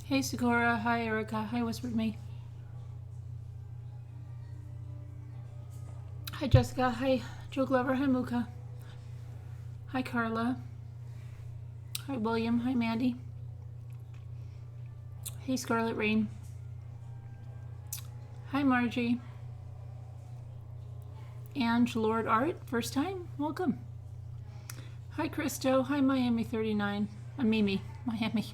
Hey Sakura, hi Erica, hi Whispered Me. Hi Jessica, hi Joe Glover, hi Muka. Hi Carla. Hi William, hi Mandy. Hey Scarlet Rain. Hi Margie. Ange Lord Art, first time, welcome. Hi Christo, hi Miami 39. Mimi, Miami.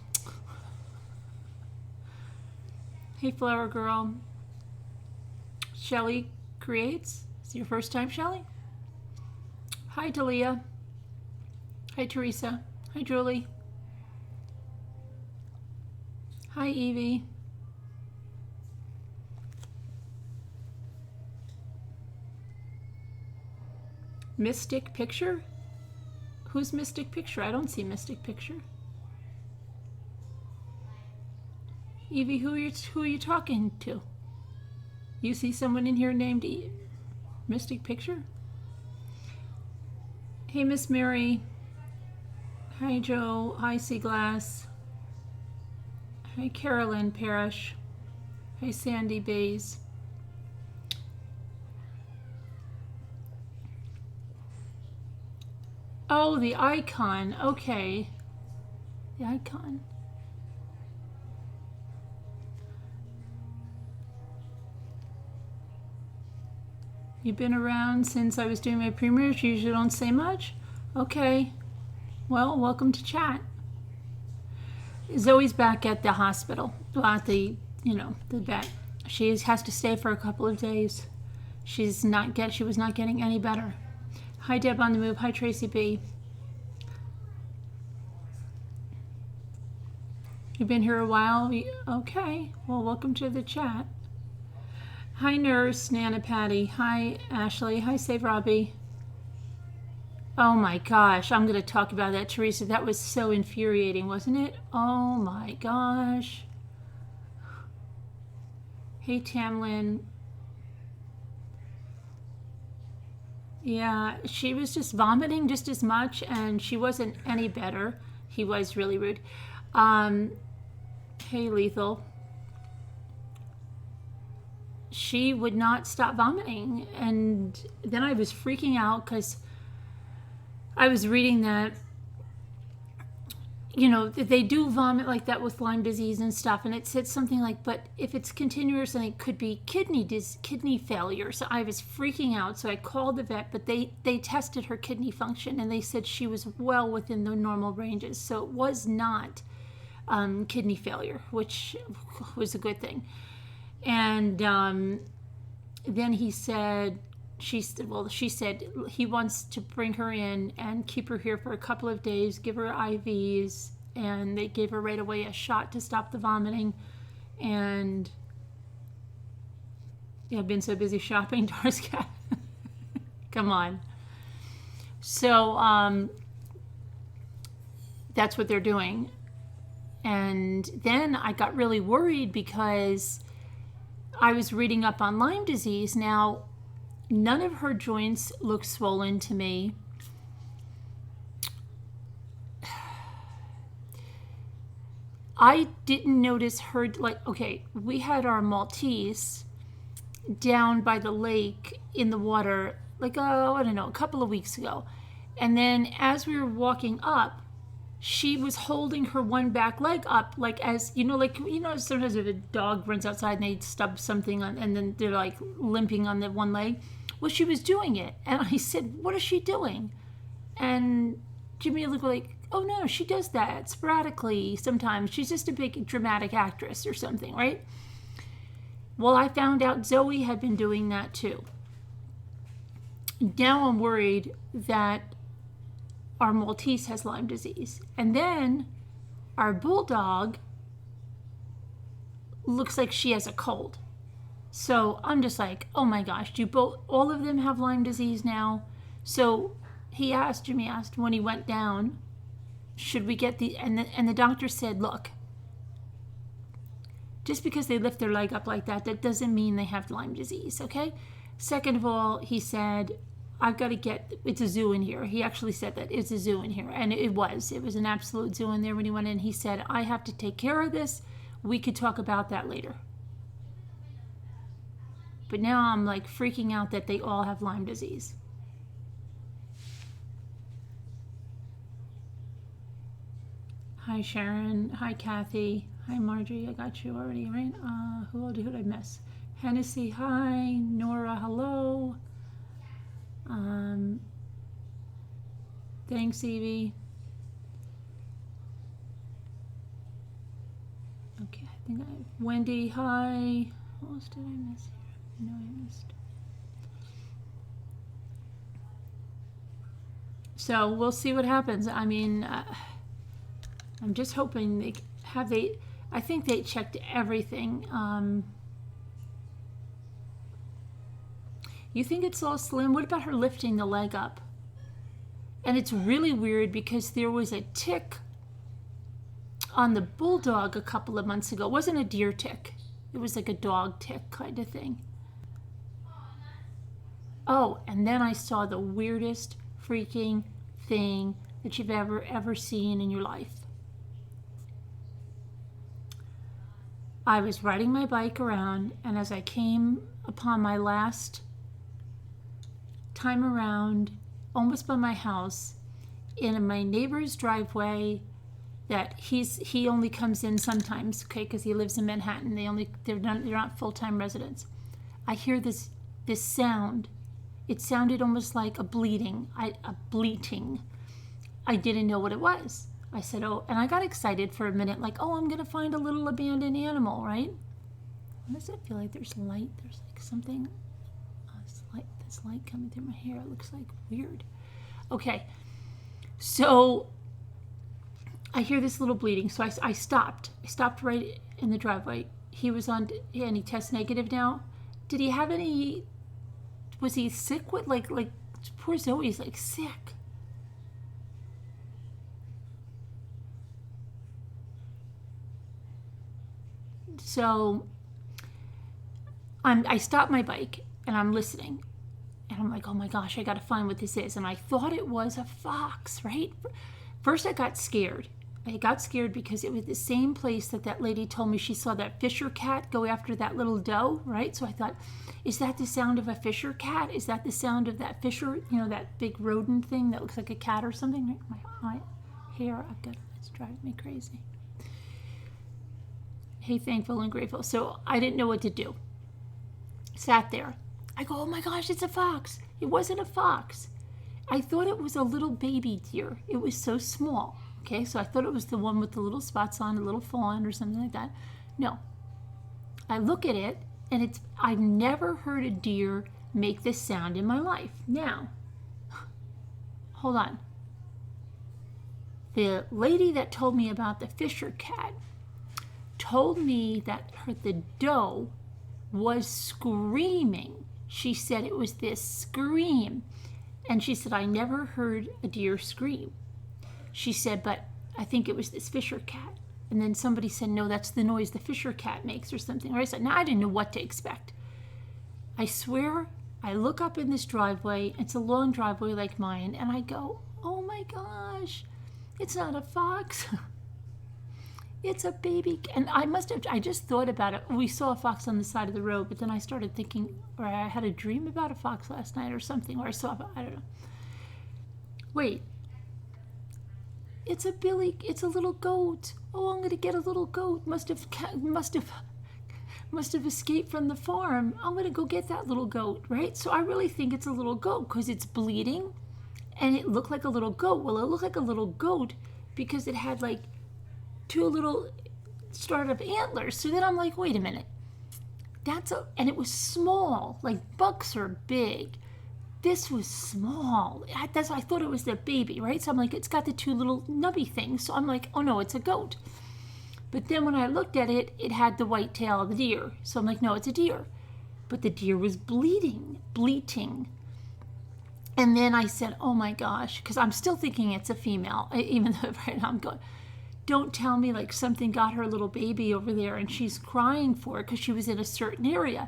Hey Flower Girl. Shelly Creates. Is it your first time, Shelly? Hi Talia. Hi Teresa. Hi Julie. Hi Evie. Mystic Picture? Who's Mystic Picture? I don't see Mystic Picture. Evie, who are you talking to? You see someone in here named Mystic Picture? Hey, Miss Mary. Hi, Joe. Hi, Seaglass. Hi, Carolyn Parrish. Hi, Sandy Bays. Oh, the icon. Okay. The icon. You've been around since I was doing my premieres. You usually don't say much? Okay. Well, welcome to chat. Zoe's back at the hospital. At the vet. She has to stay for a couple of days. She was not getting any better. Hi, Deb on the Move. Hi, Tracy B. You've been here a while? Okay. Well, welcome to the chat. Hi, Nurse Nana Patty. Hi, Ashley. Hi, Save Robbie. Oh my gosh, I'm going to talk about that, Teresa. That was so infuriating, wasn't it? Oh my gosh. Hey, Tamlin. Yeah, she was just vomiting just as much, and she wasn't any better. He was really rude. Hey, Lethal. She would not stop vomiting, and then I was freaking out because I was reading that, they do vomit like that with Lyme disease and stuff, and it said something like, but if it's continuous, then it could be kidney failure. So I was freaking out, so I called the vet, but they tested her kidney function, and they said she was well within the normal ranges, so it was not kidney failure, which was a good thing. And then she said he wants to bring her in and keep her here for a couple of days, give her IVs, and they gave her right away a shot to stop the vomiting. And I've been so busy shopping, Doris Cat. Come on. So that's what they're doing. And then I got really worried because I was reading up on Lyme disease. Now, none of her joints look swollen to me. I didn't notice her, we had our Maltese down by the lake in the water, a couple of weeks ago. And then as we were walking up, she was holding her one back leg up, sometimes if a dog runs outside and they stub something on, and then they're limping on the one leg. Well, she was doing it, and I said, "What is she doing?" And Jimmy looked like, "Oh no, she does that sporadically sometimes. She's just a big dramatic actress or something, right?" Well, I found out Zoe had been doing that too. Now I'm worried that our Maltese has Lyme disease. And then our bulldog looks like she has a cold. So I'm just like, oh my gosh, all of them have Lyme disease now? So Jimmy asked when he went down, should we get and the doctor said, look, just because they lift their leg up like that, that doesn't mean they have Lyme disease, okay? Second of all, he said, it's a zoo in here. He actually said that it's a zoo in here. And it was an absolute zoo in there when he went in. He said, I have to take care of this. We could talk about that later. But now I'm like freaking out that they all have Lyme disease. Hi Sharon, hi Kathy, hi Margie, I got you already, right? Who did I miss? Hennessy, hi. Nora, hello. Thanks, Evie. Okay, I think Wendy, hi. What else did I miss here? No, I missed. So we'll see what happens. I mean, I'm just hoping I think they checked everything. You think it's all slim? What about her lifting the leg up? And it's really weird because there was a tick on the bulldog a couple of months ago. It wasn't a deer tick. It was like a dog tick kind of thing. Oh, and then I saw the weirdest freaking thing that you've ever seen in your life. I was riding my bike around, and as I came upon my last time around, almost by my house, in my neighbor's driveway, that he only comes in sometimes, okay, because he lives in Manhattan. They're not full-time residents. I hear this sound. It sounded almost like a bleating. I didn't know what it was. I said, oh, and I got excited for a minute, like, oh, I'm gonna find a little abandoned animal, right? Why does it feel like there's light? There's like something, this light coming through my hair. It looks like weird. Okay, so I hear this little bleeding, so I stopped. I stopped right in the driveway. He was on, and he tests negative now. Did he have any, was he sick with, like poor Zoe's like sick. So I stopped my bike and I'm listening. And I'm like, oh my gosh, I got to find what this is. And I thought it was a fox, right? First I got scared. I got scared because it was the same place that lady told me she saw that Fisher cat go after that little doe, right? So I thought, is that the sound of a Fisher cat? Is that the sound of that Fisher, that big rodent thing that looks like a cat or something? My hair, it's driving me crazy. Hey, thankful and grateful. So I didn't know what to do. Sat there. I go, oh my gosh, it's a fox. It wasn't a fox. I thought it was a little baby deer. It was so small. Okay, so I thought it was the one with the little spots on, a little fawn or something like that. No. I look at it, and I've never heard a deer make this sound in my life. Now, hold on. The lady that told me about the Fisher cat told me that the doe was screaming. She said it was this scream. And she said, I never heard a deer scream. She said, but I think it was this Fisher cat. And then somebody said, no, that's the noise the Fisher cat makes or something. Or I said, no, I didn't know what to expect. I swear, I look up in this driveway. It's a long driveway like mine. And I go, oh my gosh, it's not a fox. It's a baby. And I just thought about it. We saw a fox on the side of the road, but then I started thinking, or I had a dream about a fox last night or something, or I don't know. Wait. It's a little goat. Oh, I'm going to get a little goat. Must have escaped from the farm. I'm going to go get that little goat, right? So I really think it's a little goat because it's bleeding and it looked like a little goat. Well, it looked like a little goat because it had like two little startup antlers. So then I'm like, wait a minute. And it was small. Like bucks are big. This was small. I thought it was the baby, right? So I'm like, it's got the two little nubby things. So I'm like, oh no, it's a goat. But then when I looked at it, it had the white tail of the deer. So I'm like, no, it's a deer. But the deer was bleating. And then I said, oh my gosh, because I'm still thinking it's a female, even though right now I'm going, don't tell me like something got her little baby over there and she's crying for it because she was in a certain area.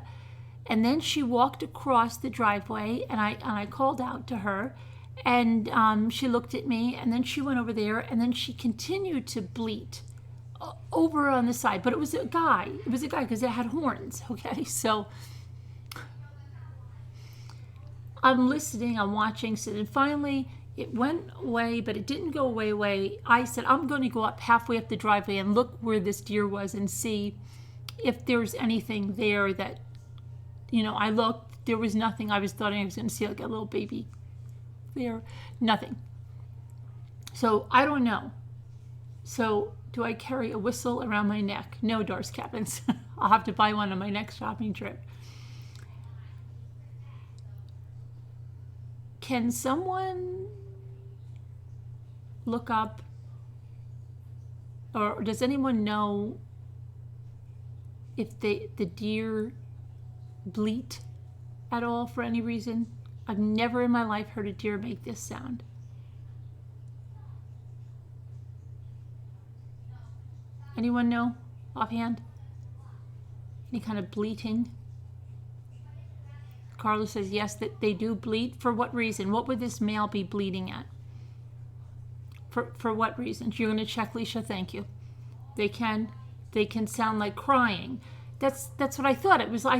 And then she walked across the driveway, and I called out to her, and she looked at me, and then she went over there, and then she continued to bleat. over on the side, but it was a guy. It was a guy because it had horns. Okay, so I'm listening, I'm watching, so then finally it went away, but it didn't go away. I said, I'm going to go up halfway up the driveway and look where this deer was and see if there's anything there that, I looked, there was nothing. I thought I was going to see like a little baby there. Nothing. So I don't know. So do I carry a whistle around my neck? No, Doris Cappins. I'll have to buy one on my next shopping trip. Can someone look up, or does anyone know if the deer bleat at all for any reason? I've never in my life heard a deer make this sound. Anyone know offhand? Any kind of bleating? Carla says yes, that they do bleat. For what reason? What would this male be bleating at? For what reason? You're going to check, Leisha. Thank you. They can sound like crying. That's what I thought it was. I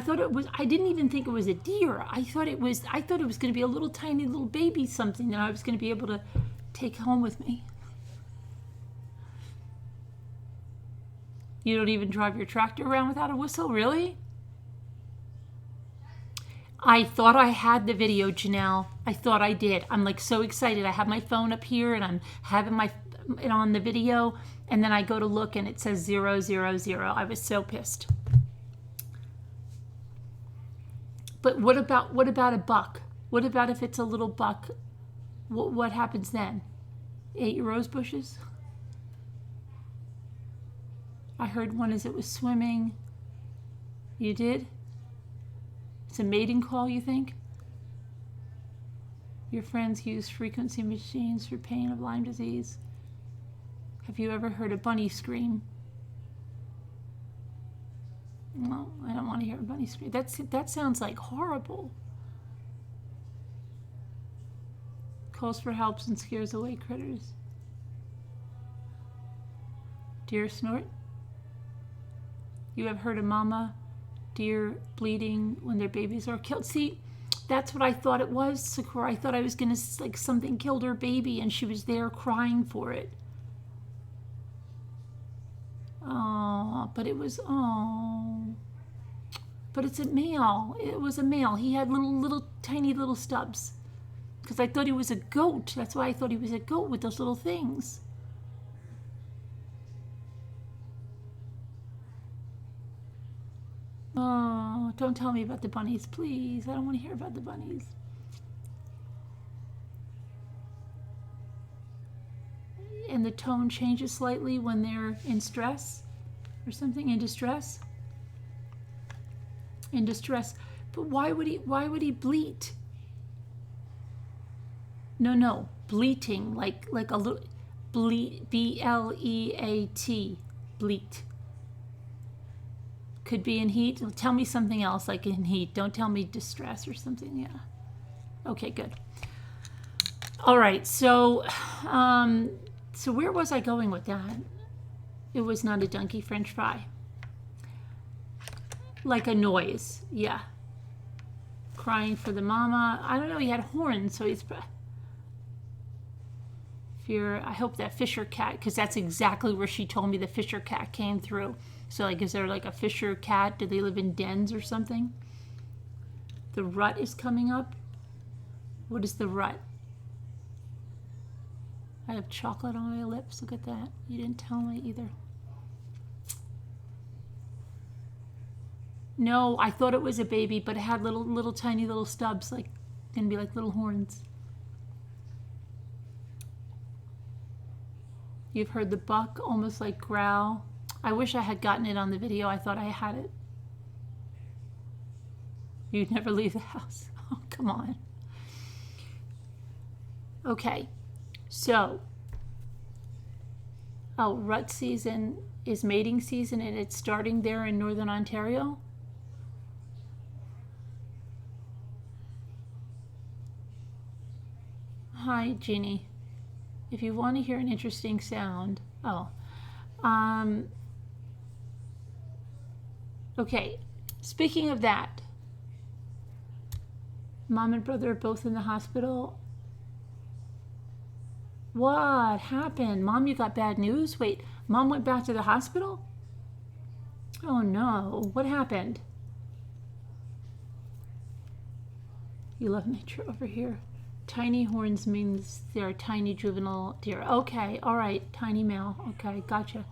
didn't even think it was a deer. I thought it was going to be a little tiny little baby something that I was going to be able to take home with me. You don't even drive your tractor around without a whistle, really? I thought I had the video, Janelle. I thought I did. I'm like so excited. I have my phone up here and I'm having it on the video, and then I go to look and it says 000. I was so pissed. But what about a buck? What about if it's a little buck? What happens then? Ate your rose bushes? I heard one as it was swimming. You did? It's a mating call, you think? Your friends use frequency machines for pain of Lyme disease. Have you ever heard a bunny scream? No, I don't want to hear a bunny scream. That sounds like horrible. Calls for help and scares away critters. Deer snort? You have heard a mama deer bleeding when their babies are killed? See, that's what I thought it was, Sakura. I thought I was going to, like, something killed her baby and she was there crying for it. Oh, but it was, but it's a male. It was a male. He had little tiny little stubs. Because I thought he was a goat. That's why I thought he was a goat with those little things. Oh, don't tell me about the bunnies, please. I don't want to hear about the bunnies. And the tone changes slightly when they're in stress or something, in distress. In distress. But why would he bleat? No, bleating, like a little, bleat, B-L-E-A-T, bleat. Could be in heat. Tell me something else like in heat. Don't tell me distress or something. Yeah. Okay, good. All right. So where was I going with that? It was not a donkey French fry. Like a noise. Yeah. Crying for the mama. I don't know. He had horns, so he's. I hope that Fisher cat, because that's exactly where she told me the Fisher cat came through. So, like, is there like a Fisher cat? Do they live in dens or something? The rut is coming up. What is the rut? I have chocolate on my lips. Look at that. You didn't tell me either. No, I thought it was a baby, but it had little tiny little stubs, like, gonna be like little horns. You've heard the buck almost like growl. I wish I had gotten it on the video. I thought I had it. You'd never leave the house. Oh, come on. Okay, so, rut season is mating season, and it's starting there in Northern Ontario. Hi, Jeannie. If you want to hear an interesting sound, Um, okay, speaking of that, mom and brother are both in the hospital. What happened? Mom, you got bad news? Wait, mom went back to the hospital? Oh no, what happened? You love nature over here. Tiny horns means they're tiny juvenile deer. Okay, all right, tiny male. Okay, gotcha.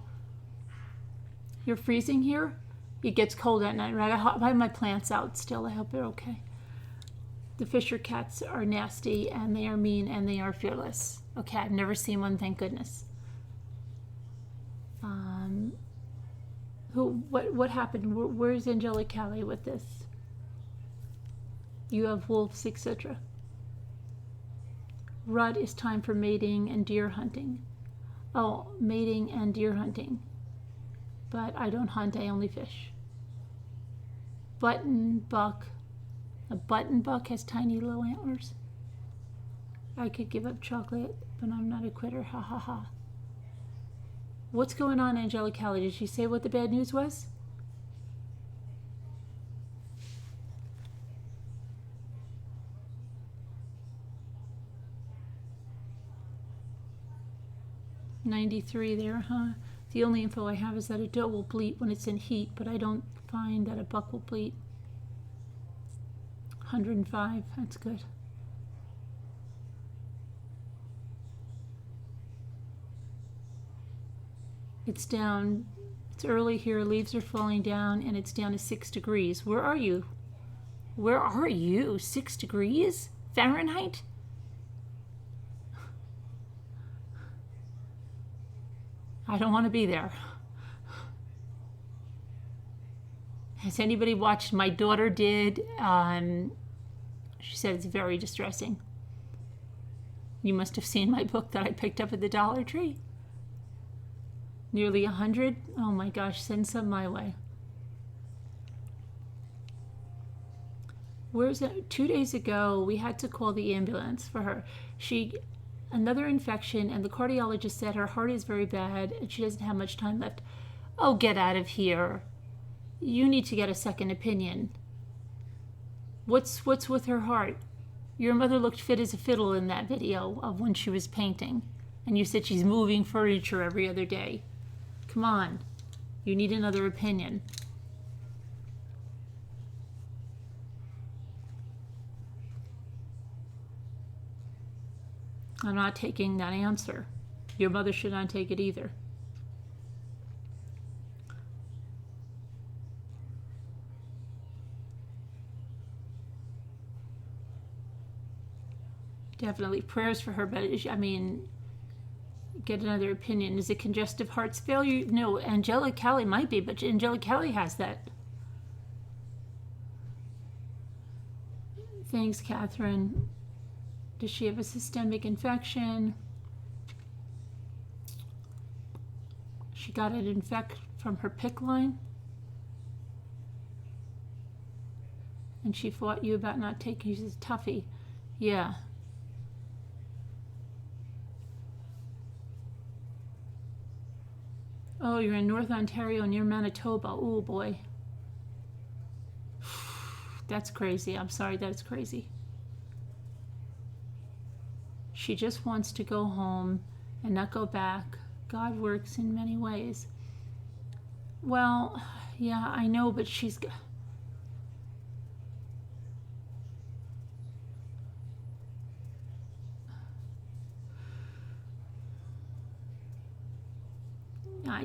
You're freezing here? It gets cold at night, right? I have my plants out still. I hope they're okay. The Fisher cats are nasty, and they are mean, and they are fearless. Okay, I've never seen one, thank goodness. What happened? Where's Angelic Callie with this? You have wolves, etc. Rut is time for mating and deer hunting. Oh, mating and deer hunting. But I don't hunt, I only fish. Button buck. A button buck has tiny little antlers. I could give up chocolate, but I'm not a quitter. Ha ha ha. What's going on, Angelic Callie? Did she say what the bad news was? $93 there, huh? The only info I have is that a doe will bleat when it's in heat, but I don't find that a buck will bleat. 105, that's good. It's down, it's early here, leaves are falling down, and it's down to 6 degrees. Where are you? Where are you? 6 degrees? Fahrenheit? I don't want to be there. Has anybody watched? My daughter did. She said it's very distressing. You must have seen my book that I picked up at the Dollar Tree. Nearly 100? Oh my gosh, send some my way. Where's it? 2 days ago, we had to call the ambulance for her. Another infection, and the cardiologist said her heart is very bad and she doesn't have much time left. Oh, get out of here. You need to get a second opinion. What's with her heart? Your mother looked fit as a fiddle in that video of when she was painting. And you said she's moving furniture every other day. Come on. You need another opinion. I'm not taking that answer. Your mother should not take it either. Definitely prayers for her, but I mean, get another opinion. Is it congestive heart failure? No, Angelic Callie might be, but Angelic Callie has that. Thanks, Catherine. Does she have a systemic infection? She got an infect from her PICC line. And she fought you about not taking, she's a toughie. Yeah. Oh, you're in North Ontario near Manitoba. Oh boy. That's crazy. I'm sorry, that's crazy. She just wants to go home and not go back. God works in many ways. Well, yeah, I know, but she's...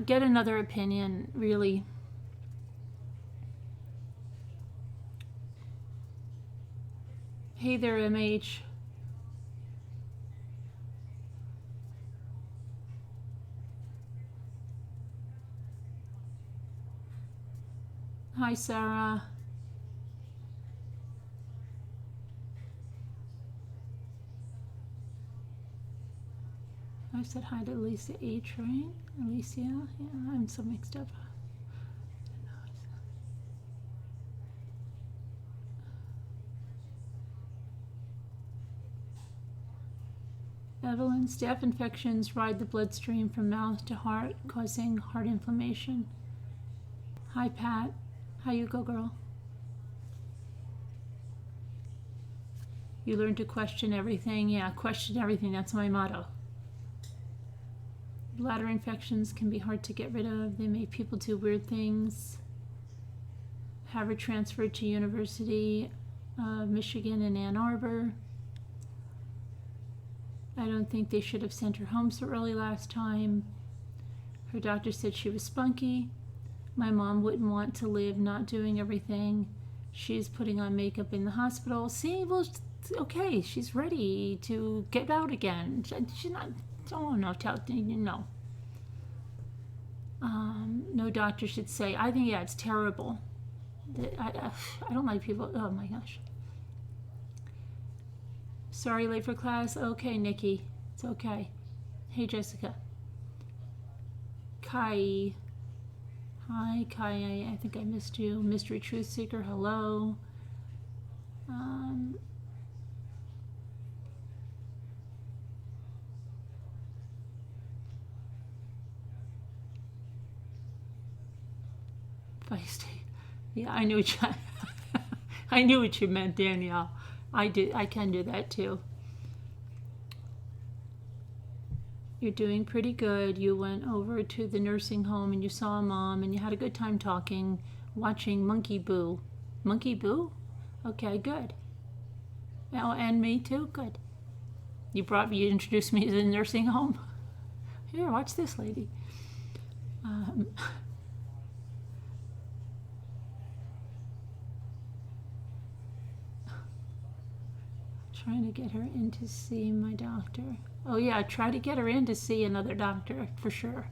get another opinion, really. Hey there, MH. Hi, Sarah. I said hi to Lisa H, right? Alicia? Yeah, I'm so mixed up. Evelyn, staph infections ride the bloodstream from mouth to heart, causing heart inflammation. Hi, Pat. How you go, girl? You learn to question everything. Yeah, question everything. That's my motto. Bladder infections can be hard to get rid of. They make people do weird things. Have her transferred to University of Michigan in Ann Arbor. I don't think they should have sent her home so early last time. Her doctor said she was spunky. My mom wouldn't want to live not doing everything. She's putting on makeup in the hospital. See, well, okay, she's ready to get out again. She's not, oh no, no. No doctor should say. I think, yeah, it's terrible. I don't like people, oh my gosh. Sorry, late for class. Okay, Nikki. It's okay. Hey, Jessica. Kai. Hi, Kai. I think I missed you. Mystery Truth Seeker. Hello. Feisty. Yeah, I knew what you, I knew what you meant, Danielle. I can do that too. You're doing pretty good. You went over to the nursing home and you saw Mom and you had a good time talking, watching Monkey Boo. Monkey Boo? Okay, good. Oh, and me too? Good. You introduced me to the nursing home? Here, watch this lady. Trying to get her in to see my doctor. Oh yeah, try to get her in to see another doctor for sure.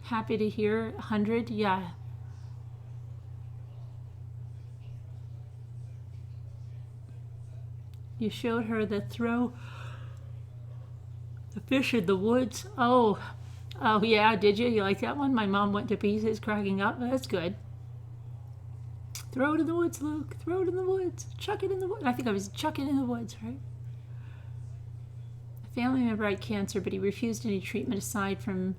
Happy to hear 100, yeah. You showed her the fish in the woods. Oh yeah, did you? You like that one? My mom went to pieces cracking up. That's good. Throw it in the woods, Luke. Throw it in the woods. Chuck it in the woods. I think I was chuck it in the woods, right? A family member had cancer, but he refused any treatment aside from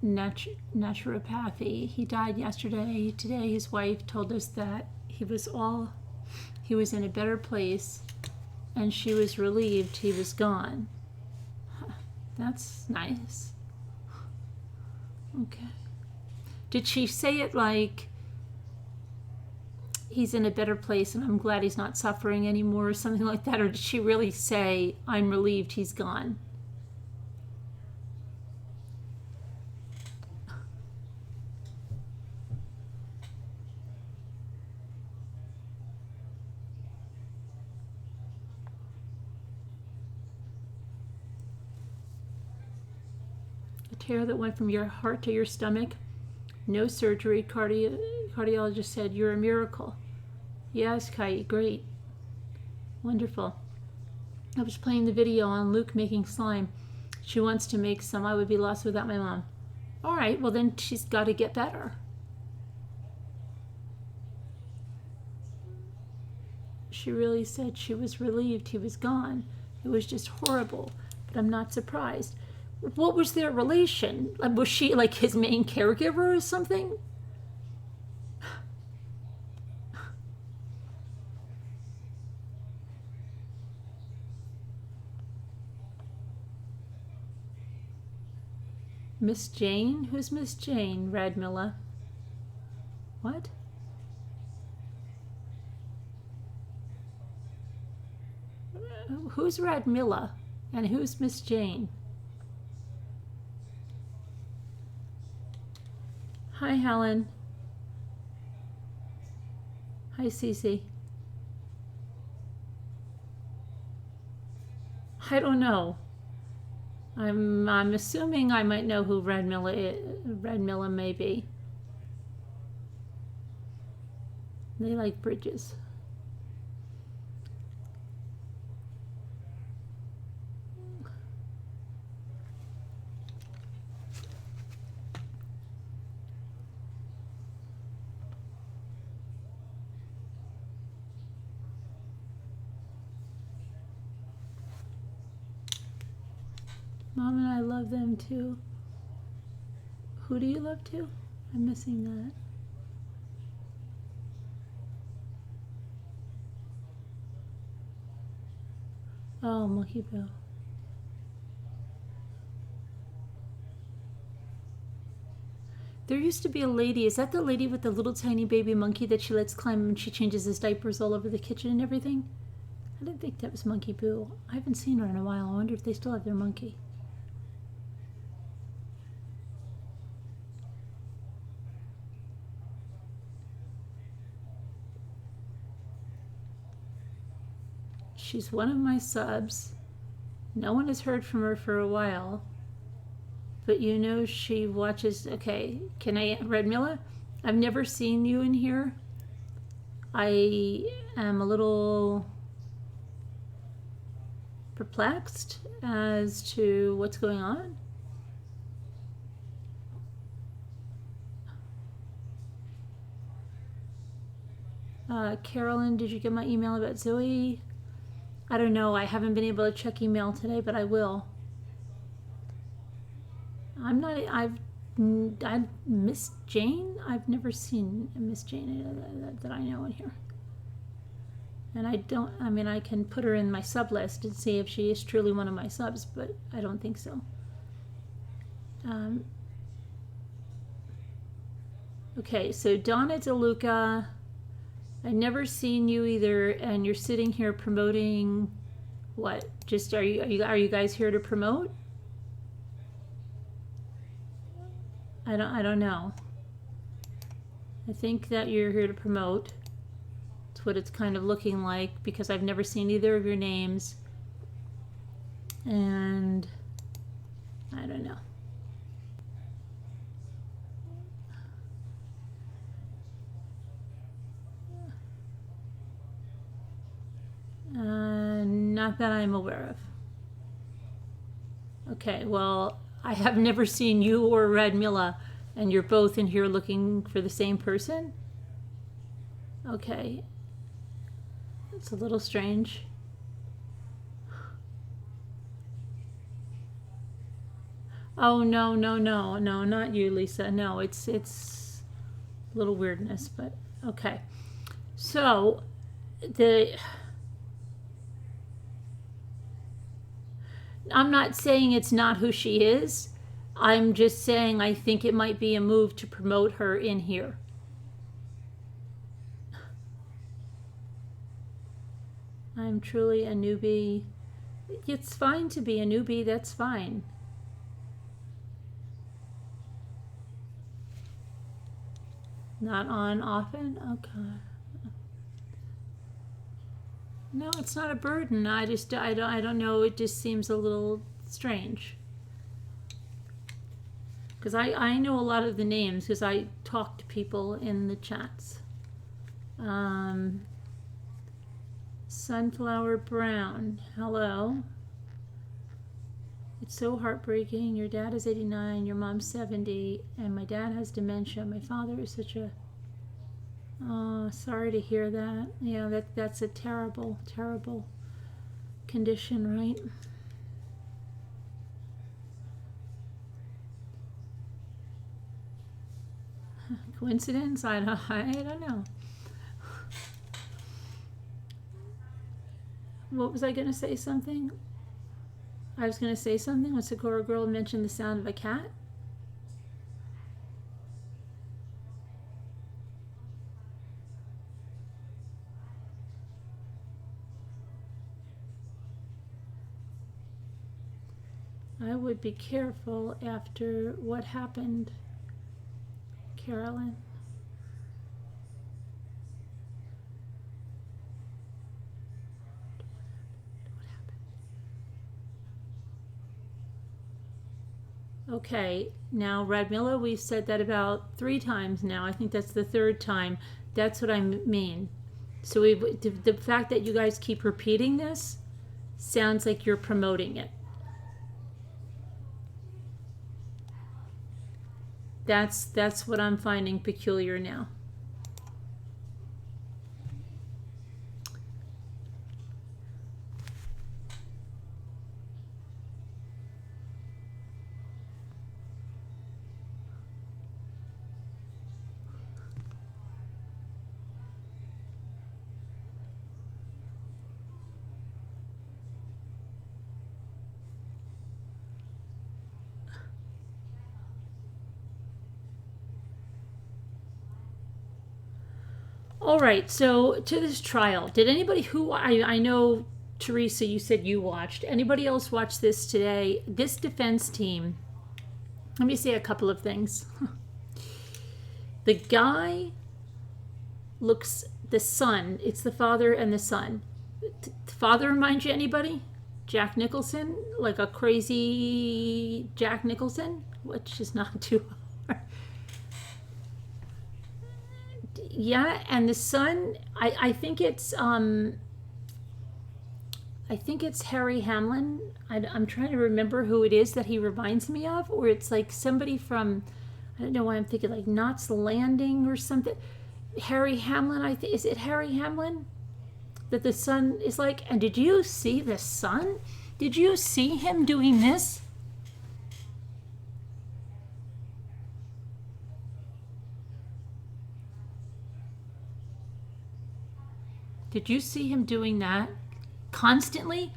naturopathy. He died yesterday. Today, his wife told us that he was in a better place, and she was relieved he was gone. That's nice. Okay. Did she say it like, he's in a better place and I'm glad he's not suffering anymore or something like that? Or did she really say, I'm relieved he's gone? A tear that went from your heart to your stomach. No surgery. Cardiologist said, you're a miracle. Yes, Kai, great. Wonderful. I was playing the video on Luke making slime. She wants to make some. I would be lost without my mom. All right, well then she's got to get better. She really said she was relieved he was gone. It was just horrible, but I'm not surprised. What was their relation? Was she like his main caregiver or something? Miss Jane? Who's Miss Jane? Radmilla. What? Who's Radmilla? And who's Miss Jane? Hi, Helen. Hi, Cece. I don't know. I'm assuming I might know who Radmilla may be. They like bridges. Mom and I love them too. Who do you love too? I'm missing that. Oh, Monkey Boo. There used to be a lady, is that the lady with the little tiny baby monkey that she lets climb and she changes his diapers all over the kitchen and everything? I didn't think that was Monkey Boo. I haven't seen her in a while. I wonder if they still have their monkey. She's one of my subs. No one has heard from her for a while. But you know she watches... Okay, can I... Red Milla? I've never seen you in here. I am a little perplexed as to what's going on. Carolyn, did you get my email about Zoe? I don't know. I haven't been able to check email today, but I will. I've Miss Jane? I've never seen a Miss Jane that I know in here. And I mean, I can put her in my sub list and see if she is truly one of my subs, but I don't think so. Okay, so Donna DeLuca, I've never seen you either, and you're sitting here promoting what? Just are you guys here to promote? I don't know. I think that you're here to promote. It's what it's kind of looking like, because I've never seen either of your names. And I don't know. Not that I'm aware of. Okay, well, I have never seen you or Red Milla, and you're both in here looking for the same person? Okay. It's a little strange. Oh, no, not you, Lisa. No, it's a little weirdness, but okay. So, I'm not saying it's not who she is. I'm just saying I think it might be a move to promote her in here. I'm truly a newbie. It's fine to be a newbie. That's fine. Not on often? Okay. No, it's not a burden. I don't know. It just seems a little strange. Because I know a lot of the names because I talk to people in the chats. Sunflower Brown. Hello. It's so heartbreaking. Your dad is 89, your mom's 70, and my dad has dementia. My father is such a... Oh, sorry to hear that. Yeah, that's a terrible, terrible condition, right? Coincidence? I don't know. What was I going to say something? I was going to say something when Sakura Girl mentioned the sound of a cat. I would be careful after what happened, Carolyn. Okay, now Red Milla, we've said that about 3 times now. I think that's the 3rd time. That's what I mean. So the fact that you guys keep repeating this sounds like you're promoting it. That's what I'm finding peculiar now. All right, so to this trial, did anybody who I know, Teresa, you said you watched. Anybody else watch this today? This defense team, let me say a couple of things. The guy looks, the son, it's the father and the son. The father reminds you anybody? Jack Nicholson? Like a crazy Jack Nicholson? Which is not too hard. Yeah, and the son, I think it's Harry Hamlin. I'm trying to remember who it is that he reminds me of, or it's like somebody from, I don't know why I'm thinking like Knots Landing or something. Harry Hamlin, I think, is it Harry Hamlin? That the son is like, and did you see the son? Did you see him doing this? Did you see him doing that constantly?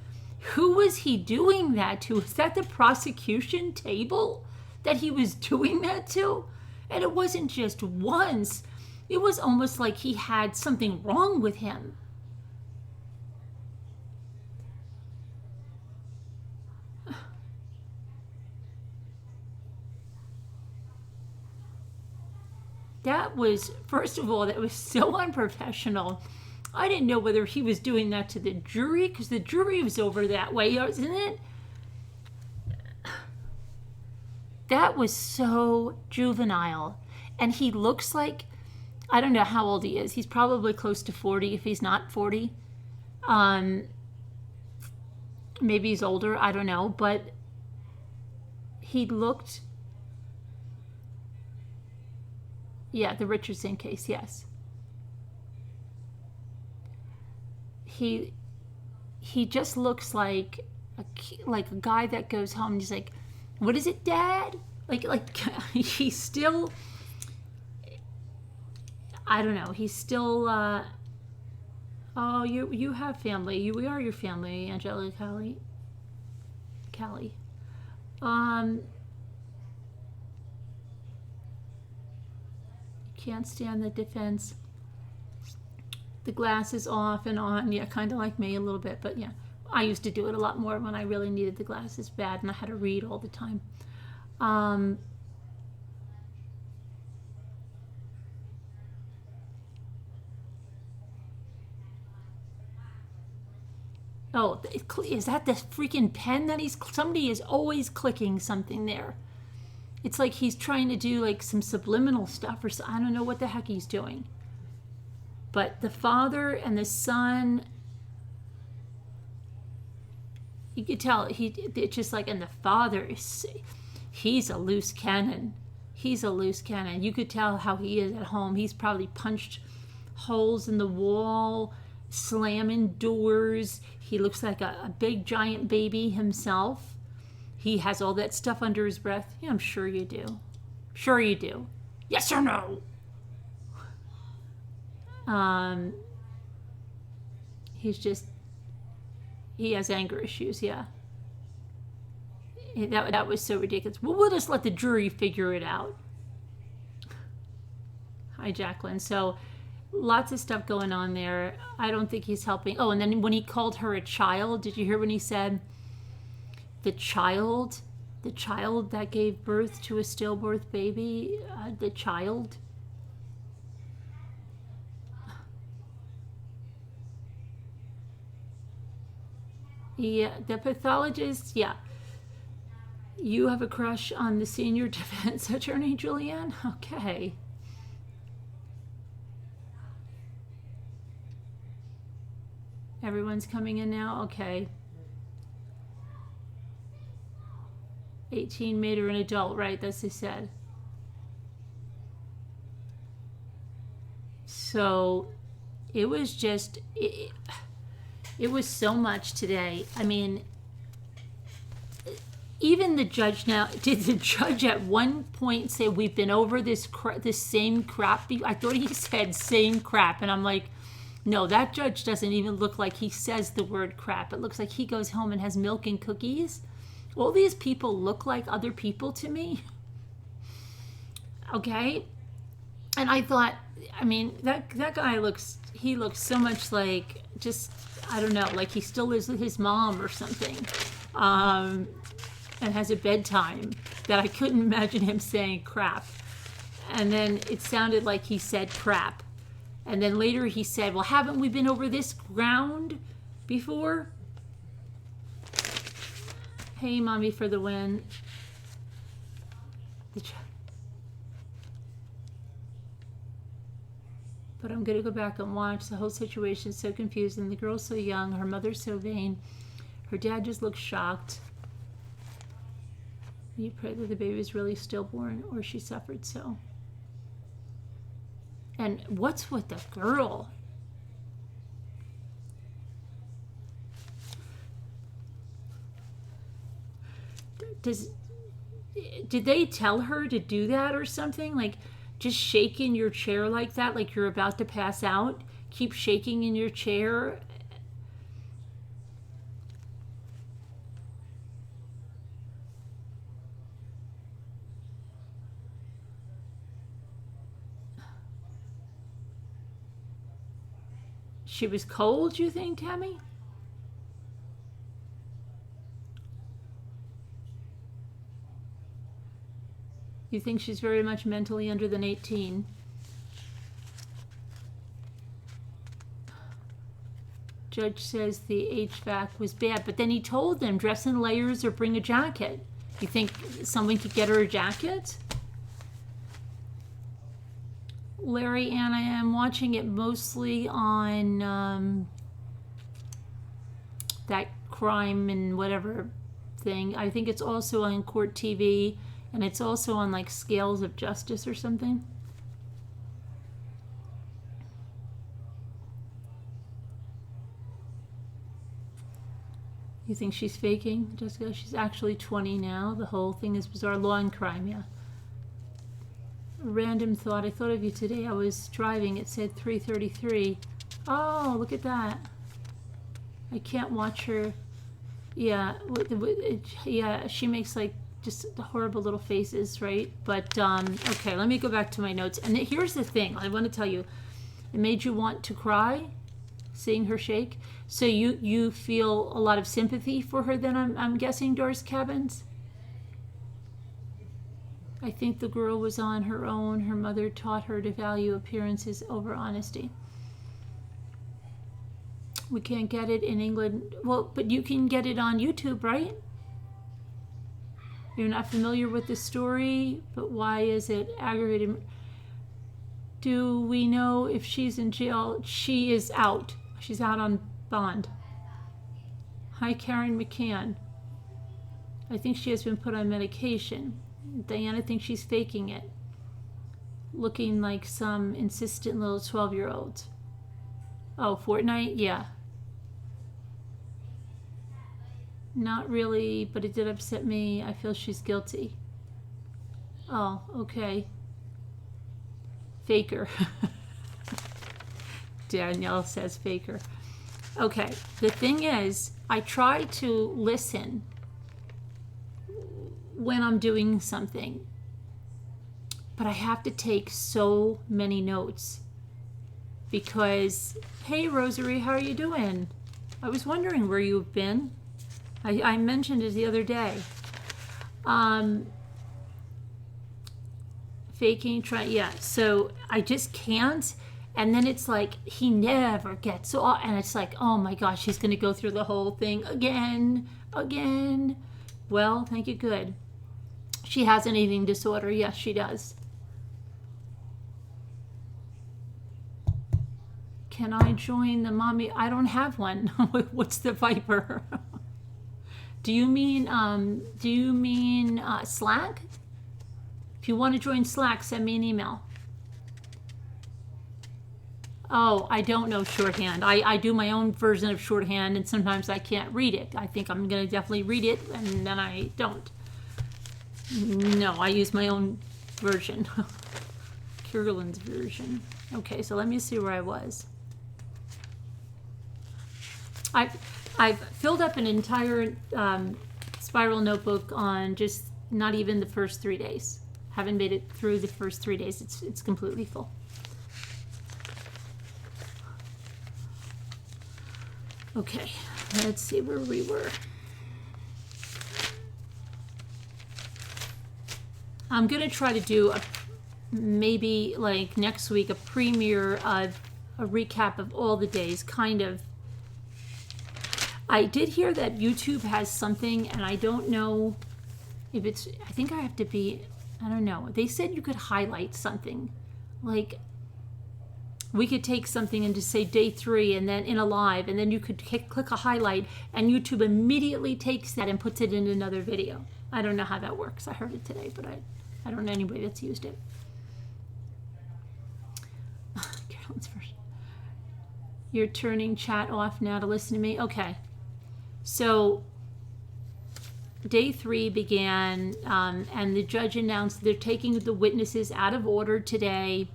Who was he doing that to? Is that the prosecution table that he was doing that to? And it wasn't just once. It was almost like he had something wrong with him. That was, first of all, that was so unprofessional. I didn't know whether he was doing that to the jury, because the jury was over that way, isn't it? That was so juvenile. And he looks like, I don't know how old he is. He's probably close to 40, if he's not 40. Maybe he's older, I don't know. But he looked, yeah, the Richardson case, yes. He just looks like a guy that goes home and he's like, what is it, Dad? Like he's still, I don't know, he's still, oh, you have family. We are your family, Angela Callie. Can't stand the defense. The glasses off and on, yeah, kind of like me a little bit, but yeah, I used to do it a lot more when I really needed the glasses bad and I had to read all the time. Oh, is that the freaking pen that somebody is always clicking something there. It's like he's trying to do like some subliminal stuff, or I don't know what the heck he's doing. But the father and the son, you could tell it's just like, and the father he's a loose cannon. He's a loose cannon. You could tell how he is at home. He's probably punched holes in the wall, slamming doors. He looks like a big giant baby himself. He has all that stuff under his breath. Yeah, I'm sure you do. Sure you do. Yes or no? He has anger issues, yeah. That was so ridiculous. Well, we'll just let the jury figure it out. Hi, Jacqueline. So, lots of stuff going on there. I don't think he's helping. Oh, and then when he called her a child, did you hear when he said, the child that gave birth to a stillbirth baby, the child? Yeah, the pathologist, yeah. You have a crush on the senior defense attorney, Julianne? Okay. Everyone's coming in now? Okay. 18 made her an adult, right? That's what they said. So it was just, it was so much today. I mean, even the judge now, did the judge at one point say, we've been over this same crap? I thought he said same crap. And I'm like, no, that judge doesn't even look like he says the word crap. It looks like he goes home and has milk and cookies. All these people look like other people to me. Okay? And I thought, I mean, that guy looks so much like, just, I don't know, like he still lives with his mom or something, and has a bedtime, that I couldn't imagine him saying crap. And then it sounded like he said crap. And then later he said, well, haven't we been over this ground before? Hey, mommy for the win. But I'm going to go back and watch. The whole situation is so confusing. The girl's so young. Her mother's so vain. Her dad just looks shocked. You pray that the baby was really stillborn or she suffered so. And what's with the girl? Did they tell her to do that or something? Like, just shake in your chair like that, like you're about to pass out? Keep shaking in your chair? She was cold, you think, Tammy? You think she's very much mentally under than 18? Judge says the HVAC was bad, but then he told them dress in layers or bring a jacket. You think someone could get her a jacket? Larry Ann, I am watching it mostly on that crime and whatever thing. I think it's also on Court TV. And it's also on like Scales of Justice or something. You think she's faking, Jessica? She's actually 20 now. The whole thing is bizarre. Law and crime, yeah. A random thought. I thought of you today. I was driving. It said 3:33. Oh, look at that. I can't watch her. Yeah, yeah. She makes like just the horrible little faces, right? But okay, let me go back to my notes. And here's the thing I want to tell you. It made you want to cry seeing her shake. So you feel a lot of sympathy for her then, I'm guessing, Doris Cabins? I think the girl was on her own. Her mother taught her to value appearances over honesty. We can't get it in England. Well, but you can get it on YouTube, right? You're not familiar with the story, but why is it aggravated? Do we know if she's in jail? She is out. She's out on bond. Hi, Karen McCann. I think she has been put on medication. Diana thinks she's faking it, looking like some insistent little 12-year-old. Oh, Fortnite? Yeah. Not really, but it did upset me. I feel she's guilty. Oh, okay. Faker. Danielle says faker. Okay, the thing is, I try to listen when I'm doing something, but I have to take so many notes because, hey, Rosary, how are you doing? I was wondering where you've been. I mentioned it the other day. Faking, yeah, so I just can't. And then it's like, he never gets so, and it's like, oh my gosh, he's going to go through the whole thing again. Well, thank you, good. She has an eating disorder. Yes, she does. Can I join the mommy? I don't have one. What's the Viper? Do you mean Slack? If you want to join Slack, send me an email. Oh, I don't know shorthand. I do my own version of shorthand, and sometimes I can't read it. I think I'm going to definitely read it, and then I don't. No, I use my own version. Kierland's version. Okay, so let me see where I was. I've filled up an entire spiral notebook on just not even the first 3 days. Haven't made it through the first 3 days. It's completely full. Okay, let's see where we were. I'm going to try to do maybe like next week a premiere of a recap of all the days, kind of. I did hear that YouTube has something, and I don't know if it's, I think I have to be, I don't know. They said you could highlight something. Like, we could take something and just say day 3 and then in a live, and then you could click a highlight, and YouTube immediately takes that and puts it in another video. I don't know how that works. I heard it today, but I don't know anybody that's used it. Carolyn's version. You're turning chat off now to listen to me? Okay. So day 3 began, and the judge announced they're taking the witnesses out of order today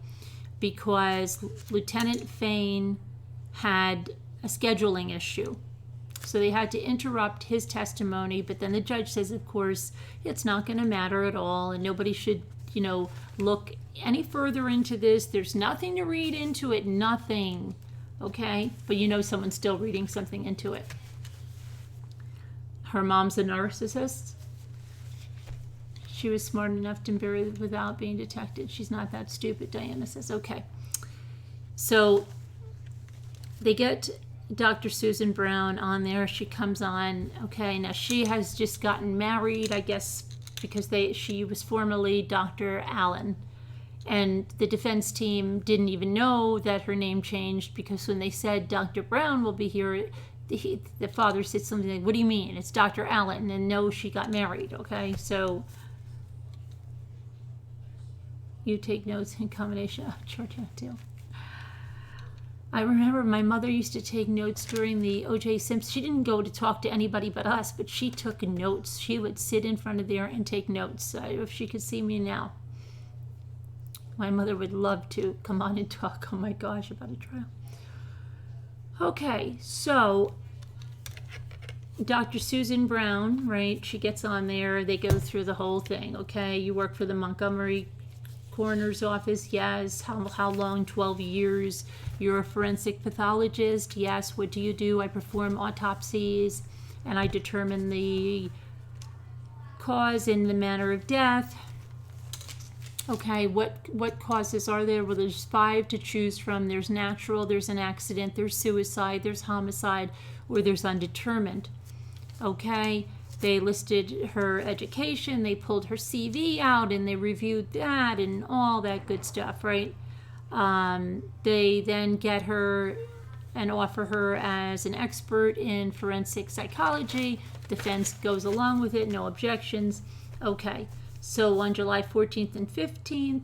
because Lieutenant Fain had a scheduling issue. So they had to interrupt his testimony, but then the judge says, of course, it's not going to matter at all, and nobody should, look any further into this. There's nothing to read into it, nothing, okay? But someone's still reading something into it. Her mom's a narcissist. She was smart enough to bury it without being detected. She's not that stupid, Diana says. Okay. So they get Dr. Susan Brown on there. She comes on. Okay, now she has just gotten married, I guess, because she was formerly Dr. Allen. And the defense team didn't even know that her name changed, because when they said Dr. Brown will be here, the father said something like, what do you mean? It's Dr. Allen. And no, she got married, okay? So you take notes in combination. Oh, Georgia, too. I remember my mother used to take notes during the O.J. Simpson. She didn't go to talk to anybody but us, but she took notes. She would sit in front of there and take notes. If she could see me now. My mother would love to come on and talk, oh my gosh, about a trial. Okay, so Dr. Susan Brown, right, she gets on there. They go through the whole thing, okay? You work for the Montgomery Coroner's Office, yes. How long? 12 years. You're a forensic pathologist, yes. What do you do? I perform autopsies, and I determine the cause and the manner of death. Okay, what causes are there? Well, there's 5 to choose from. There's natural, there's an accident, there's suicide, there's homicide, or there's undetermined. Okay, they listed her education, they pulled her CV out, and they reviewed that and all that good stuff, right? They then get her and offer her as an expert in forensic psychology. Defense goes along with it, no objections. Okay. So on July 14th and 15th,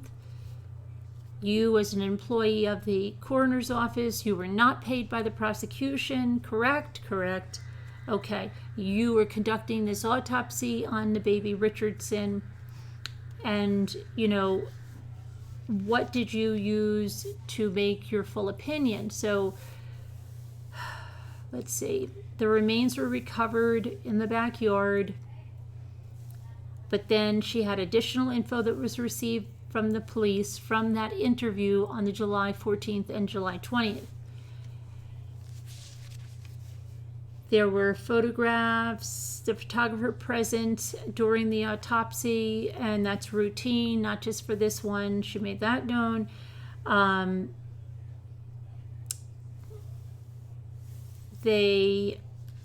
you as an employee of the coroner's office, you were not paid by the prosecution, correct? Correct. Okay, you were conducting this autopsy on the baby Richardson, and, what did you use to make your full opinion? So, let's see, the remains were recovered in the backyard. But then she had additional info that was received from the police from that interview on the July 14th and July 20th. There were photographs, the photographer present during the autopsy, and that's routine, not just for this one. She made that known. They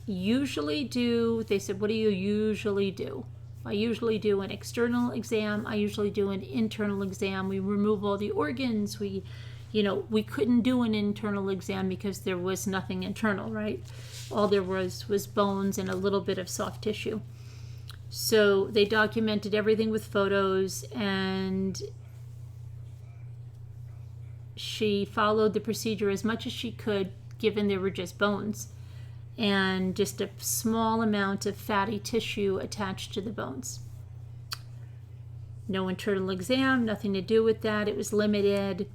usually do, they said, what do you usually do? I usually do an external exam. I usually do an internal exam. We remove all the organs. We couldn't do an internal exam because there was nothing internal, right? All there was bones and a little bit of soft tissue. So they documented everything with photos, and she followed the procedure as much as she could, given there were just bones and just a small amount of fatty tissue attached to the bones. No internal exam, nothing to do with that. It was limited.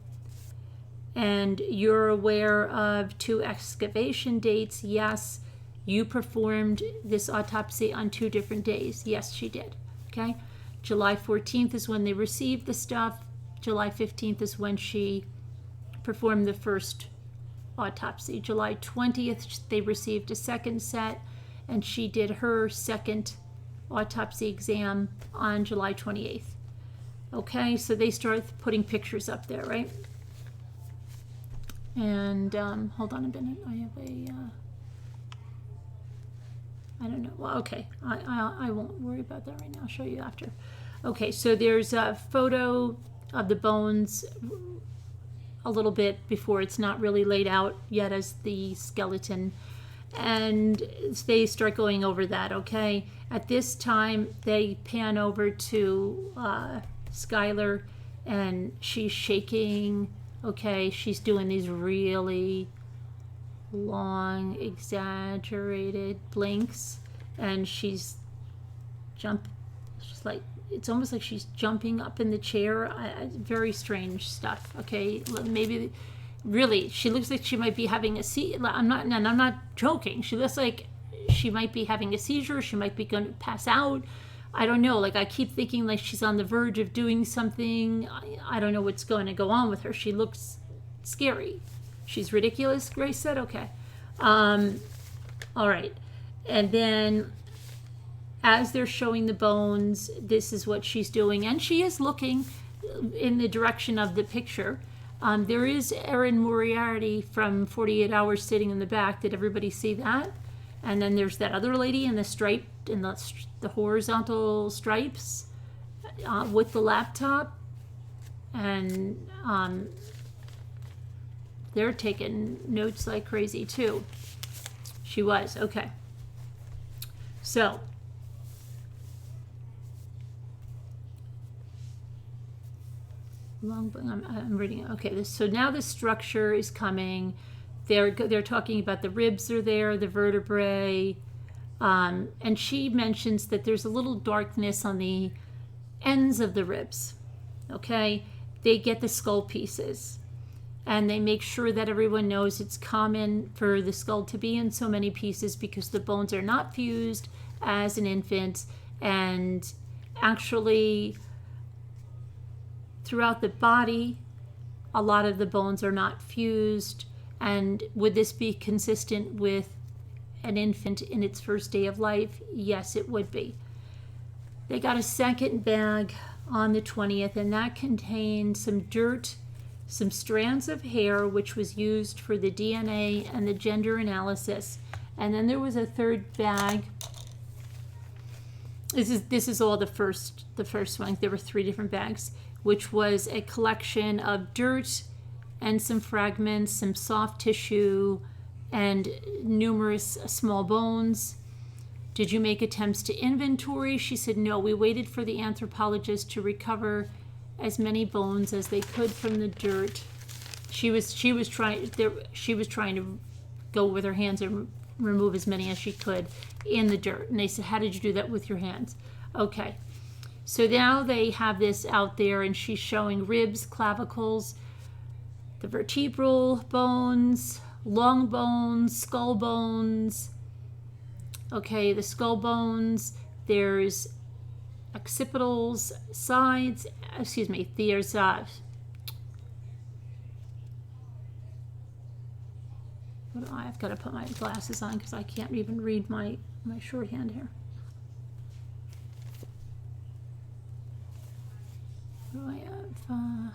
And you're aware of 2 excavation dates. Yes, you performed this autopsy on 2 different days. Yes, she did. Okay? July 14th is when they received the stuff. July 15th is when she performed the first autopsy. July 20th, they received a second set, and she did her second autopsy exam on July 28th. Okay, so they start putting pictures up there, right? And hold on a minute. I have a, I don't know. Well, okay, I won't worry about that right now. I'll show you after. Okay, so there's a photo of the bones a little bit before. It's not really laid out yet as the skeleton. And they start going over that, okay? At this time, they pan over to Skylar, and she's shaking, okay? She's doing these really long, exaggerated blinks, and she's like, it's almost like she's jumping up in the chair. Very strange stuff, okay? Maybe, really, she looks like she might be having a seizure. I'm not joking. She looks like she might be having a seizure. She might be going to pass out. I don't know. Like, I keep thinking like she's on the verge of doing something. I don't know what's going to go on with her. She looks scary. She's ridiculous, Grace said. Okay. All right. And then as they're showing the bones, this is what she's doing. And she is looking in the direction of the picture. There is Erin Moriarty from 48 Hours sitting in the back. Did everybody see that? And then there's that other lady in the striped, in the horizontal stripes with the laptop. And they're taking notes like crazy too. She was. Okay. So I'm reading it. Okay, so now the structure is coming. They're talking about the ribs are there, the vertebrae, and she mentions that there's a little darkness on the ends of the ribs. Okay, they get the skull pieces, and they make sure that everyone knows it's common for the skull to be in so many pieces because the bones are not fused as an infant, and actually throughout the body, a lot of the bones are not fused. And would this be consistent with an infant in its first day of life? Yes, it would be. They got a second bag on the 20th, and that contained some dirt, some strands of hair, which was used for the DNA and the gender analysis. And then there was a third bag. This is all the first one. There were 3 different bags, which was a collection of dirt and some fragments, some soft tissue, and numerous small bones. Did you make attempts to inventory? She said, no, we waited for the anthropologist to recover as many bones as they could from the dirt. She was trying to go with her hands and remove as many as she could in the dirt. And they said, how did you do that with your hands? Okay. So now they have this out there, and she's showing ribs, clavicles, the vertebral bones, long bones, skull bones. Okay, the skull bones, there's occipitals, sides, there's I've got to put my glasses on because I can't even read my shorthand here. What do I have?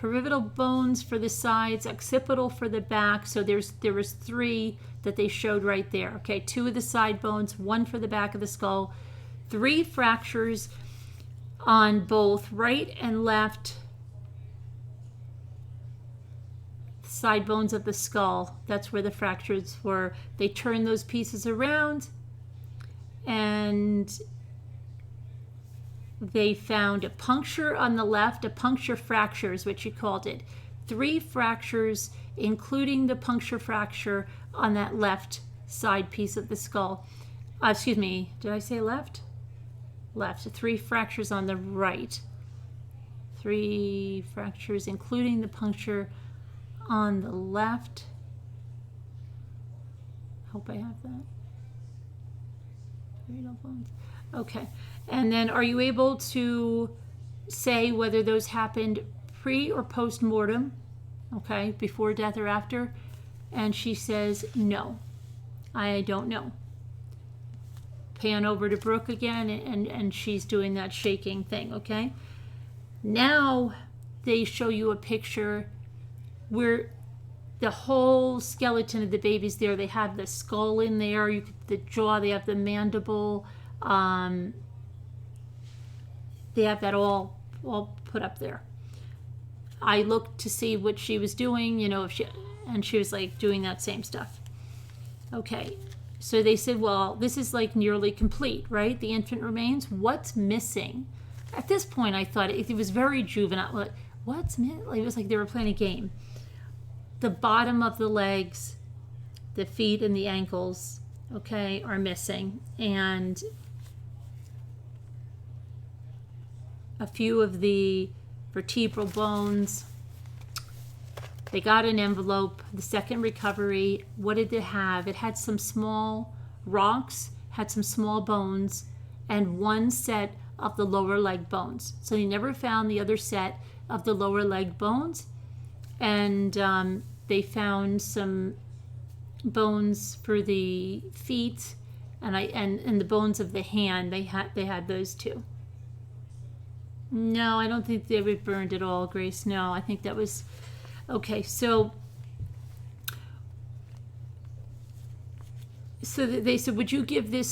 Parietal bones for the sides, occipital for the back. So there was 3 that they showed right there. Okay, 2 of the side bones, 1 for the back of the skull, 3 fractures on both right and left side bones of the skull. That's where the fractures were. They turned those pieces around, and they found a puncture on the left, a puncture fracture is what she called it. 3 fractures, including the puncture fracture on that left side piece of the skull. Did I say left? Left. 3 fractures on the right. 3 fractures, including the puncture on the left. Hope I have that. Okay. And then are you able to say whether those happened pre or post mortem? okay, before death or after? And she says, no, I don't know. Pan over to Brooke again, and she's doing that shaking thing, okay? Now they show you a picture where the whole skeleton of the baby's there. They have the skull in there, the jaw, they have the mandible. They have that all put up there. I looked to see what she was doing, and she was like doing that same stuff. Okay, so they said, well, this is like nearly complete, right? The infant remains. What's missing? At this point, I thought it was very juvenile. What's missing? It was like they were playing a game. The bottom of the legs, the feet and the ankles, okay, are missing. And a few of the vertebral bones. They got an envelope. The second recovery, what did it have? It had some small rocks, had some small bones, and one set of the lower leg bones. So they never found the other set of the lower leg bones. And they found some bones for the feet, and the bones of the hand. They had those too. No, I don't think they were burned at all, Grace. No, I think that was okay. So they said, would you give this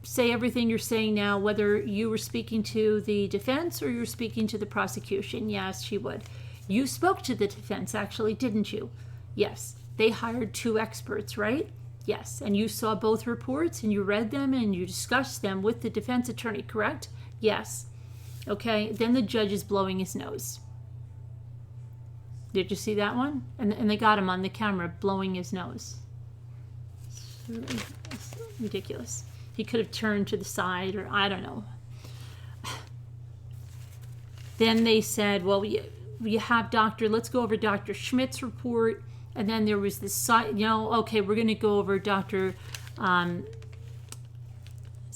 say everything you're saying now, whether you were speaking to the defense or you're speaking to the prosecution? Yes, she would. You spoke to the defense, actually, didn't you? Yes. They hired 2 experts, right? Yes. And you saw both reports and you read them and you discussed them with the defense attorney, correct? Yes. Okay. Then the judge is blowing his nose. Did you see that one? And they got him on the camera blowing his nose. It's ridiculous. He could have turned to the side, or I don't know. Then they said, well, we have let's go over Dr. Schmidt's report. And then there was this, okay, we're going to go over Dr. Is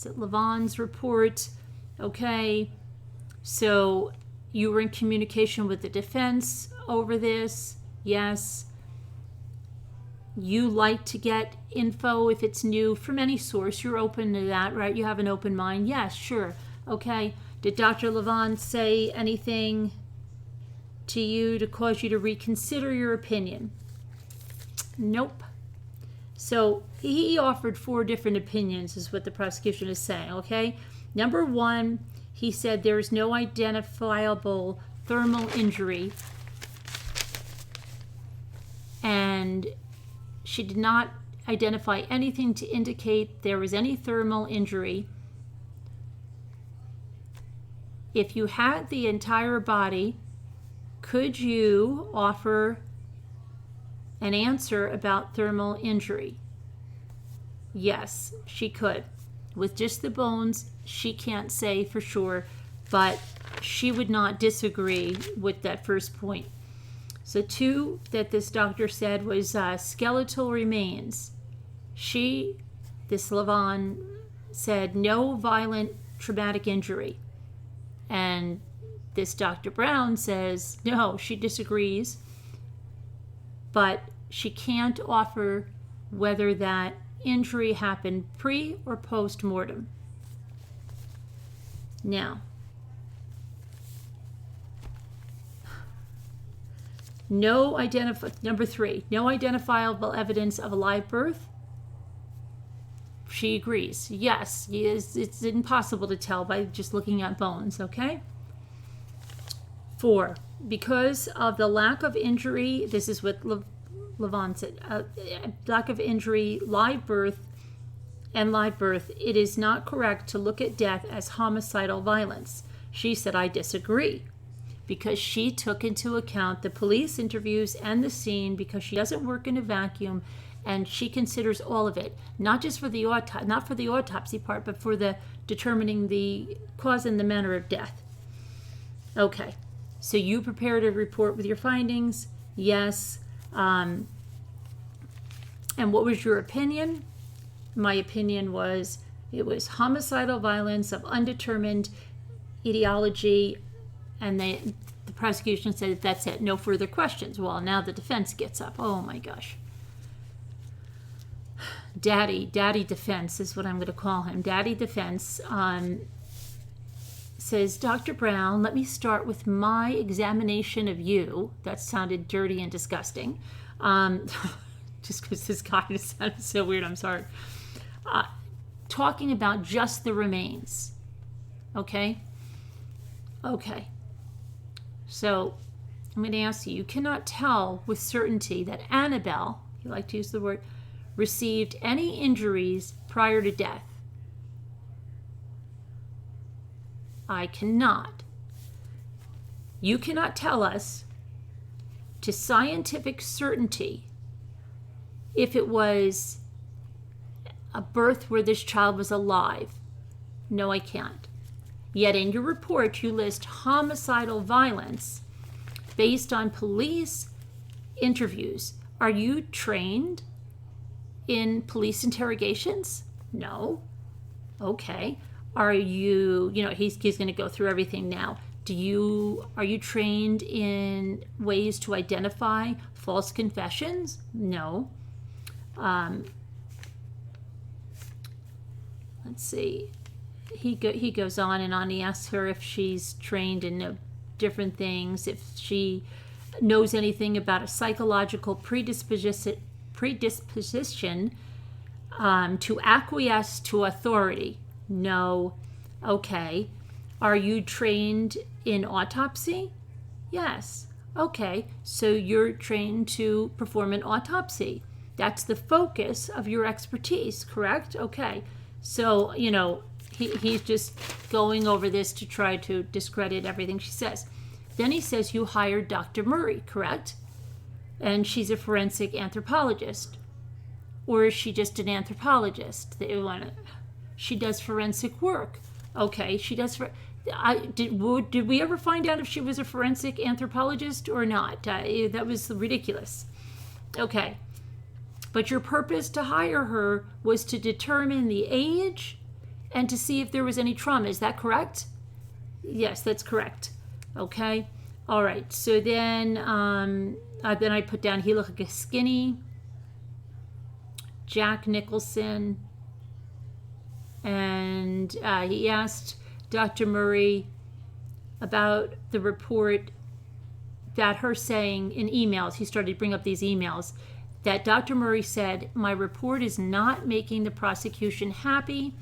it Levon's report? Okay. So you were in communication with the defense over this? Yes. You like to get info if it's new from any source. You're open to that, right? You have an open mind. Yes, sure. Okay. Did Dr. Levon say anything to you to cause you to reconsider your opinion? Nope. So he offered 4 different opinions, is what the prosecution is saying, okay? Number 1, he said there is no identifiable thermal injury, and she did not identify anything to indicate there was any thermal injury. If you had the entire body, could you offer an answer about thermal injury? Yes, she could. With just the bones, she can't say for sure, but she would not disagree with that first point. So 2 that this doctor said was skeletal remains. This Levon, said no violent traumatic injury. And this Dr. Brown says, no, she disagrees, but she can't offer whether that injury happened pre or post mortem. Now, number 3, no identifiable evidence of a live birth. She agrees. Yes, it's impossible to tell by just looking at bones, okay? 4, because of the lack of injury, this is what Levon said, lack of injury, live birth, it is not correct to look at death as homicidal violence. She said, I disagree, because she took into account the police interviews and the scene, because she doesn't work in a vacuum, and she considers all of it, not just for the not for the autopsy part, but for the determining the cause and the manner of death. Okay, so you prepared a report with your findings. Yes. And what was your opinion? My opinion was it was homicidal violence of undetermined etiology, and the prosecution said that's it, no further questions. Well, now the defense gets up. Oh my gosh. Daddy defense is what I'm going to call him. Daddy defense says, Dr. Brown, let me start with my examination of you. That sounded dirty and disgusting. Just because this guy just sounded so weird, I'm sorry. Talking about just the remains. Okay? Okay. So, I'm going to ask you, you cannot tell with certainty that Annabelle, you like to use the word, received any injuries prior to death. I cannot. You cannot tell us to scientific certainty if it was a birth where this child was alive. No, I can't. Yet in your report, you list homicidal violence based on police interviews. Are you trained in police interrogations? No. Okay. Are you, he's going to go through everything now. Are you trained in ways to identify false confessions? No. Let's see. He goes on and on. He asks her if she's trained in different things, if she knows anything about a psychological predisposition to acquiesce to authority. No. Okay. Are you trained in autopsy? Yes. Okay. So you're trained to perform an autopsy. That's the focus of your expertise, correct? Okay. So, he's just going over this to try to discredit everything she says. Then he says you hired Dr. Murray, correct? And she's a forensic anthropologist. Or is she just an anthropologist? She does forensic work. Okay, she does. Did we ever find out if she was a forensic anthropologist or not? That was ridiculous. Okay. But your purpose to hire her was to determine the age and to see if there was any trauma. Is that correct? Yes, that's correct. Okay. All right. So then I put down he looked like a skinny Jack Nicholson. And he asked Dr. Murray about the report that her saying in emails, he started to bring up these emails, that Dr. Murray said, my report is not making the prosecution happy,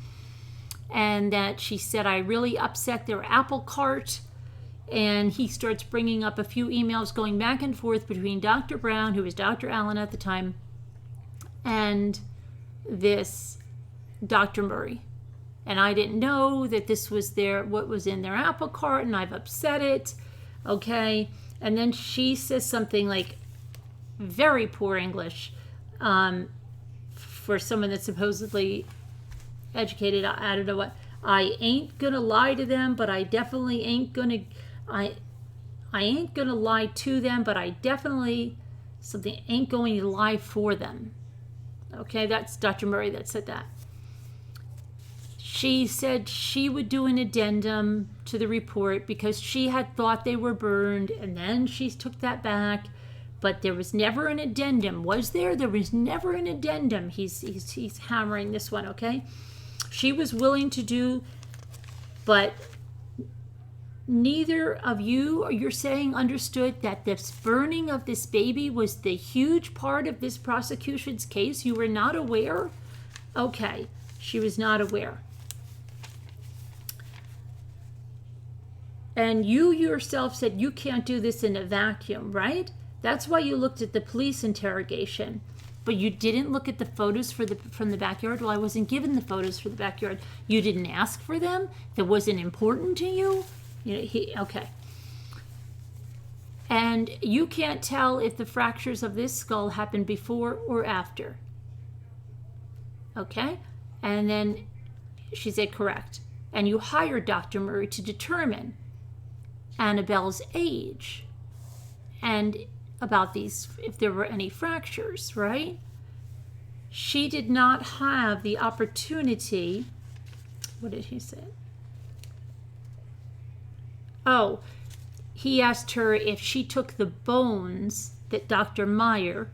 and that she said, I really upset their apple cart. And he starts bringing up a few emails going back and forth between Dr. Brown, who was Dr. Allen at the time, and this Dr. Murray. And I didn't know that this was what was in their apple cart, and I've upset it. Okay. And then she says something like, very poor English for someone that's supposedly educated. I don't know what. I ain't gonna lie to them, but I definitely ain't gonna. I ain't gonna lie to them, but I definitely something ain't going to lie for them. Okay, that's Dr. Murray that said that. She said she would do an addendum to the report because she had thought they were burned, and then she took that back. But there was never an addendum. Was there? There was never an addendum. He's hammering this one, okay? She was willing to do, but neither of you, or you're saying, understood that this burning of this baby was the huge part of this prosecution's case? You were not aware? Okay, she was not aware. And you yourself said you can't do this in a vacuum, right? That's why you looked at the police interrogation, but you didn't look at the photos from the backyard. Well, I wasn't given the photos for the backyard. You didn't ask for them? That wasn't important to you? Okay. And you can't tell if the fractures of this skull happened before or after. Okay? And then she said correct. And you hired Dr. Murray to determine Annabelle's age and about these, if there were any fractures, right? She did not have the opportunity. What did he say? Oh, he asked her if she took the bones that Dr. Meyer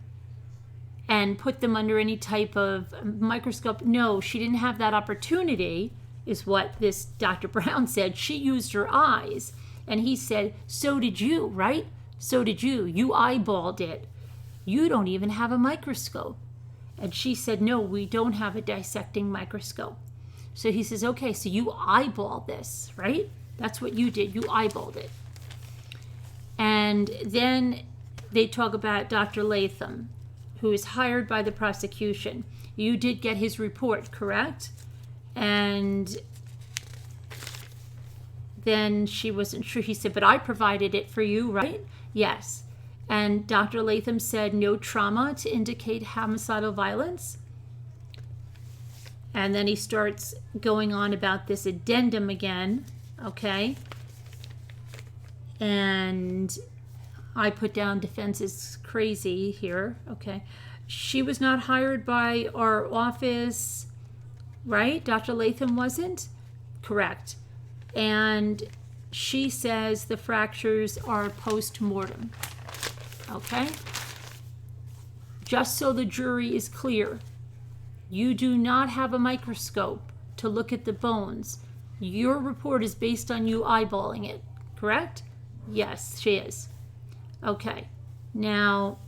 and put them under any type of microscope. No, she didn't have that opportunity, is what this Dr. Brown said. She used her eyes. And he said, so did you, right? So did you. You eyeballed it. You don't even have a microscope. And she said, no, we don't have a dissecting microscope. So he says, okay, so you eyeballed this, right? That's what you did. You eyeballed it. And then they talk about Dr. Latham, who is hired by the prosecution. You did get his report, correct? And then she wasn't sure. He said, but I provided it for you, right? Yes. And Dr. Latham said no trauma to indicate homicidal violence. And then he starts going on about this addendum again, okay? And I put down defense is crazy here, okay? She was not hired by our office, right? Dr. Latham wasn't? Correct. And she says the fractures are post-mortem, okay? Just so the jury is clear, you do not have a microscope to look at the bones. Your report is based on you eyeballing it, correct? Yes, she is. Okay. Now,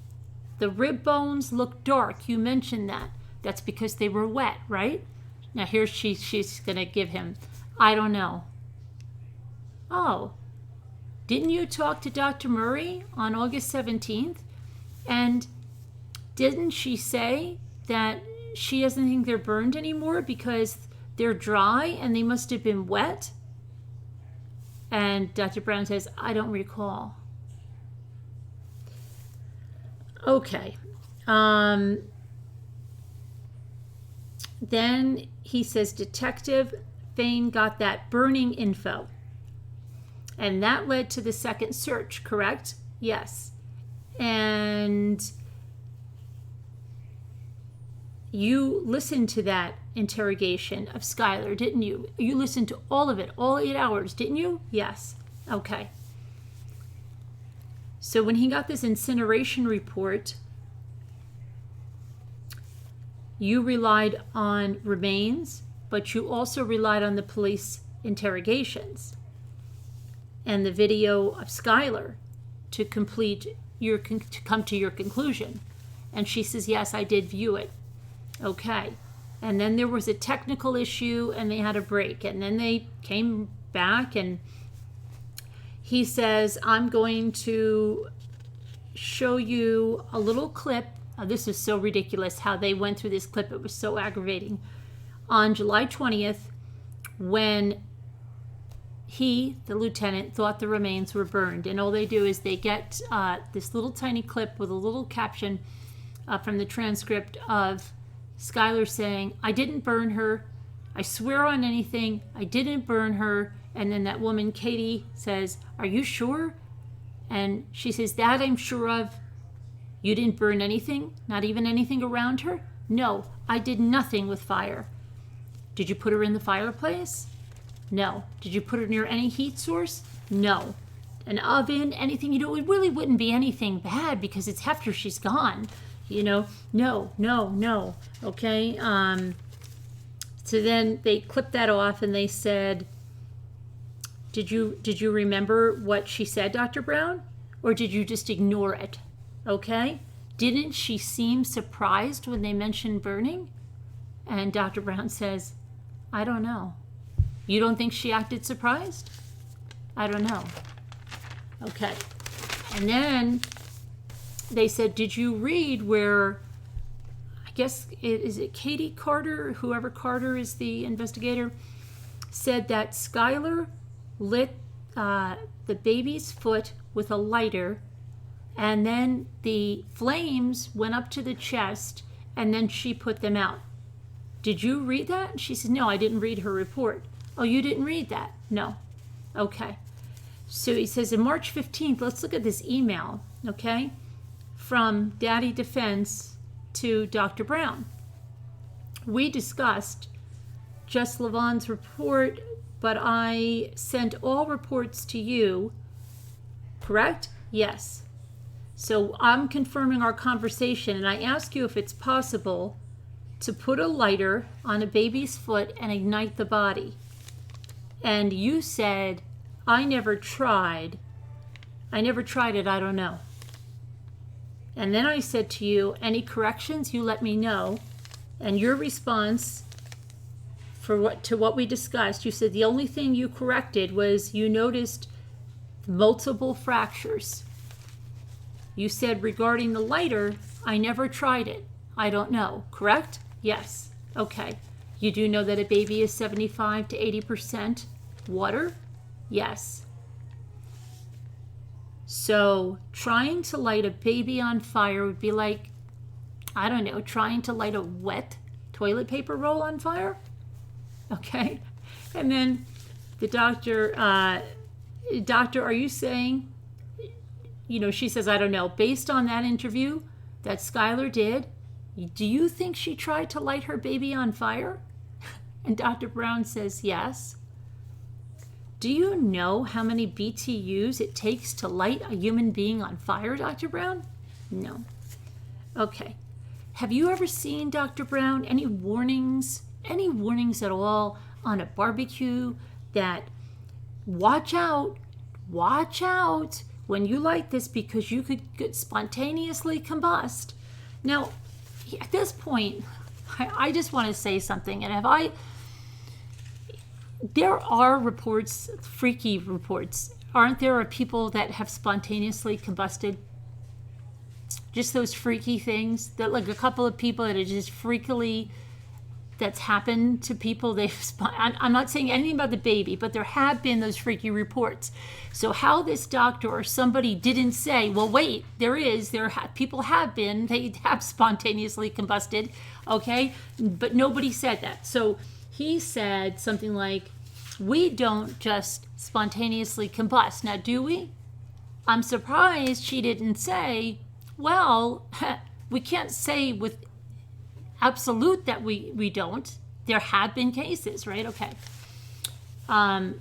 the rib bones look dark. You mentioned that. That's because they were wet, right? Now, here she's going to give him, I don't know. Oh, didn't you talk to Dr. Murray on August 17th? And didn't she say that she doesn't think they're burned anymore because they're dry and they must have been wet? And Dr. Brown says, I don't recall. Okay. Then he says, Detective Fain got that burning info. And that led to the second search, correct? Yes. And you listened to that interrogation of Skylar, didn't you? You listened to all of it, all 8 hours, didn't you? Yes. Okay. So when he got this incineration report, you relied on remains, but you also relied on the police interrogations and the video of Skylar to come to your conclusion. And she says, yes, I did view it. Okay. And then there was a technical issue and they had a break. And then they came back and he says, I'm going to show you a little clip. This is so ridiculous how they went through this clip. It was so aggravating. On July 20th, when he, the lieutenant, thought the remains were burned. And all they do is they get this little tiny clip with a little caption from the transcript of Skylar saying, I didn't burn her. I swear on anything, I didn't burn her. And then that woman, Katie, says, are you sure? And she says, that I'm sure of. You didn't burn anything? Not even anything around her? No, I did nothing with fire. Did you put her in the fireplace? No. Did you put her near any heat source? No. An oven, anything? You know, it really wouldn't be anything bad because it's after she's gone. You know, no. Okay. So then they clipped that off and they said, did you remember what she said, Dr. Brown? Or did you just ignore it? Okay. Didn't she seem surprised when they mentioned burning? And Dr. Brown says, I don't know. You don't think she acted surprised? I don't know. Okay. And then they said, did you read where, I guess, is it Katie Carter, whoever Carter is the investigator, said that Skylar lit the baby's foot with a lighter and then the flames went up to the chest and then she put them out. Did you read that? And she said, no, I didn't read her report. Oh, you didn't read that? No. Okay. So he says, on March 15th, let's look at this email, okay, from Daddy Defense to Dr. Brown. We discussed just Levon's report, but I sent all reports to you correct? Yes. So I'm confirming our conversation, and I ask you if it's possible to put a lighter on a baby's foot and ignite the body. And you said, I never tried. I never tried it, I don't know. And then I said to you, any corrections, you let me know. And your response to what we discussed, you said the only thing you corrected was you noticed multiple fractures. You said regarding the lighter, I never tried it. I don't know, correct? Yes. Okay. You do know that a baby is 75 to 80% water? Yes. So trying to light a baby on fire would be like, I don't know, trying to light a wet toilet paper roll on fire? Okay. And then the doctor, are you saying, she says, I don't know, based on that interview that Skylar did, do you think she tried to light her baby on fire? And Dr. Brown says, yes. Do you know how many BTUs it takes to light a human being on fire, Dr. Brown? No. Okay. Have you ever seen, Dr. Brown, any warnings at all on a barbecue that watch out when you light this because you could spontaneously combust? Now, at this point, I just want to say something, and there are reports, freaky reports, aren't there, of people that have spontaneously combusted? Just those freaky things that, like, a couple of people that are just freakily, that's happened to people. I'm not saying anything about the baby, but there have been those freaky reports. So how this doctor or somebody didn't say, well, wait, people have been, they have spontaneously combusted, okay? But nobody said that. So he said something like, we don't just spontaneously combust. Now, do we? I'm surprised she didn't say, well, we can't say with absolute that we don't. There have been cases, right? Okay. From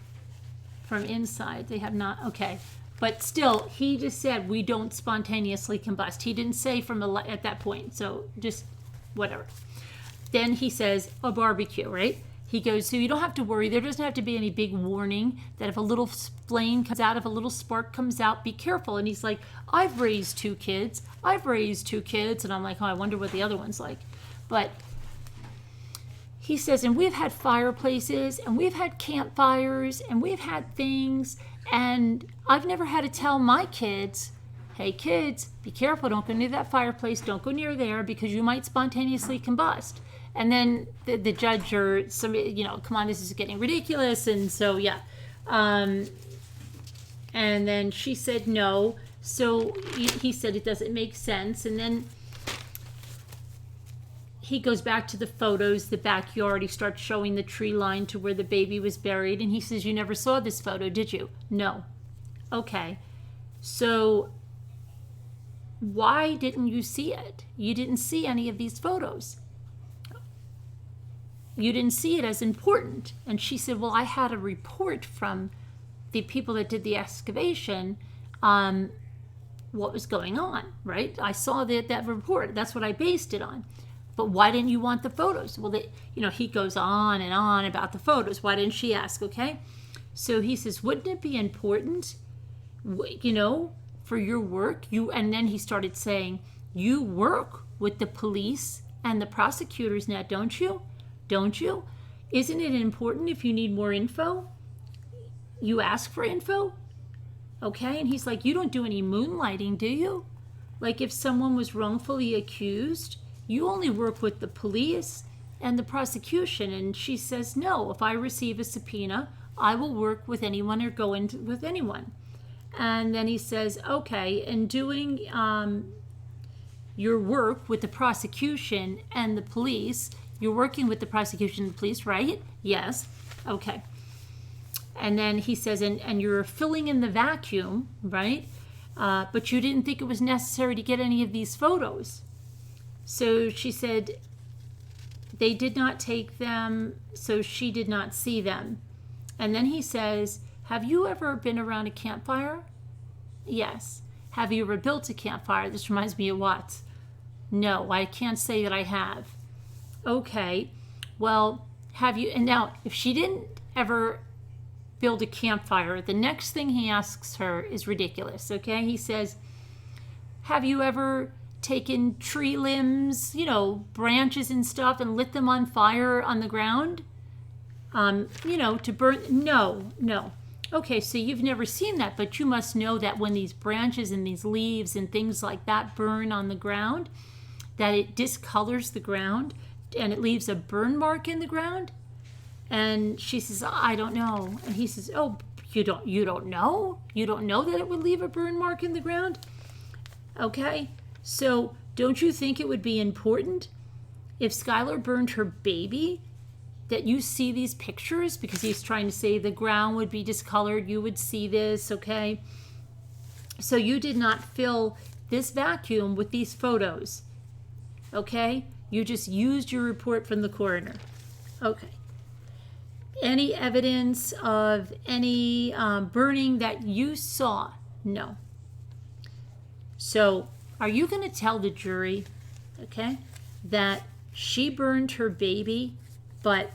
inside, they have not, okay. But still, he just said we don't spontaneously combust. He didn't say at that point, so just whatever. Then he says a barbecue, right? He goes, so you don't have to worry. There doesn't have to be any big warning that if a little flame comes out, if a little spark comes out, be careful. And he's like, I've raised two kids. And I'm like, oh, I wonder what the other one's like. But he says, and we've had fireplaces, and we've had campfires, and we've had things, and I've never had to tell my kids, hey, kids, be careful. Don't go near that fireplace. Don't go near there because you might spontaneously combust. And then the judge or somebody, come on, this is getting ridiculous. And so, yeah. And then she said no. So he said it doesn't make sense. And then he goes back to the photos, the backyard. He starts showing the tree line to where the baby was buried. And he says, you never saw this photo, did you? No. Okay. So why didn't you see it? You didn't see any of these photos. You didn't see it as important. And she said, well, I had a report from the people that did the excavation on what was going on, right? I saw that report. That's what I based it on. But why didn't you want the photos? Well, he goes on and on about the photos. Why didn't she ask, okay? So he says, wouldn't it be important, for your work? And then he started saying, you work with the police and the prosecutors now, don't you? Don't you? Isn't it important if you need more info? You ask for info? Okay, and he's like, you don't do any moonlighting, do you? Like if someone was wrongfully accused, you only work with the police and the prosecution. And she says, no, if I receive a subpoena, I will work with anyone or go in with anyone. And then he says, okay, and doing your work with the prosecution and the police, you're working with the prosecution and the police, right? Yes. Okay. And then he says, and you're filling in the vacuum, right? But you didn't think it was necessary to get any of these photos. So she said, they did not take them, so she did not see them. And then he says, have you ever been around a campfire? Yes. Have you ever built a campfire? This reminds me of what? No, I can't say that I have. Okay. Well, have you, and now if she didn't ever build a campfire, the next thing he asks her is ridiculous, okay? He says, have you ever taken tree limbs, branches and stuff, and lit them on fire on the ground? To burn? No. Okay, so you've never seen that, but you must know that when these branches and these leaves and things like that burn on the ground, that it discolors the ground and it leaves a burn mark in the ground. And she says, I don't know. And he says, oh, you don't know? You don't know that it would leave a burn mark in the ground? Okay, so don't you think it would be important if Skylar burned her baby that you see these pictures? Because he's trying to say the ground would be discolored. You would see this, okay? So you did not fill this vacuum with these photos, okay? You just used your report from the coroner. Okay. Any evidence of any burning that you saw? No. So are you going to tell the jury, okay, that she burned her baby, but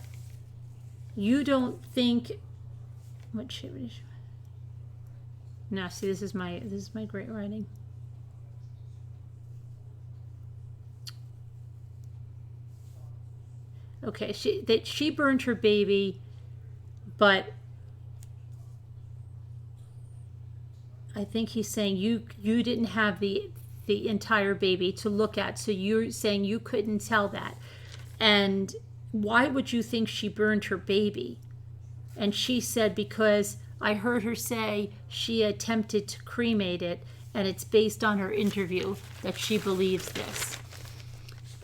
you don't think, no, see, this is my great writing. Okay, she burned her baby, but I think he's saying you didn't have the entire baby to look at, so you're saying you couldn't tell that. And why would you think she burned her baby? And she said, because I heard her say she attempted to cremate it, and it's based on her interview that she believes this.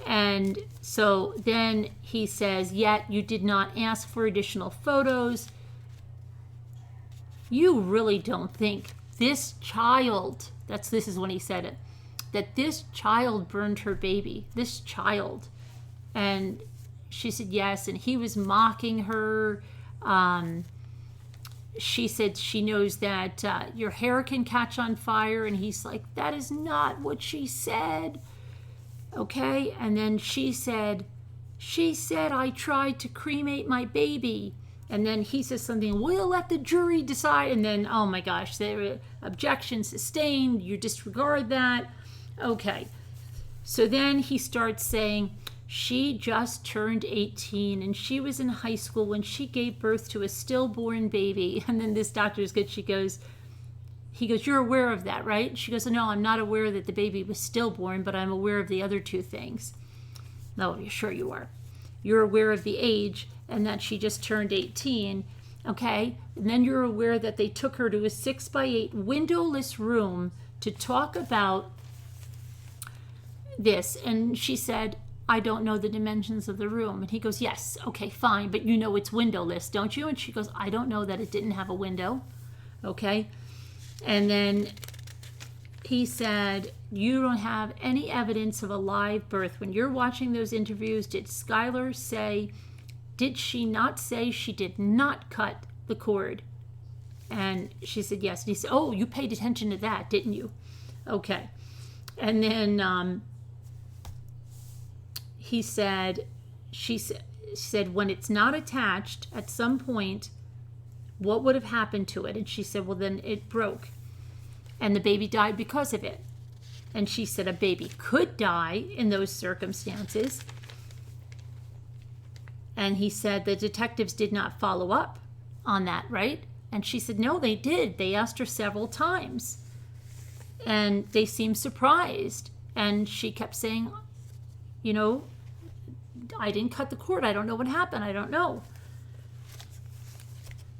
And so then he says, yet you did not ask for additional photos. You really don't think this child, this is when he said it, that this child burned her baby, this child. And she said yes, and he was mocking her. She said she knows that your hair can catch on fire, and he's like, that is not what she said. Okay, and then she said, I tried to cremate my baby. And then he says something, we'll let the jury decide. And then, oh my gosh, there were objections sustained. You disregard that. Okay, so then he starts saying, she just turned 18 and she was in high school when she gave birth to a stillborn baby. And then this doctor is good. He goes, you're aware of that, right? She goes, no, I'm not aware that the baby was stillborn, but I'm aware of the other two things. No, sure you are. You're aware of the age and that she just turned 18, okay? And then you're aware that they took her to a 6x8 windowless room to talk about this. And she said, I don't know the dimensions of the room. And he goes, yes, okay, fine, but you know it's windowless, don't you? And she goes, I don't know that it didn't have a window, okay? And then he said, you don't have any evidence of a live birth. When you're watching those interviews, did she not say she did not cut the cord? And she said, yes. And he said, oh, you paid attention to that, didn't you? Okay. And then she said, when it's not attached at some point, what would have happened to it? And she said, well, then it broke and the baby died because of it. And she said, a baby could die in those circumstances. And he said, the detectives did not follow up on that, right? And she said, no, they did. They asked her several times and they seemed surprised. And she kept saying, I didn't cut the cord. I don't know what happened. I don't know.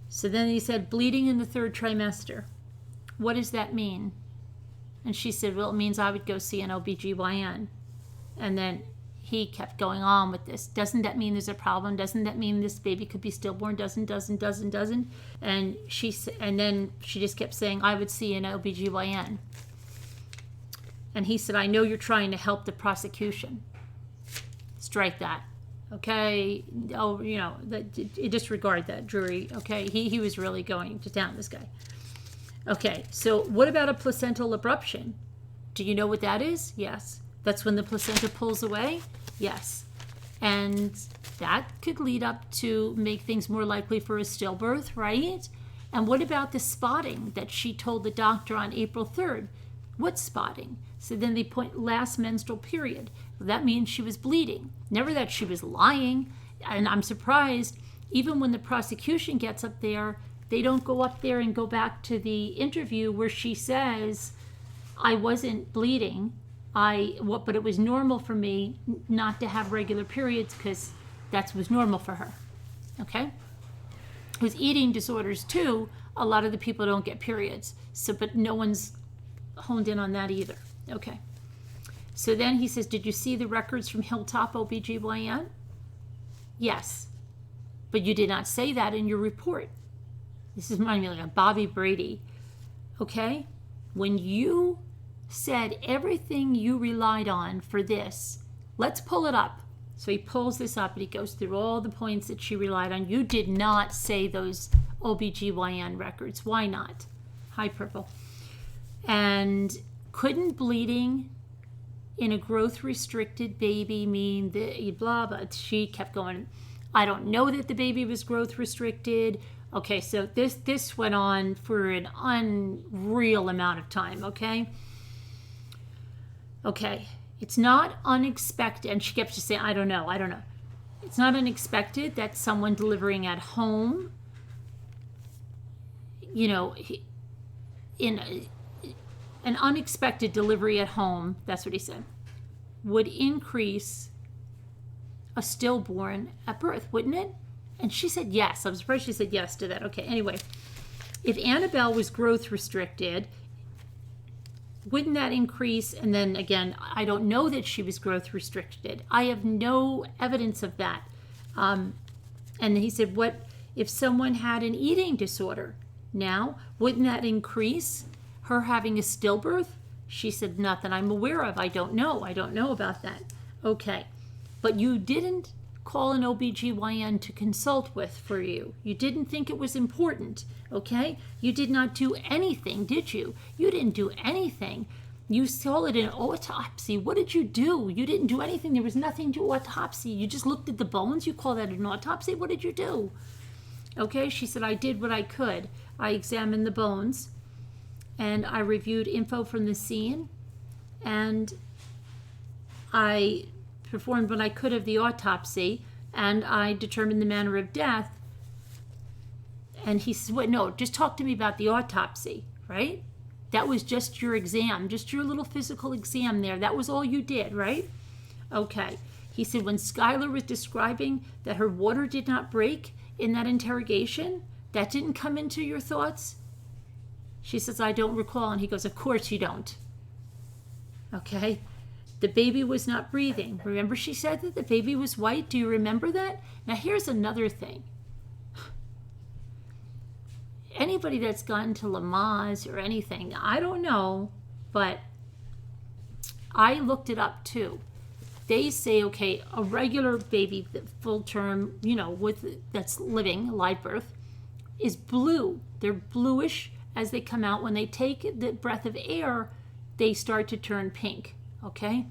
So then he said, bleeding in the 3rd trimester. What does that mean? And she said, well, it means I would go see an OBGYN. And then he kept going on with this. Doesn't that mean there's a problem? Doesn't that mean this baby could be stillborn? Doesn't. And then she just kept saying, I would see an OBGYN. And he said, I know you're trying to help the prosecution. Strike that. Okay, disregard that, jury. Okay, he was really going to town, this guy. Okay, so what about a placental abruption? Do you know what that is? Yes. That's when the placenta pulls away? Yes. And that could lead up to make things more likely for a stillbirth, right? And what about the spotting that she told the doctor on April 3rd? What spotting? So then they point last menstrual period. Well, that means she was bleeding. Never that she was lying. And I'm surprised, even when the prosecution gets up there, they don't go up there and go back to the interview where she says, I wasn't bleeding, but it was normal for me not to have regular periods because that was normal for her. Okay? With eating disorders too, a lot of the people don't get periods. So, but no one's honed in on that either. Okay. So then he says, did you see the records from Hilltop OBGYN? Yes. But you did not say that in your report. This is reminding me like a Bobby Brady. Okay? When you said everything you relied on for this, let's pull it up. So he pulls this up and he goes through all the points that she relied on. You did not say those OBGYN records. Why not? Hi, Purple. And couldn't bleeding in a growth-restricted baby mean that blah, blah. She kept going, I don't know that the baby was growth-restricted. Okay, so this went on for an unreal amount of time, okay? Okay, it's not unexpected, and she kept just saying, I don't know. It's not unexpected that someone delivering at home, an unexpected delivery at home, that's what he said, would increase a stillborn at birth, wouldn't it? And she said yes. I'm surprised she said yes to that. Okay, anyway, if Annabelle was growth restricted, wouldn't that increase? And then again, I don't know that she was growth restricted. I have no evidence of that. And he said, what if someone had an eating disorder? Now, wouldn't that increase her having a stillbirth? She said, not that I'm aware of. I don't know about that. Okay, but you didn't call an OBGYN to consult with for you. You didn't think it was important, okay? You did not do anything, did you? You didn't do anything. You saw it in an autopsy. What did you do? You didn't do anything. There was nothing to autopsy. You just looked at the bones. You call that an autopsy? What did you do? Okay, she said, I did what I could. I examined the bones, and I reviewed info from the scene, and I performed what I could of the autopsy, and I determined the manner of death. And he says, wait, no, just talk to me about the autopsy, right? That was just your exam, just your little physical exam there. That was all you did, right? Okay. He said, when Skylar was describing that her water did not break in that interrogation, that didn't come into your thoughts? She says, I don't recall. And he goes, of course you don't. Okay. The baby was not breathing. Remember she said that the baby was white? Do you remember that? Now here's another thing. Anybody that's gone to Lamaze or anything, I don't know, but I looked it up too. They say, okay, a regular baby, full term, that's living, live birth, is blue. They're bluish as they come out. When they take the breath of air, they start to turn pink. Okay?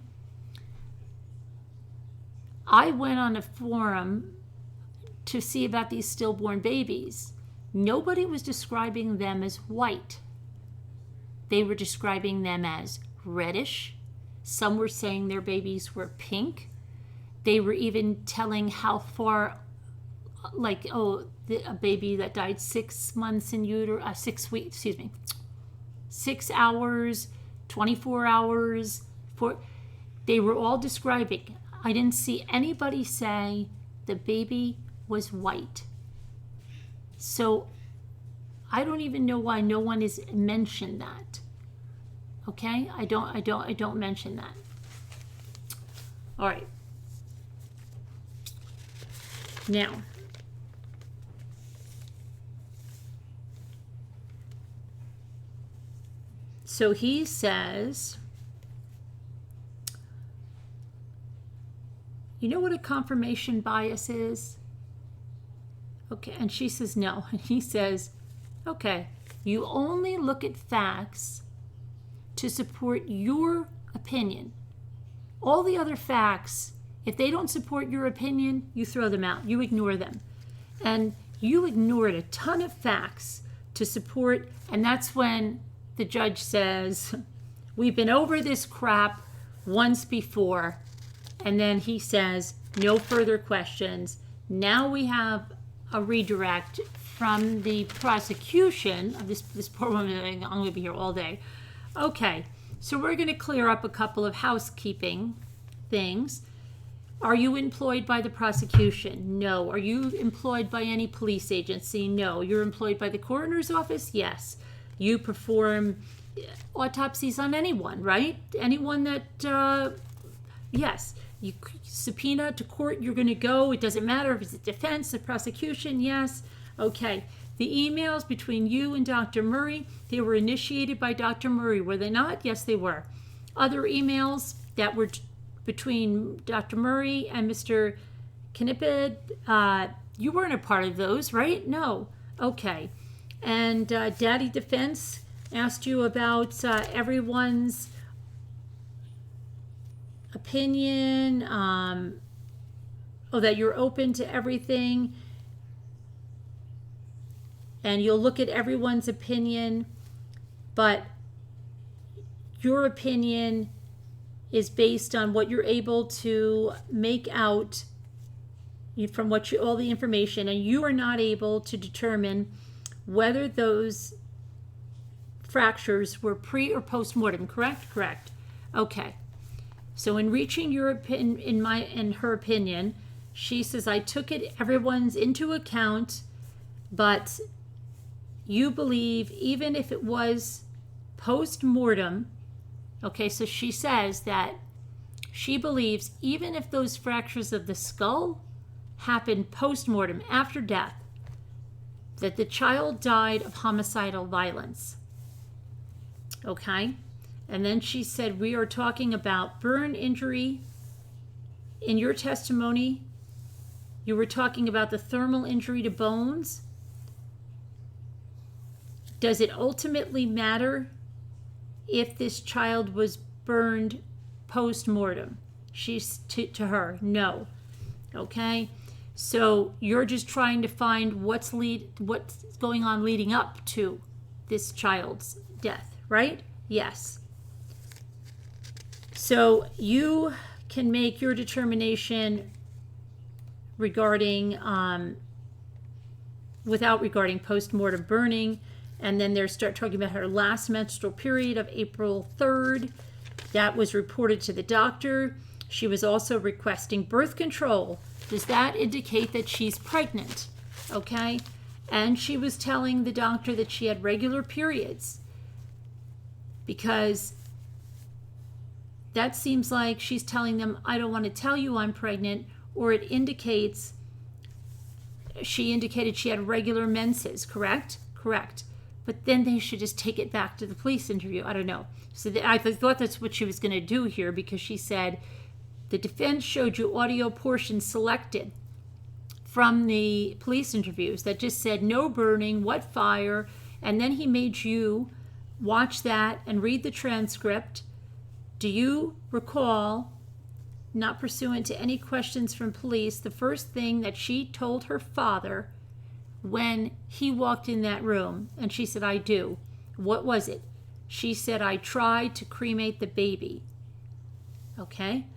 I went on a forum to see about these stillborn babies. Nobody was describing them as white. They were describing them as reddish. Some were saying their babies were pink. They were even telling how far, a baby that died 6 months in utero, 6 weeks, 6 hours, 24 hours, they were all describing. I didn't see anybody say the baby was white. So I don't even know why no one has mentioned that. Okay? I don't mention that. All right. Now, so he says, you know what a confirmation bias is? Okay, and she says no. And he says, okay, You only look at facts to support your opinion. All the other facts, if they don't support your opinion, you throw them out. You ignore them. And you ignored a ton of facts to support, and that's when the judge says, we've been over this crap once before. And then he says, no further questions. Now we have a redirect from the prosecution of this poor woman. I'm going to be here all day. Okay, so we're going to clear up a couple of housekeeping things. Are you employed by the prosecution? No. Are you employed by any police agency? No. You're employed by the coroner's office? Yes. You perform autopsies on anyone, right? Anyone that, yes. You subpoena to court, you're going to go. It doesn't matter if it's the defense, the prosecution, yes. Okay. The emails between you and Dr. Murray, they were initiated by Dr. Murray, were they not? Yes, they were. Other emails that were between Dr. Murray and Mr. Knipid, you weren't a part of those, right? No. Okay. And Daddy Defense asked you about everyone's opinion, that you're open to everything, and you'll look at everyone's opinion, but your opinion is based on what you're able to make out from all the information, and you are not able to determine whether those fractures were pre or post-mortem, correct? Correct. Okay. So in reaching your opinion, in her opinion, she says, I took everyone's into account, but you believe even if it was post-mortem, okay, so she says that she believes even if those fractures of the skull happened post-mortem, after death, that the child died of homicidal violence. Okay? And then she said, we are talking about burn injury. In your testimony, you were talking about the thermal injury to bones. Does it ultimately matter if this child was burned post-mortem? She's to her, no. Okay? So you're just trying to find what's going on leading up to this child's death, right? Yes. So you can make your determination regarding regarding post-mortem burning, and then they start talking about her last menstrual period of April 3rd. That was reported to the doctor. She was also requesting birth control. Does that indicate that she's pregnant? Okay. And she was telling the doctor that she had regular periods, because that seems like she's telling them, I don't want to tell you I'm pregnant, or it indicates she indicated she had regular menses, correct? Correct. But then they should just take it back to the police interview. I don't know. So I thought that's what she was going to do here, because she said the defense showed you audio portions selected from the police interviews that just said no burning, what fire, and then he made you watch that and read the transcript. Do you recall, not pursuant to any questions from police, the first thing that she told her father when he walked in that room? And she said, I do. What was it? She said, I tried to cremate the baby. Okay?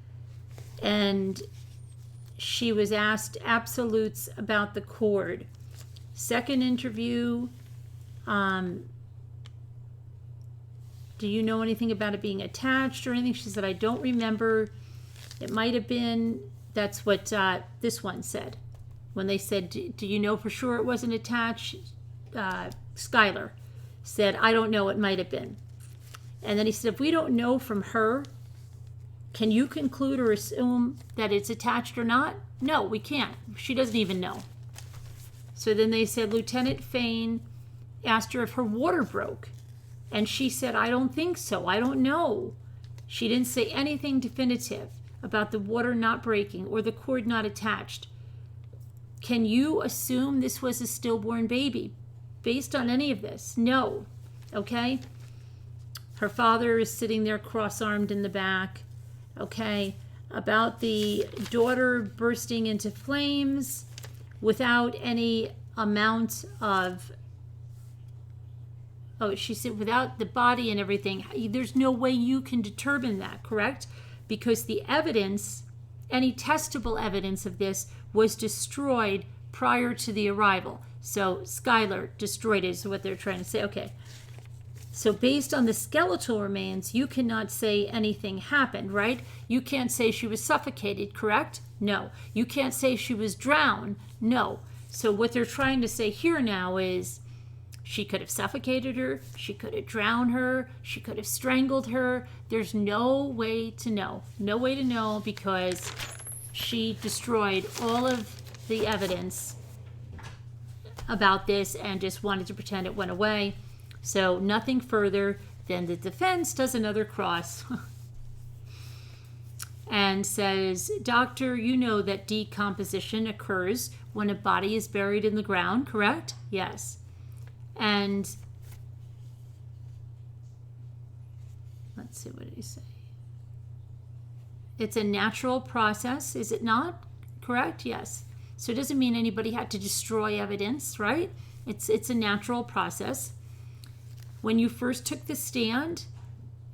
And she was asked absolutes about the cord. Second interview, do you know anything about it being attached or anything? She said, I don't remember. It might have been, that's what this one said. When they said, do you know for sure it wasn't attached? Skylar said, I don't know, it might have been. And then he said, if we don't know from her, can you conclude or assume that it's attached or not? No, we can't. She doesn't even know. So then they said, Lieutenant Fain asked her if her water broke. And she said, I don't think so. I don't know. She didn't say anything definitive about the water not breaking or the cord not attached. Can you assume this was a stillborn baby? based on any of this. No. Okay? Her father is sitting there cross-armed in the back. Okay? About the daughter bursting into flames without any amount of, she said without the body and everything. There's no way you can determine that, correct? Because the evidence, any testable evidence of this, was destroyed prior to the arrival. So Skylar destroyed it is what they're trying to say. Okay. So based on the skeletal remains, you cannot say anything happened, right? You can't say she was suffocated, correct? No. You can't say she was drowned? No. So what they're trying to say here now is she could have suffocated her, she could have drowned her, she could have strangled her. There's no way to know. No way to know because she destroyed all of the evidence about this and just wanted to pretend it went away. So nothing further. Then the defense does another cross and says, Doctor, you know that decomposition occurs when a body is buried in the ground, correct? Yes. And let's see, what did he say? It's a natural process, is it not? Correct? Yes. So it doesn't mean anybody had to destroy evidence, right? It's a natural process. When you first took the stand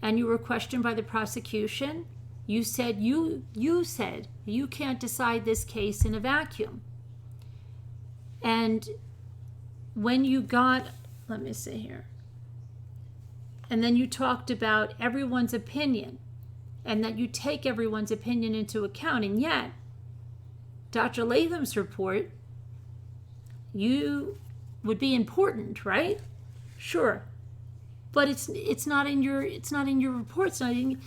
and you were questioned by the prosecution, you said you said you can't decide this case in a vacuum. And when you got, let me see here, and then you talked about everyone's opinion and that you take everyone's opinion into account, and yet Dr. Latham's report, you would be important, right? Sure. But it's not in your report. It's not in.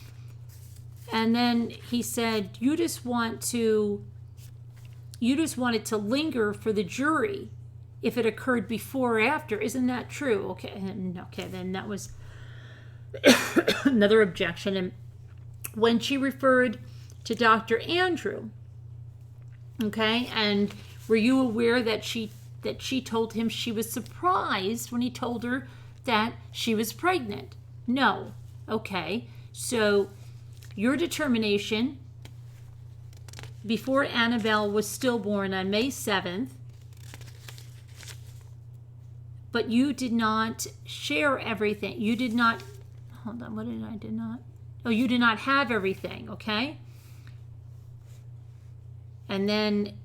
And then he said, you just want it to linger for the jury if it occurred before or after. Isn't that true? Okay, then that was another objection. And when she referred to Dr. Andrew, okay, and were you aware that she told him she was surprised when he told her that she was pregnant? No. Okay, so your determination before Annabelle was stillborn on May 7th, but you did not share everything. You did not, hold on, you did not have everything, okay? And then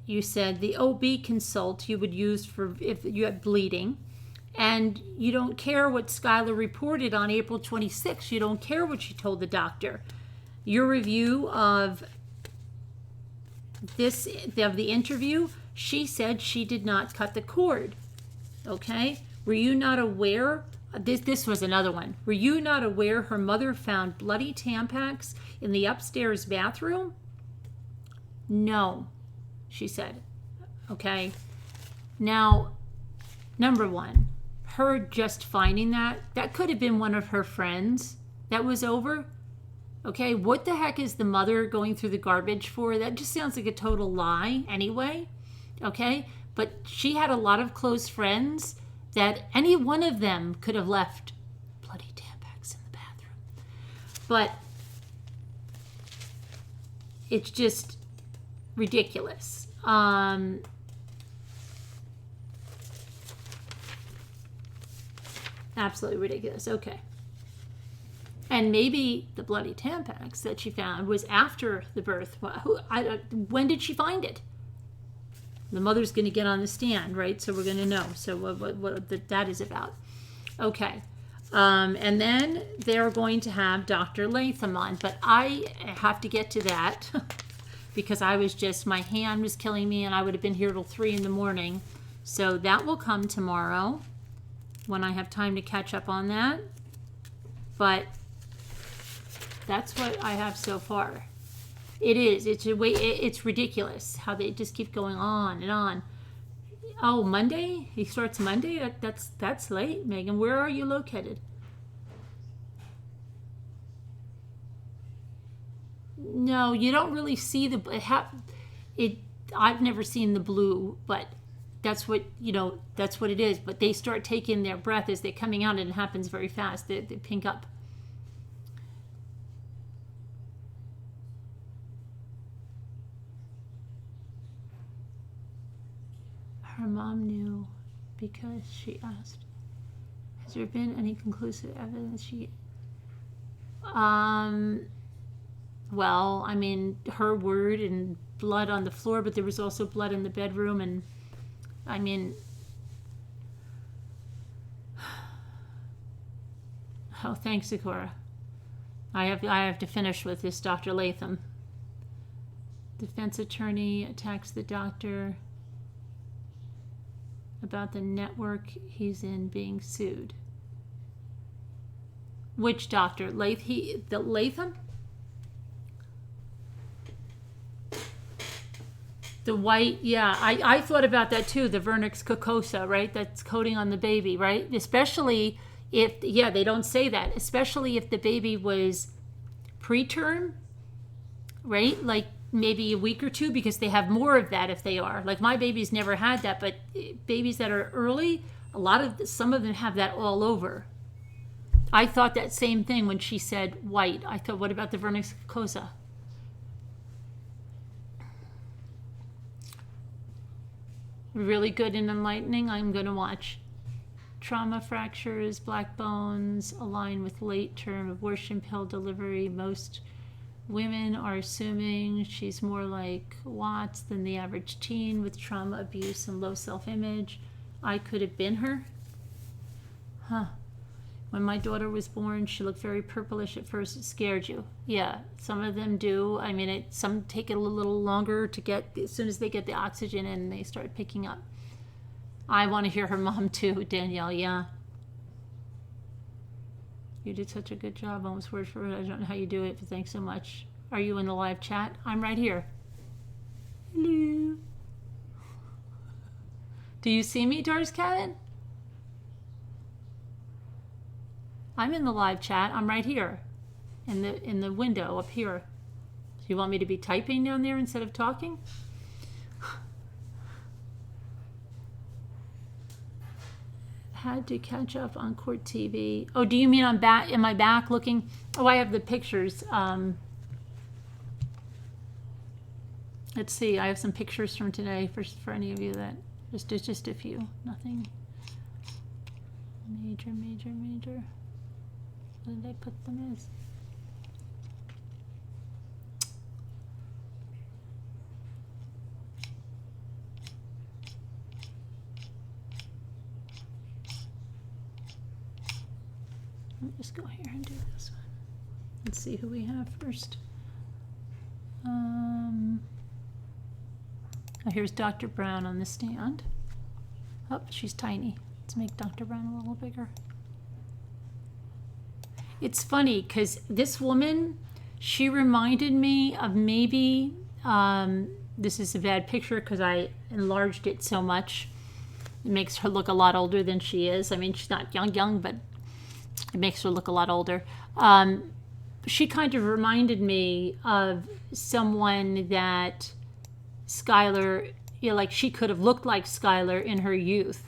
you said the OB consult you would use for if you had bleeding, and you don't care what Skylar reported on April 26th. You don't care what she told the doctor. Your review of the interview, she said she did not cut the cord. Okay? Were you not aware? This was another one. Were you not aware her mother found bloody Tampax in the upstairs bathroom? No, she said. Okay? Now, number one, her just finding that could have been one of her friends that was over. Okay, what the heck is the mother going through the garbage for? That just sounds like a total lie anyway. Okay, but she had a lot of close friends that any one of them could have left bloody Tampax in the bathroom. But it's just ridiculous. Absolutely ridiculous. Okay. And maybe the bloody Tampax that she found was after the birth. When did she find it? The mother's going to get on the stand, right? So we're going to know. So what that is about. Okay. And then they're going to have Dr. Latham on. But I have to get to that because my hand was killing me and I would have been here till 3 a.m. So that will come tomorrow when I have time to catch up on that. But that's what I have so far. It's ridiculous how they just keep going on and on. Oh, Monday? He starts Monday? That's late, Megan. Where are you located? No, you don't really see I've never seen the blue, but that's what, that's what it is. But they start taking their breath as they're coming out, and it happens very fast. They pink up. Her mom knew because she asked, has there been any conclusive evidence well, I mean, her word and blood on the floor, but there was also blood in the bedroom, and I mean, oh, thanks, Sakura. I have to finish with this Dr. Latham. Defense attorney attacks the doctor about the network he's in being sued. Which doctor? The Latham? The white, yeah, I thought about that too, the vernix cocosa, right? That's coating on the baby, right? Especially if, yeah, they don't say that, especially if the baby was preterm, right? Like maybe a week or two, because they have more of that if they are. Like my baby's never had that, but babies that are early, some of them have that all over. I thought that same thing when she said white. I thought, what about the vernix cocosa? Really good and enlightening. I'm going to watch. Trauma fractures, black bones align with late-term abortion pill delivery. Most women are assuming she's more like Watts than the average teen with trauma, abuse, and low self-image. I could have been her. Huh. When my daughter was born, she looked very purplish at first. It scared you. Yeah, some of them do. I mean, some take it a little longer to get, as soon as they get the oxygen in, they start picking up. I want to hear her mom too, Danielle, yeah. You did such a good job, almost word for word. I don't know how you do it, but thanks so much. Are you in the live chat? I'm right here. Hello. Do you see me, Doris Cabin? I'm in the live chat. I'm right here in the window up here. So you want me to be typing down there instead of talking? Had to catch up on court TV. Oh, do you mean I'm back? Am I back looking? Oh, I have the pictures. Let's see. I have some pictures from today for any of you that just a few. Nothing major. What did I put them as? Let me just go here and do this one. Let's see who we have first. Oh, here's Dr. Brown on the stand. Oh, she's tiny. Let's make Dr. Brown a little bigger. It's funny because this woman, she reminded me of maybe, this is a bad picture because I enlarged it so much. It makes her look a lot older than she is. I mean, she's not young, but it makes her look a lot older. She kind of reminded me of someone that Skylar, like she could have looked like Skylar in her youth.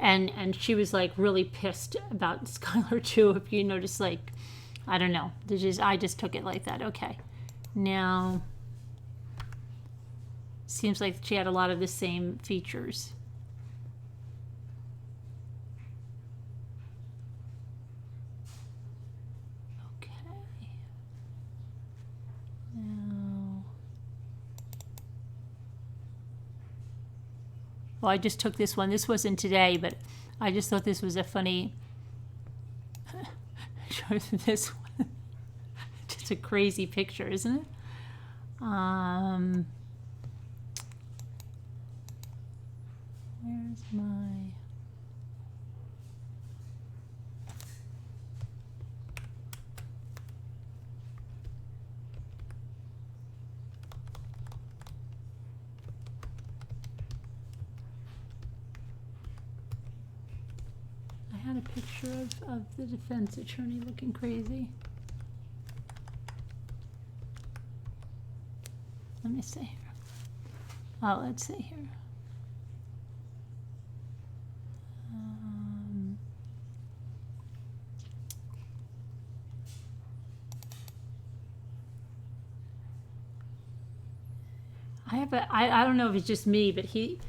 And she was like really pissed about Skylar too. If you notice, like, I don't know. I just took it like that. Okay. Now, seems like she had a lot of the same features. Okay. Now, well, I just took this one. This wasn't today, but I just thought this was a funny. This one, just a crazy picture, isn't it? Where's my? I had a picture of the defense attorney looking crazy. Let me see here. Oh, let's see here. I don't know if it's just me, but he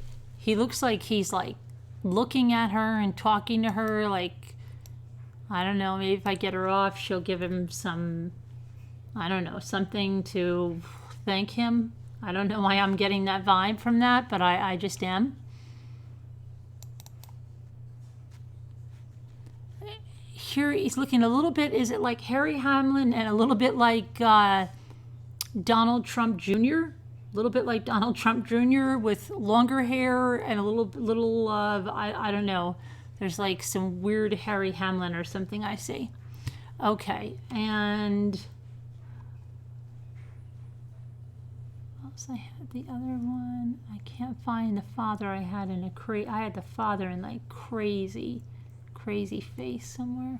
looks like he's like looking at her and talking to her like, I don't know, maybe if I get her off, she'll give him some, I don't know, something to thank him. I don't know why I'm getting that vibe from that, but I just am. Here he's looking a little bit, is it like Harry Hamlin and a little bit like Donald Trump Jr.? A little bit like Donald Trump Jr. with longer hair and a little I don't know. There's like some weird Harry Hamlin or something I see. Okay, and I had the other one. I can't find the father I had in I had the father in like crazy face somewhere.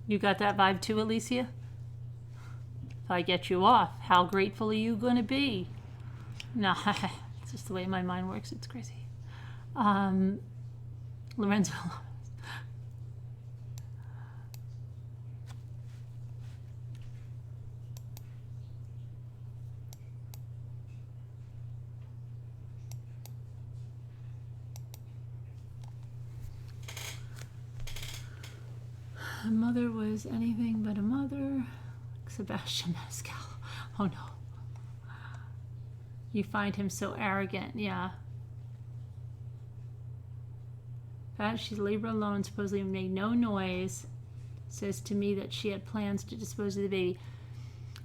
You got that vibe too, Alicia? If I get you off, how grateful are you going to be? No, it's just the way my mind works. It's crazy. Lorenzo. A mother was anything but a mother. Sebastian Maniscal. Oh no. You find him so arrogant, yeah. She's labor alone, supposedly made no noise. Says to me that she had plans to dispose of the baby.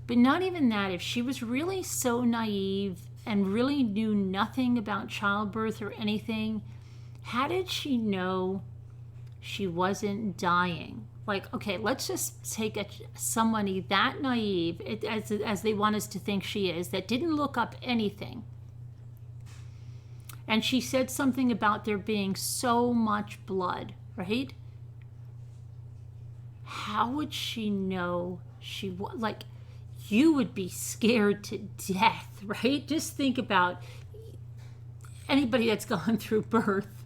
But not even that. If she was really so naive and really knew nothing about childbirth or anything, how did she know she wasn't dying? Like, okay, let's just take somebody that naive, as they want us to think she is, that didn't look up anything. And she said something about there being so much blood, right? How would she know she was, like, you would be scared to death, right? Just think about anybody that's gone through birth.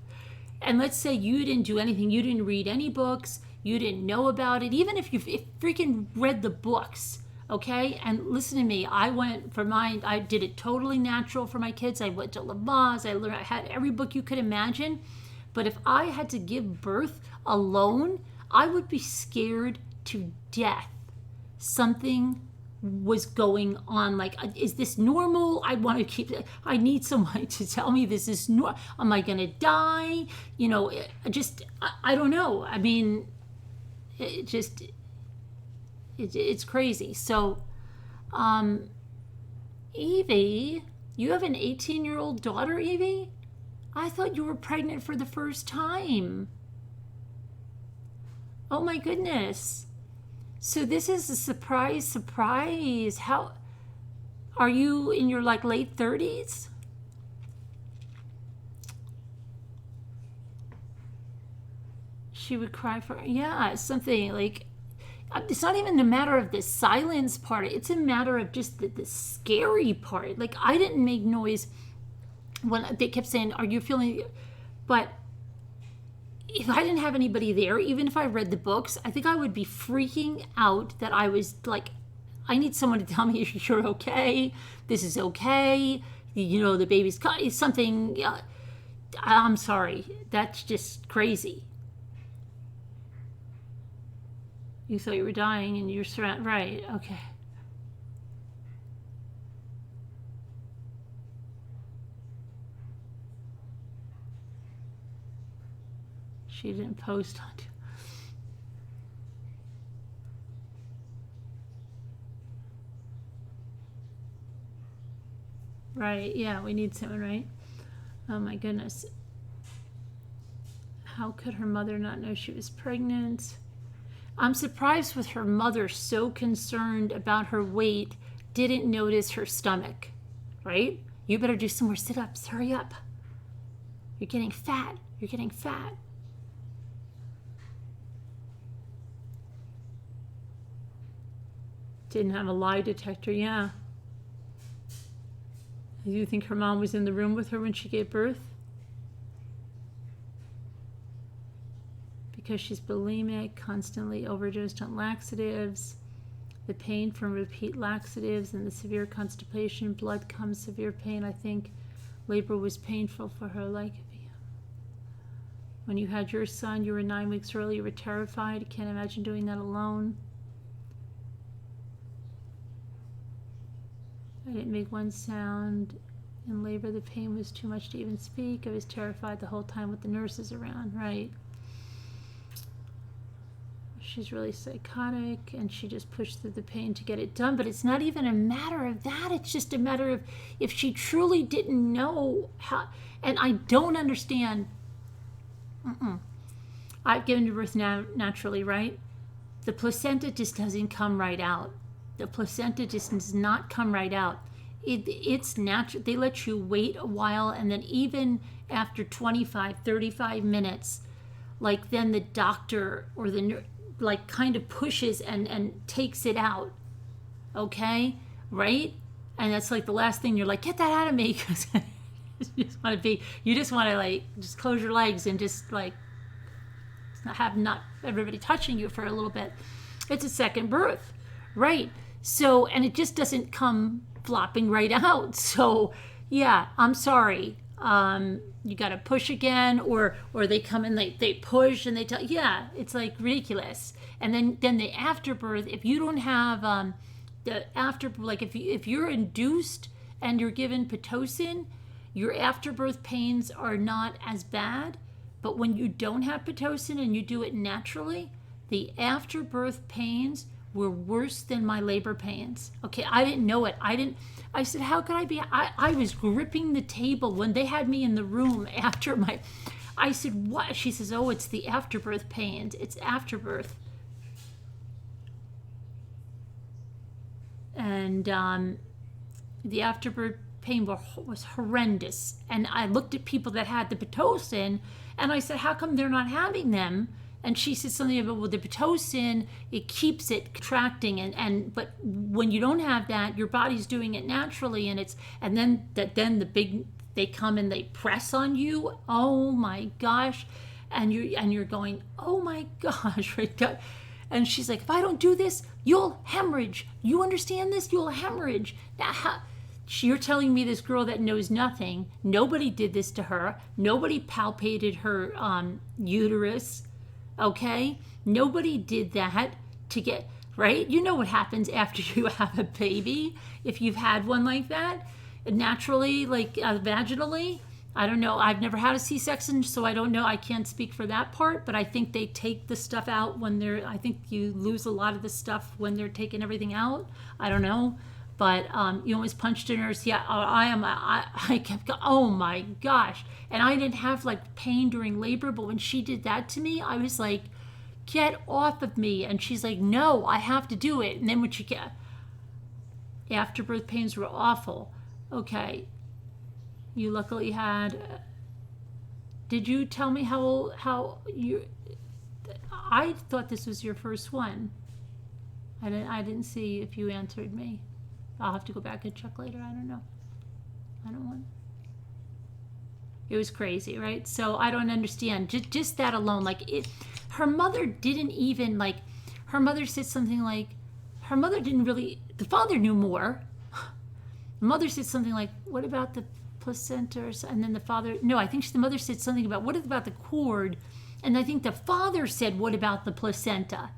And let's say you didn't do anything, you didn't read any books, you didn't know about it, even if you freaking read the books, okay? And listen to me, I did it totally natural for my kids. I went to Levon, I had every book you could imagine. But if I had to give birth alone, I would be scared to death. Something was going on. Like, is this normal? I need someone to tell me this is normal. Am I going to die? You know, I don't know. I mean, it's crazy. So, Evie, you have an 18-year-old daughter, Evie? I thought you were pregnant for the first time. Oh my goodness. So this is a surprise. How are you in your like late 30s? She would cry for, yeah, something like, it's not even a matter of the silence part. It's a matter of just the scary part. Like, I didn't make noise when they kept saying, are you feeling, but if I didn't have anybody there, even if I read the books, I think I would be freaking out that I was like, I need someone to tell me you're okay. This is okay. You know, the baby's something. I'm sorry. That's just crazy. You thought you were dying and you're surrounded. Right. Okay. She didn't post on it. Right, yeah, we need someone, right? Oh my goodness. How could her mother not know she was pregnant? I'm surprised with her mother so concerned about her weight, didn't notice her stomach, right? You better do some more sit-ups, hurry up. You're getting fat, you're getting fat. Didn't have a lie detector, yeah. Do you think her mom was in the room with her when she gave birth? Because she's bulimic, constantly overdosed on laxatives, the pain from repeat laxatives and the severe constipation, blood comes, severe pain. I think labor was painful for her. Like, when you had your son, you were 9 weeks early, you were terrified. Can't imagine doing that alone. I didn't make one sound in labor. The pain was too much to even speak. I was terrified the whole time with the nurses around, right? She's really psychotic, and she just pushed through the pain to get it done. But it's not even a matter of that. It's just a matter of if she truly didn't know how. And I don't understand. I've given birth naturally, right? The placenta just doesn't come right out. The placenta just does not come right out. It's natural. They let you wait a while, and then even after 25, 35 minutes, like then the doctor or the nurse like kind of pushes and takes it out, okay, right? And that's like the last thing you're like, get that out of me, because you just want to like just close your legs and just like have not everybody touching you for a little bit. It's a second birth, right? So, and it just doesn't come flopping right out. So yeah, I'm sorry. You got to push again, or they come and they push and they tell, yeah, it's like ridiculous. And then the afterbirth, if you don't have the after, like if you're induced and you're given Pitocin, your afterbirth pains are not as bad. But when you don't have Pitocin and you do it naturally, the afterbirth pains were worse than my labor pains. Okay, I didn't know it. I said, how could I be? I was gripping the table when they had me in the room after I said, what? She says, oh, it's the afterbirth pains. It's afterbirth. And the afterbirth pain was horrendous. And I looked at people that had the Pitocin, and I said, how come they're not having them? And she said something about, well, the Pitocin, it keeps it contracting, but when you don't have that, your body's doing it naturally, and then they come and they press on you. Oh my gosh, and you're going, oh my gosh, right? And she's like, if I don't do this, you'll hemorrhage. You understand this? You'll hemorrhage. Now, you're telling me this girl that knows nothing. Nobody did this to her. Nobody palpated her uterus. Okay, nobody did that to get, right? You know what happens after you have a baby, if you've had one like that, naturally, like vaginally. I don't know. I've never had a C-section, so I don't know. I can't speak for that part, but I think they take the stuff out I think you lose a lot of the stuff when they're taking everything out. I don't know. But you almost punched a nurse. Yeah, I kept going, oh my gosh. And I didn't have like pain during labor, but when she did that to me, I was like, get off of me. And she's like, no, I have to do it. And then when she afterbirth pains were awful. Okay. You luckily had, did you tell me how you, I thought this was your first one. I didn't see if you answered me. I'll have to go back and check later. I don't know. I don't want. It was crazy, right? So I don't understand. Just that alone, like it. Her mother didn't even like. Her mother said something like, her mother didn't really. The father knew more. The mother said something like, "What about the placenta?" And then the father. No, I think the mother said something about, "What about the cord?" And I think the father said, "What about the placenta?"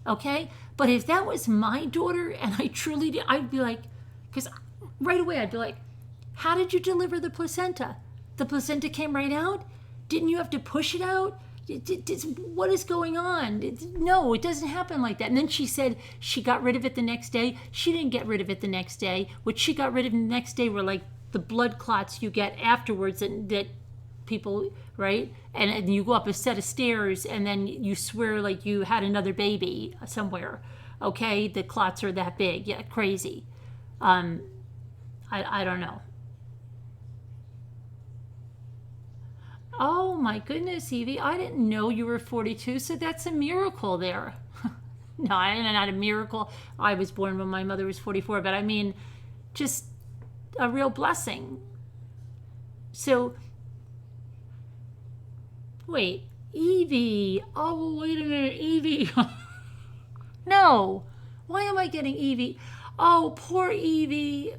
Okay, but if that was my daughter and I truly did, I'd be like, because right away I'd be like, how did you deliver the placenta? The placenta came right out? Didn't you have to push it out? What is going on? No, it doesn't happen like that. And then she said she got rid of it the next day. She didn't get rid of it the next day. What she got rid of the next day were like the blood clots you get afterwards that people, right? And you go up a set of stairs and then you swear like you had another baby somewhere. Okay, the clots are that big. Yeah, crazy. I don't know. Oh my goodness, Evie, I didn't know you were 42, so that's a miracle there. No, not a miracle. I was born when my mother was 44, but I mean, just a real blessing. So, wait, Evie. Oh, wait a minute, Evie. No. Why am I getting Evie? Oh, poor Evie.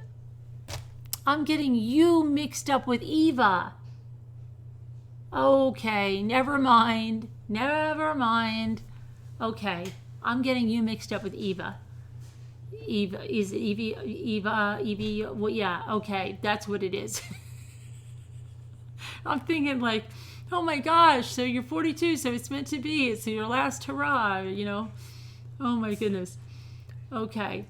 I'm getting you mixed up with Eva. Okay, never mind. Never mind. Okay, I'm getting you mixed up with Eva. Eva, is it Evie? Evie, well, yeah, okay, that's what it is. I'm thinking like, oh my gosh, so you're 42, so it's meant to be. It's your last hurrah, you know? Oh my goodness. Okay.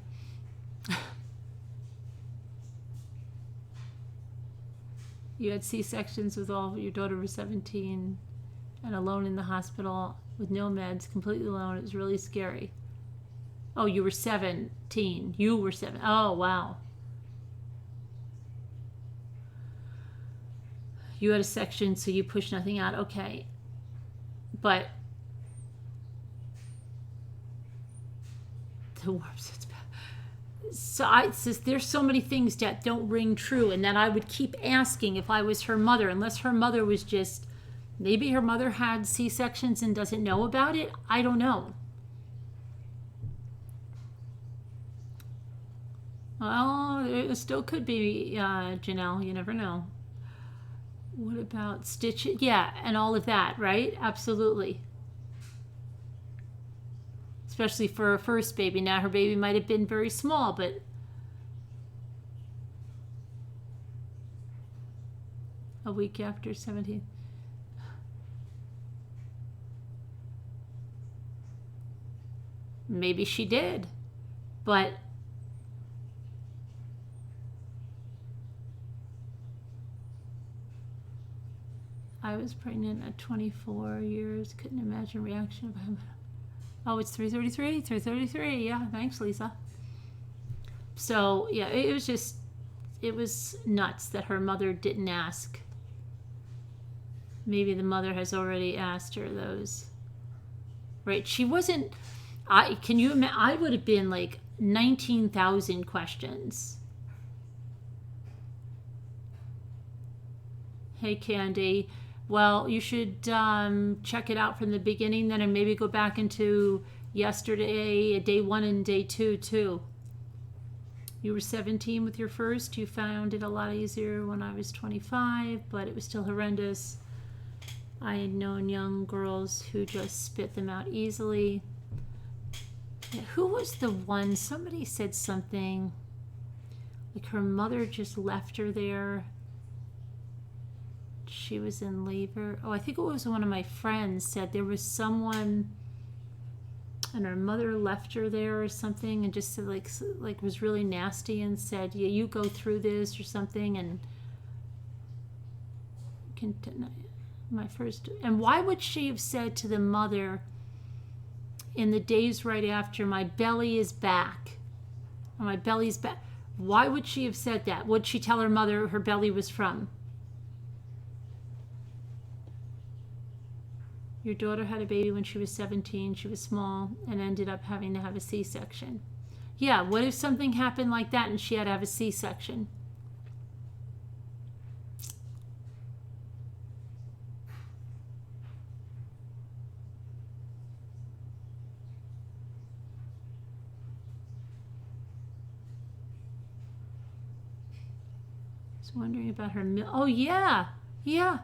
You had C-sections with your daughter was 17 and alone in the hospital with no meds, completely alone. It was really scary. Oh, you were 17. You were 7. Oh, wow. You had a section, so you pushed nothing out. Okay. But the warps, it's bad. So there's so many things that don't ring true, and that I would keep asking if I was her mother, unless her mother was just, maybe her mother had C-sections and doesn't know about it. I don't know. Well, it still could be, Janelle. You never know. What about stitches? Yeah, and all of that, right? Absolutely. Especially for her first baby. Now her baby might have been very small, but a week after 17. Maybe she did, but I was pregnant at 24 years. Couldn't imagine reaction of him. Oh, it's 3:33. 3:33. Yeah, thanks, Lisa. So yeah, it was nuts that her mother didn't ask. Maybe the mother has already asked her those. Right? She wasn't. Can you imagine? I would have been like 19,000 questions. Hey, Candy. Well, you should check it out from the beginning then, and maybe go back into yesterday, day 1 and day 2 too. You were 17 with your first. You found it a lot easier when I was 25, but it was still horrendous. I had known young girls who just spit them out easily. Yeah, who was the one? Somebody said something like her mother just left her there. She was in labor. Oh, I think it was one of my friends said there was someone and her mother left her there or something, and just said like was really nasty and said, yeah, you go through this or something. And my first, and why would she have said to the mother in the days right after, my belly is back, or my belly's back? Why would she have said that? Would she tell her mother her belly was from? Your daughter had a baby when she was 17. She was small and ended up having to have a C-section. Yeah, what if something happened like that and she had to have a C-section? I was wondering about her milk. Oh, yeah. Yeah.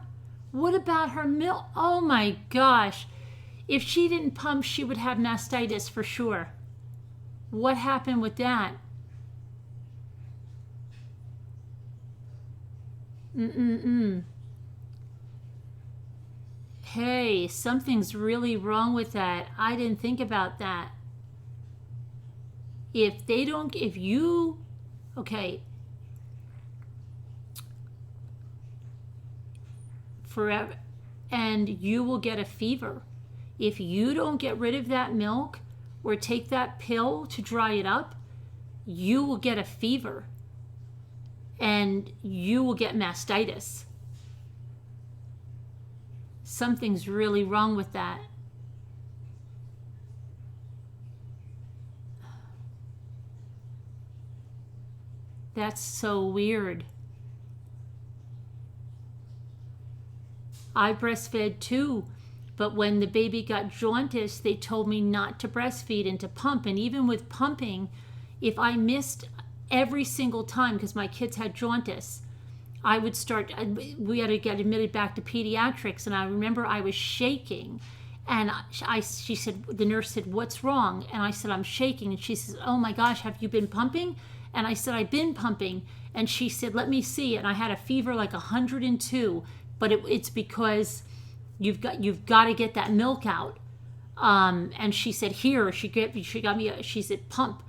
What about her milk? Oh my gosh. If she didn't pump, she would have mastitis for sure. What happened with that? Hey, something's really wrong with that. I didn't think about that. Okay. Forever, and you will get a fever. If you don't get rid of that milk or take that pill to dry it up, you will get a fever and you will get mastitis. Something's really wrong with that. That's so weird. I breastfed too, but when the baby got jaundice, they told me not to breastfeed and to pump. And even with pumping, if I missed every single time because my kids had jaundice, I would start, we had to get admitted back to pediatrics. And I remember I was shaking. And she said, the nurse said, what's wrong? And I said, I'm shaking. And she says, oh my gosh, have you been pumping? And I said, I've been pumping. And she said, let me see. And I had a fever like 102, but it's because you've got to get that milk out. And she said, here, she got me, she said, pump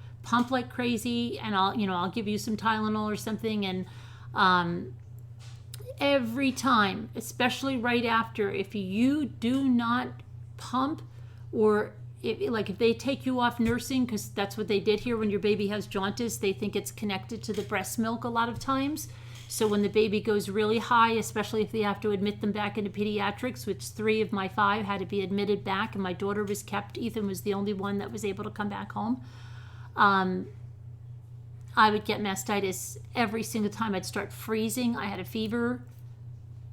like crazy. And I'll give you some Tylenol or something. And, every time, especially right after, if you do not pump, or if they take you off nursing, because that's what they did here when your baby has jaundice, they think it's connected to the breast milk a lot of times. So when the baby goes really high, especially if they have to admit them back into pediatrics, which 3 of my 5 had to be admitted back, and my daughter was kept, Ethan was the only one that was able to come back home. I would get mastitis every single time. I'd start freezing. I had a fever.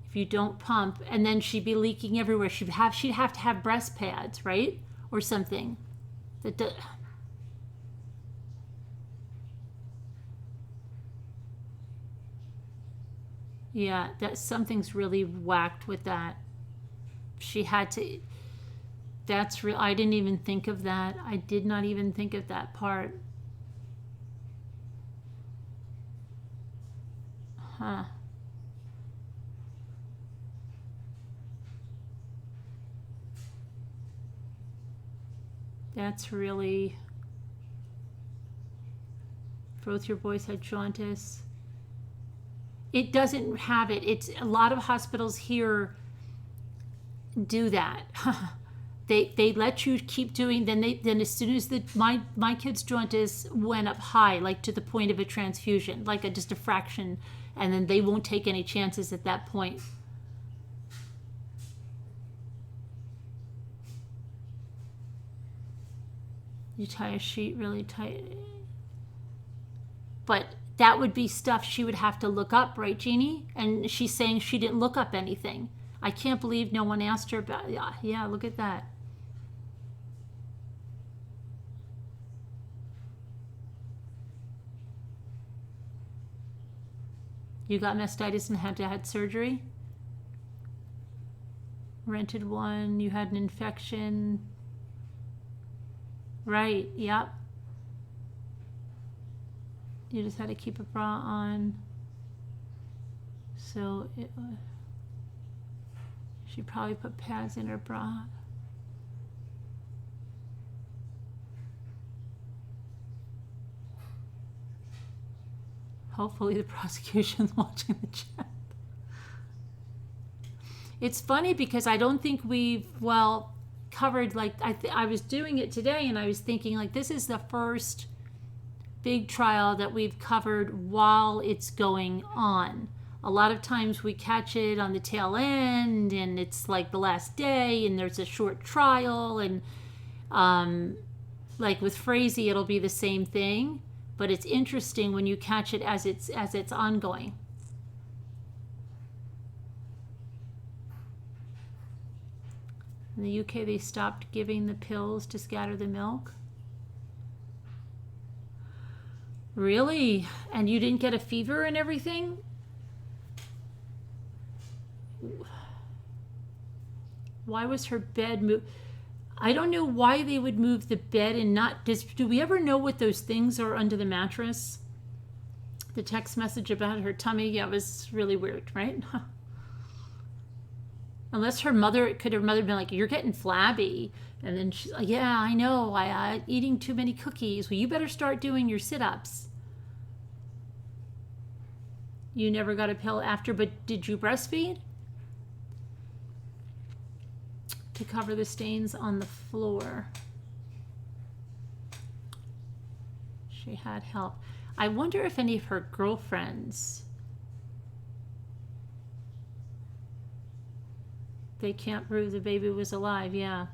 If you don't pump, and then she'd be leaking everywhere. She'd have to have breast pads, right, or something. Yeah, that something's really whacked with that. She had to. That's real. I didn't even think of that. I did not even think of that part. Huh. That's really. Both your boys had jaundice. It doesn't have it. It's a lot of hospitals here do that. They let you keep doing. Then as soon as my kid's jaundice went up high, like to the point of a transfusion, like just a fraction, and then they won't take any chances at that point. You tie a sheet really tight, but that would be stuff she would have to look up, right, Jeannie? And she's saying she didn't look up anything. I can't believe no one asked her about it. Yeah, look at that. You got mastitis and had to have surgery? Rented one, you had an infection. Right, yep. You just had to keep a bra on. So she probably put pads in her bra. Hopefully the prosecution's watching the chat. It's funny because I don't think we've, covered, like, I was doing it today and I was thinking, like, this is the first big trial that we've covered while it's going on. A lot of times we catch it on the tail end and it's like the last day and there's a short trial, and like with Frazee it'll be the same thing, but it's interesting when you catch it as it's ongoing. In the UK they stopped giving the pills to scatter the milk. Really? And you didn't get a fever and everything? Why was her bed moved? I don't know why they would move the bed and not. Do we ever know what those things are under the mattress? The text message about her tummy, yeah, it was really weird, right? Unless her mother been like, you're getting flabby. And then she's like, yeah, I know, I eating too many cookies. Well, you better start doing your sit-ups. You never got a pill after, but did you breastfeed? To cover the stains on the floor. She had help. I wonder if any of her girlfriends, they can't prove the baby was alive, yeah.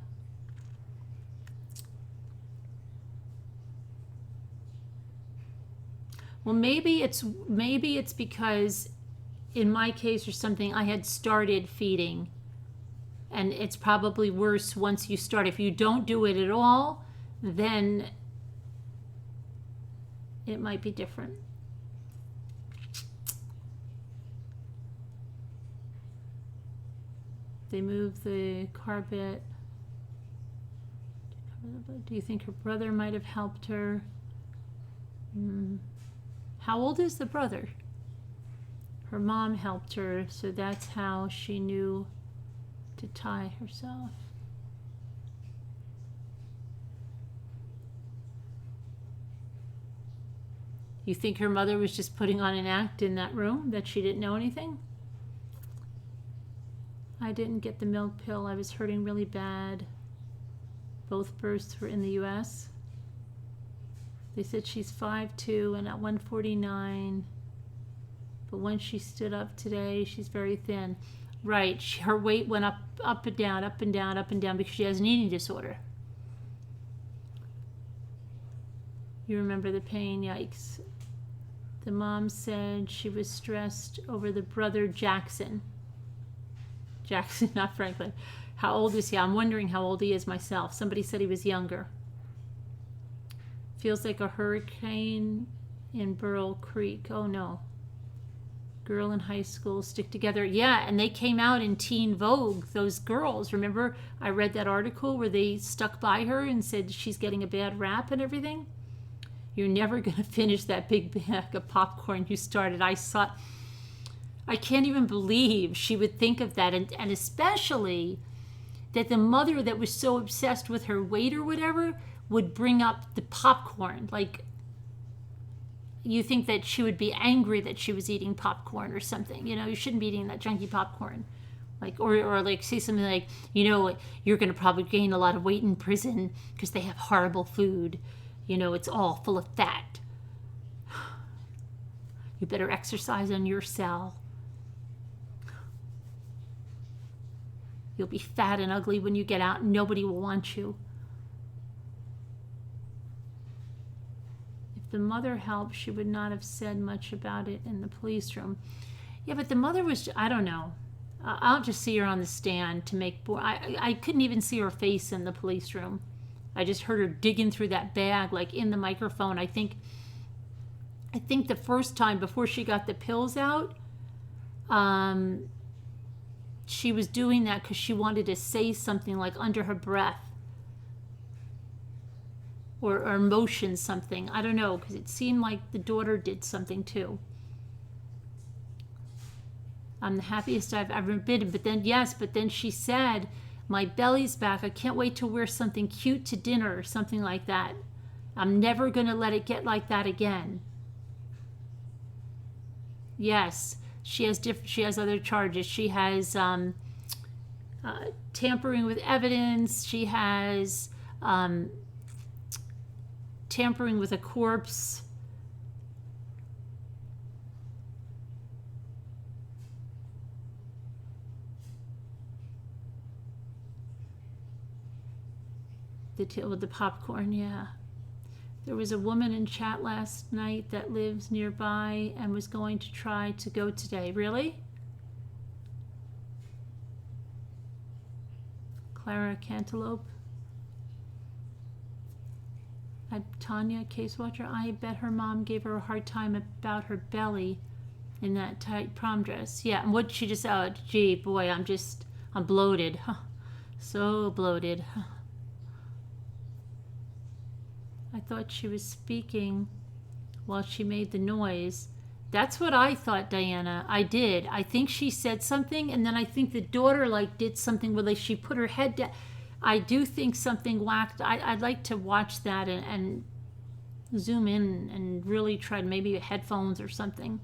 Well, maybe it's because in my case or something, I had started feeding, and it's probably worse once you start. If you don't do it at all, then it might be different. They moved the carpet. Do you think her brother might have helped her? How old is the brother? Her mom helped her, so that's how she knew to tie herself. You think her mother was just putting on an act in that room, that she didn't know anything? I didn't get the milk pill. I was hurting really bad. Both births were in the U.S. They said she's 5'2" and at 149. But when she stood up today, she's very thin. Right, her weight went up and down, up and down, up and down because she has an eating disorder. You remember the pain, yikes. The mom said she was stressed over the brother Jackson. Jackson, not Franklin. How old is he? I'm wondering how old he is myself. Somebody said he was younger. Feels like a hurricane in Burl Creek. Oh no. Girl in high school stick together. Yeah, and they came out in Teen Vogue, those girls. Remember, I read that article where they stuck by her and said she's getting a bad rap and everything. You're never going to finish that big bag of popcorn you started. I can't even believe she would think of that. And especially that the mother that was so obsessed with her weight or whatever would bring up the popcorn. Like, you think that she would be angry that she was eating popcorn or something. You know, you shouldn't be eating that junky popcorn. Like, or like say something like, you know, you're going to probably gain a lot of weight in prison because they have horrible food. You know, it's all full of fat. You better exercise on your cell. You'll be fat and ugly when you get out and nobody will want you. If the mother helped, she would not have said much about it in the police room. Yeah, but the mother was, I don't know. I'll just see her on the stand to make, I couldn't even see her face in the police room. I just heard her digging through that bag, like in the microphone. I think the first time before she got the pills out, she was doing that because she wanted to say something like under her breath or motion something. I don't know, because it seemed like the daughter did something too. I'm the happiest I've ever been. But then she said, my belly's back. I can't wait to wear something cute to dinner or something like that. I'm never going to let it get like that again. Yes, she has other charges. She has tampering with evidence. She has tampering with a corpse. With the popcorn, yeah. There was a woman in chat last night that lives nearby and was going to try to go today. Really? Clara Cantaloupe. Tanya, case watcher. I bet her mom gave her a hard time about her belly in that tight prom dress. Yeah, and what she just, oh, gee, boy, I'm bloated. Huh. So bloated. Huh. I thought she was speaking while she made the noise. That's what I thought, Diana. I did. I think she said something, and then I think the daughter did something where she put her head down. I do think something whacked. I'd like to watch that and zoom in and really try maybe headphones or something.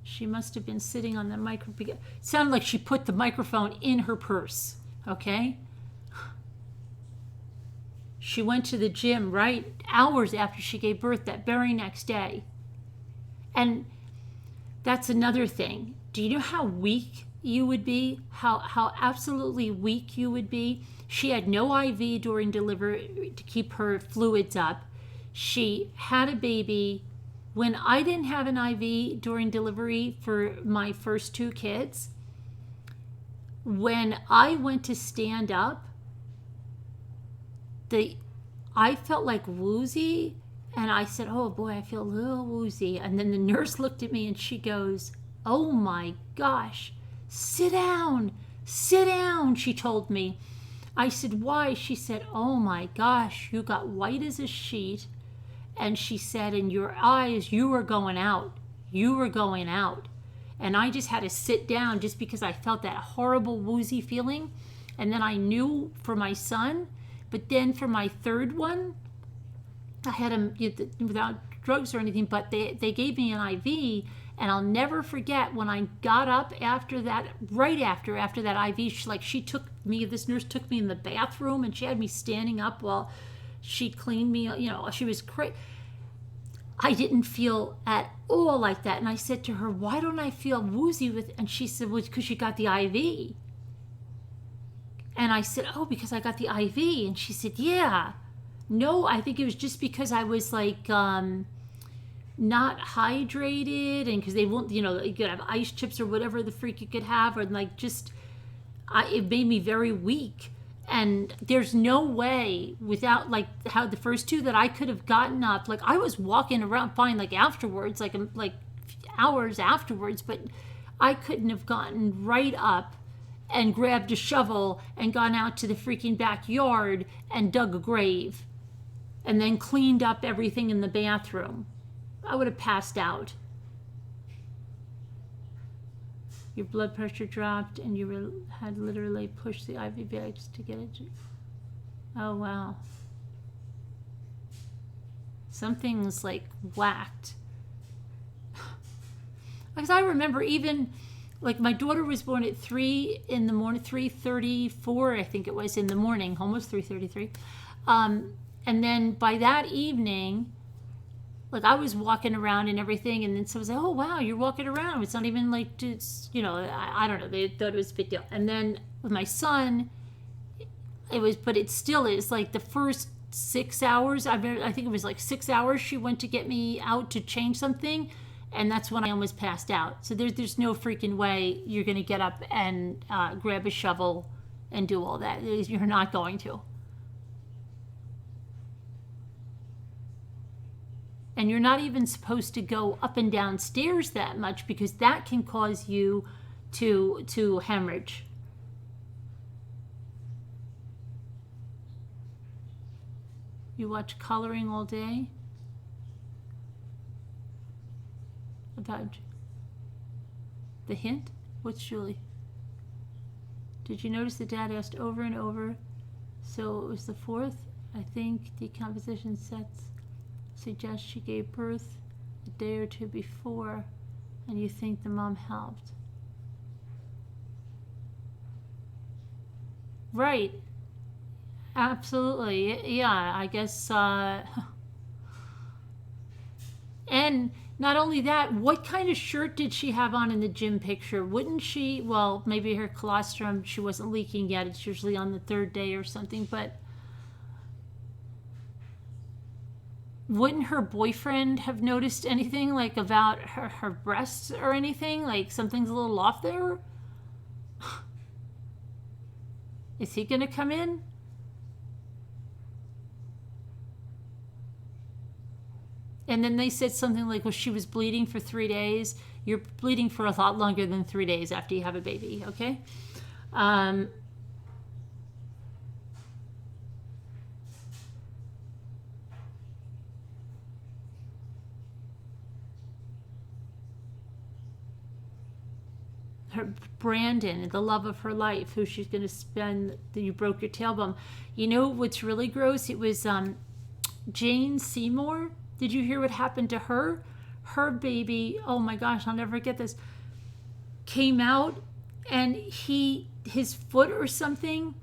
She must have been sitting on the microphone. It sounded like she put the microphone in her purse, okay? She went to the gym, right, hours after she gave birth, that very next day. And that's another thing. Do you know how weak you would be? How absolutely weak you would be? She had no IV during delivery to keep her fluids up. She had a baby. When I didn't have an IV during delivery for my first 2 kids, when I went to stand up, I felt like woozy, and I said, oh boy, I feel a little woozy. And then the nurse looked at me and she goes, oh my gosh, sit down, she told me. I said, why? She said, oh my gosh, you got white as a sheet. And she said, in your eyes, you were going out. And I just had to sit down just because I felt that horrible woozy feeling. And then I knew for my son. But then for my third one, I had him without drugs or anything, but they gave me an IV. And I'll never forget when I got up after that, right after that IV, this nurse took me in the bathroom and she had me standing up while she cleaned me. She was crazy. I didn't feel at all like that. And I said to her, why don't I feel woozy and she said, well, because you got the IV. And I said, oh, because I got the IV. And she said, yeah. No, I think it was just because I was like not hydrated, and because they won't, you could have ice chips or whatever the freak you could have, or like it made me very weak. And there's no way without like how the first 2 that I could have gotten up, like I was walking around fine, like afterwards, like hours afterwards, but I couldn't have gotten right up and grabbed a shovel and gone out to the freaking backyard and dug a grave and then cleaned up everything in the bathroom. I would have passed out. Your blood pressure dropped and you had literally pushed the IV bags to get it. Oh, wow. Something's like whacked. Because I remember even, like my daughter was born at 3 in the morning, 3:34, I think it was in the morning, almost 3:33. And then by that evening, like I was walking around and everything, and then someone said, oh wow, you're walking around. It's not even like, it's, I don't know, they thought it was a big deal. And then with my son, but it still is like the first 6 hours, I think it was like 6 hours she went to get me out to change something, and that's when I almost passed out. So there's no freaking way you're going to get up and grab a shovel and do all that. You're not going to. And you're not even supposed to go up and down stairs that much, because that can cause you to hemorrhage. You watch Coloring all day? About the hint? What's Julie? Did you notice the dad asked over and over? So it was the 4th, I think, decomposition sets suggest she gave birth a day or 2 before, and you think the mom helped. Right. Absolutely. Yeah, I guess. And not only that, what kind of shirt did she have on in the gym picture? Wouldn't she, well, maybe her colostrum, she wasn't leaking yet. It's usually on the 3rd day or something, but wouldn't her boyfriend have noticed anything like about her breasts or anything? Like something's a little off there? Is he going to come in? And then they said something like, well, she was bleeding for 3 days. You're bleeding for a lot longer than 3 days after you have a baby, okay? Her Brandon, the love of her life, who she's going to spend, you broke your tailbone. You know what's really gross? It was Jane Seymour. Did you hear what happened to her? Her baby, oh my gosh, I'll never forget this, came out, and his foot or something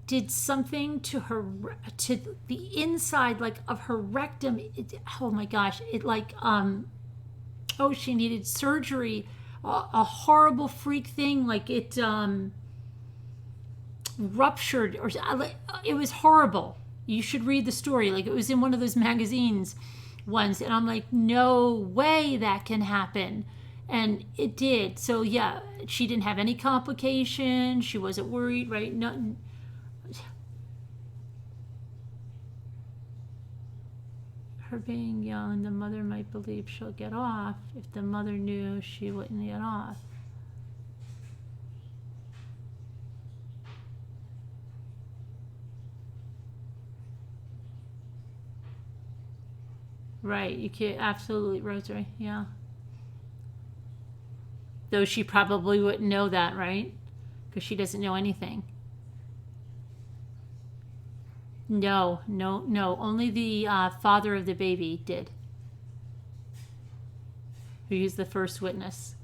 did something to her, to the inside like of her rectum. Oh my gosh, it like she needed surgery. A horrible freak thing, like it ruptured, or it was horrible. You should read the story. Like, it was in one of those magazines once. And I'm like, no way that can happen. And it did. So, yeah, she didn't have any complications. She wasn't worried, right? Nothing. Her being young, the mother might believe she'll get off. If the mother knew, she wouldn't get off. Right, you can't, absolutely, Rosary, yeah. Though she probably wouldn't know that, right? Because she doesn't know anything. No, no, no. Only the father of the baby did. Who used the first witness.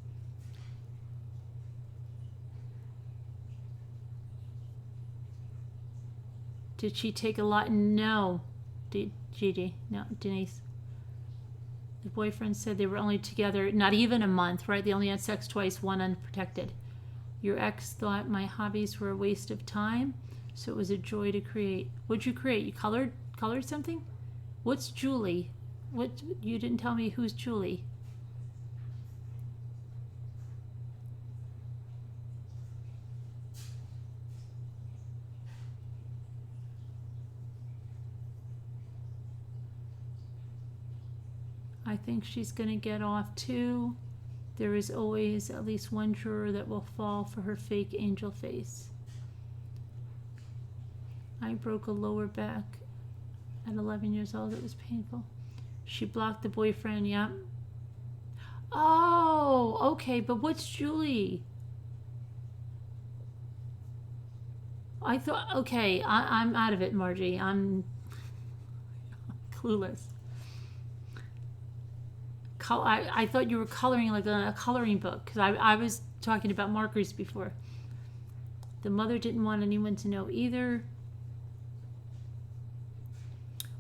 Did she take a lot? No. Gigi, no, Denise. The boyfriend said they were only together not even a month, right? They only had sex twice, one unprotected. Your ex thought my hobbies were a waste of time, so it was a joy to create. What'd you create? You colored something? What's Julie? What, you didn't tell me who's Julie. I think she's going to get off too. There is always at least one juror that will fall for her fake angel face. I broke a lower back at 11 years old. It was painful. She blocked the boyfriend, yep. Oh, okay, but what's Julie? I thought, okay, I'm out of it, Margie. I'm clueless. I thought you were coloring like a coloring book, because I was talking about markers before. The mother didn't want anyone to know either.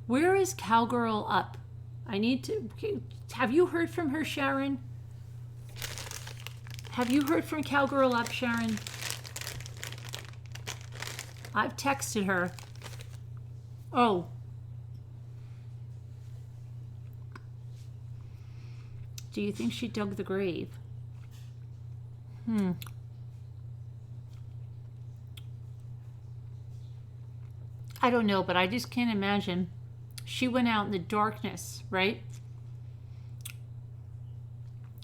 Where is Cowgirl Up? I need to... Have you heard from her, Sharon? Have you heard from Cowgirl Up, Sharon? I've texted her. Oh. Do you think she dug the grave? I don't know, but I just can't imagine. She went out in the darkness, right?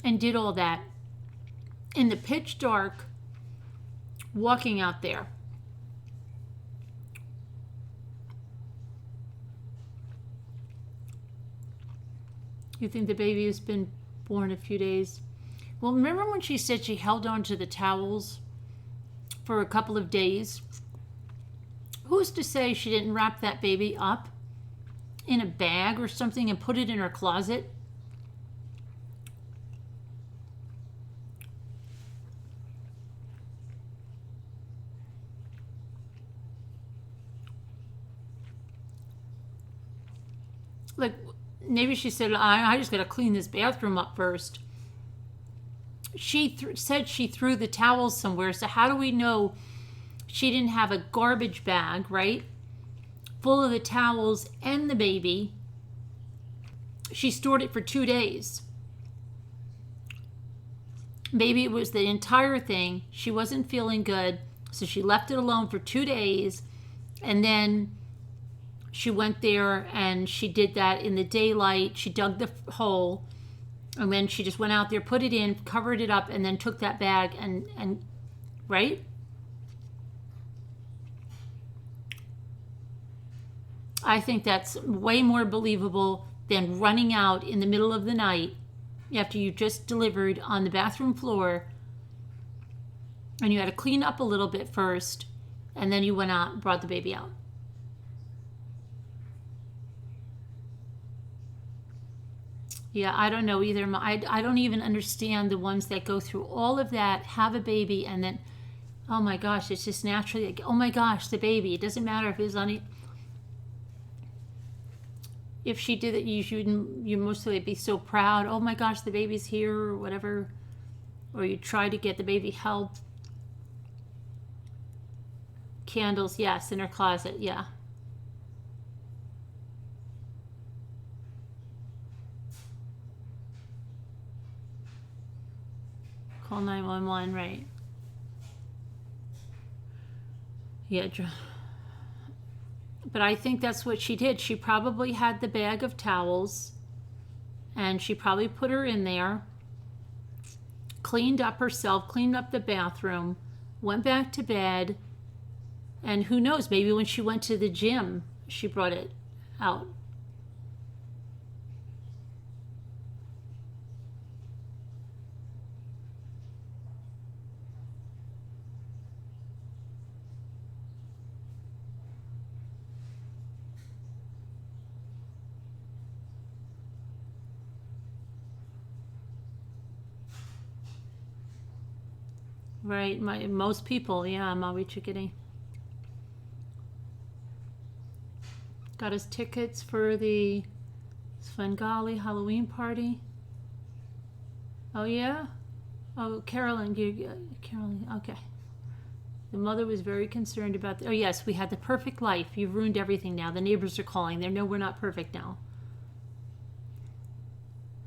And did all that in the pitch dark, walking out there. You think the baby has been born a few days? Well, remember when she said she held on to the towels for a couple of days? Who's to say she didn't wrap that baby up in a bag or something and put it in her closet? Like, maybe she said, I just got to clean this bathroom up first. She said she threw the towels somewhere, so how do we know she didn't have a garbage bag, right, full of the towels and the baby? She stored it for 2 days. Maybe it was the entire thing. She wasn't feeling good, so she left it alone for 2 days, and then she went there and she did that in the daylight. She dug the hole, and then she just went out there, put it in, covered it up, and then took that bag and right? I think that's way more believable than running out in the middle of the night after you just delivered on the bathroom floor, and you had to clean up a little bit first, and then you went out and brought the baby out. Yeah, I don't know either. I don't even understand the ones that go through all of that, have a baby, and then, oh my gosh, it's just naturally like, oh my gosh, the baby. It doesn't matter if it's on. If she did it, you mostly be so proud. Oh my gosh, the baby's here, or whatever. Or you try to get the baby help. Candles, yes, in her closet, yeah. 911, right. Yeah, but I think that's what she did. She probably had the bag of towels, and she probably put her in there, cleaned up herself, cleaned up the bathroom, went back to bed, and who knows, maybe when she went to the gym, she brought it out. Right, most people, yeah, Maui Chickadee. Got us tickets for the Svengali Halloween party. Oh, yeah? Oh, Carolyn, Carolyn, okay. The mother was very concerned about, oh, yes, we had the perfect life. You've ruined everything now. The neighbors are calling. They know we're not perfect now.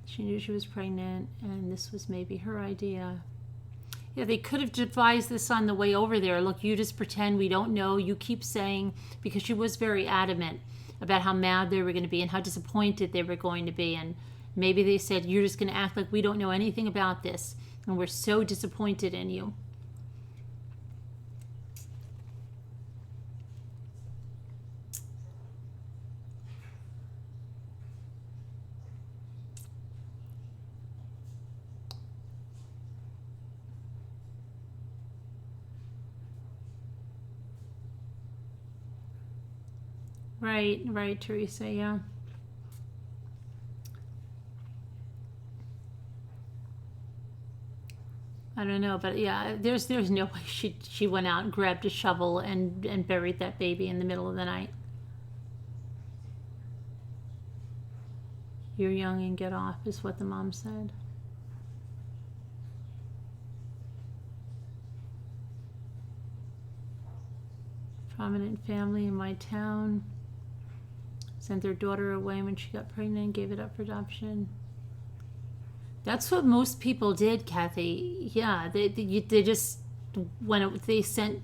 She knew she was pregnant, and this was maybe her idea. Yeah, they could have devised this on the way over there. Look, you just pretend we don't know. You keep saying, because she was very adamant about how mad they were going to be and how disappointed they were going to be. And maybe they said, you're just going to act like we don't know anything about this. And we're so disappointed in you. Right, Teresa, yeah. I don't know, but yeah, there's no way she went out and grabbed a shovel and buried that baby in the middle of the night. You're young and get off, is what the mom said. Prominent family in my town sent their daughter away when she got pregnant and gave it up for adoption. That's what most people did, Kathy. Yeah, they just they sent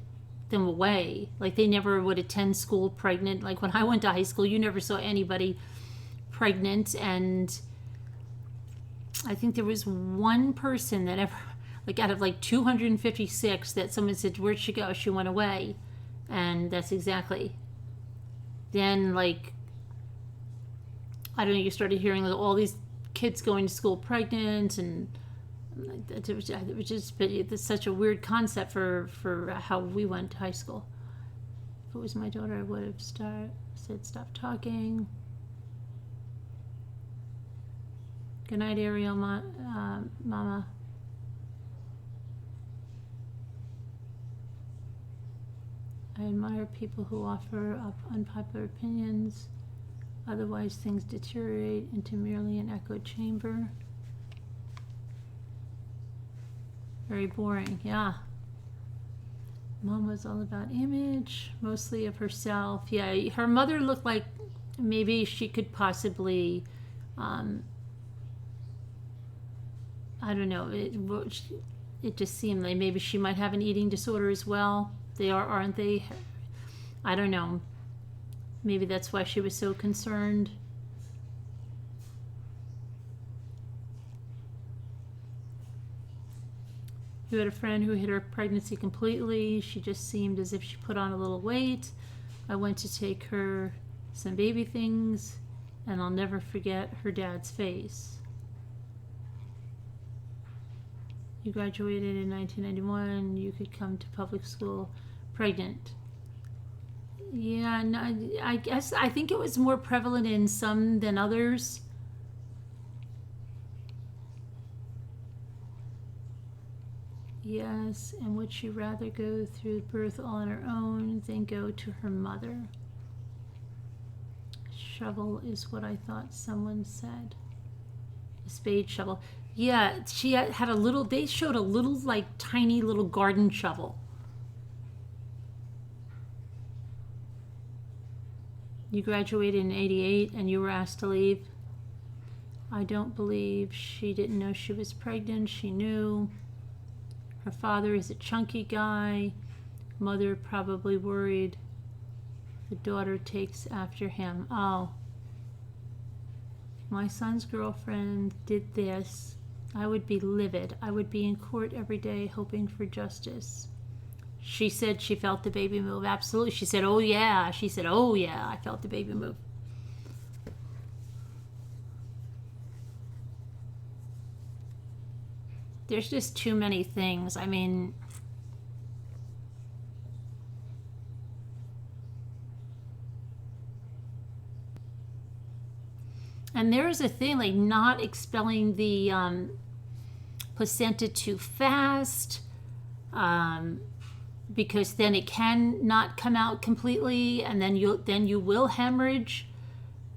them away. Like they never would attend school pregnant. Like when I went to high school, you never saw anybody pregnant, and I think there was one person that ever, like out of like 256, that someone said, "Where'd she go?" She went away, and that's exactly. Then like, I don't know, you started hearing all these kids going to school pregnant, and it was just, but it's such a weird concept for how we went to high school. If it was my daughter, I would have said stop talking. Good night, Ariel, Mama. I admire people who offer up unpopular opinions. Otherwise, things deteriorate into merely an echo chamber. Very boring, yeah. Mom was all about image, mostly of herself. Yeah, her mother looked like maybe she could possibly, I don't know, it just seemed like maybe she might have an eating disorder as well. They aren't they? I don't know. Maybe that's why she was so concerned. You had a friend who hid her pregnancy completely. She just seemed as if she put on a little weight. I went to take her some baby things, and I'll never forget her dad's face. You graduated in 1991. You could come to public school pregnant. Yeah, no, I think it was more prevalent in some than others. Yes, and would she rather go through birth all on her own than go to her mother? Shovel is what I thought someone said. A spade shovel. Yeah, she had a little, they showed a little, like, tiny little garden shovel. You graduated in 88 and you were asked to leave. I don't believe she didn't know she was pregnant. She knew. Her father is a chunky guy. Mother probably worried the daughter takes after him. Oh. My son's girlfriend did this. I would be livid. I would be in court every day hoping for justice. She said she felt the baby move. Absolutely. She said, oh yeah. She said, oh yeah, I felt the baby move. There's just too many things. I mean, and there's a thing like not expelling the placenta too fast, because then it can not come out completely, and then you will hemorrhage.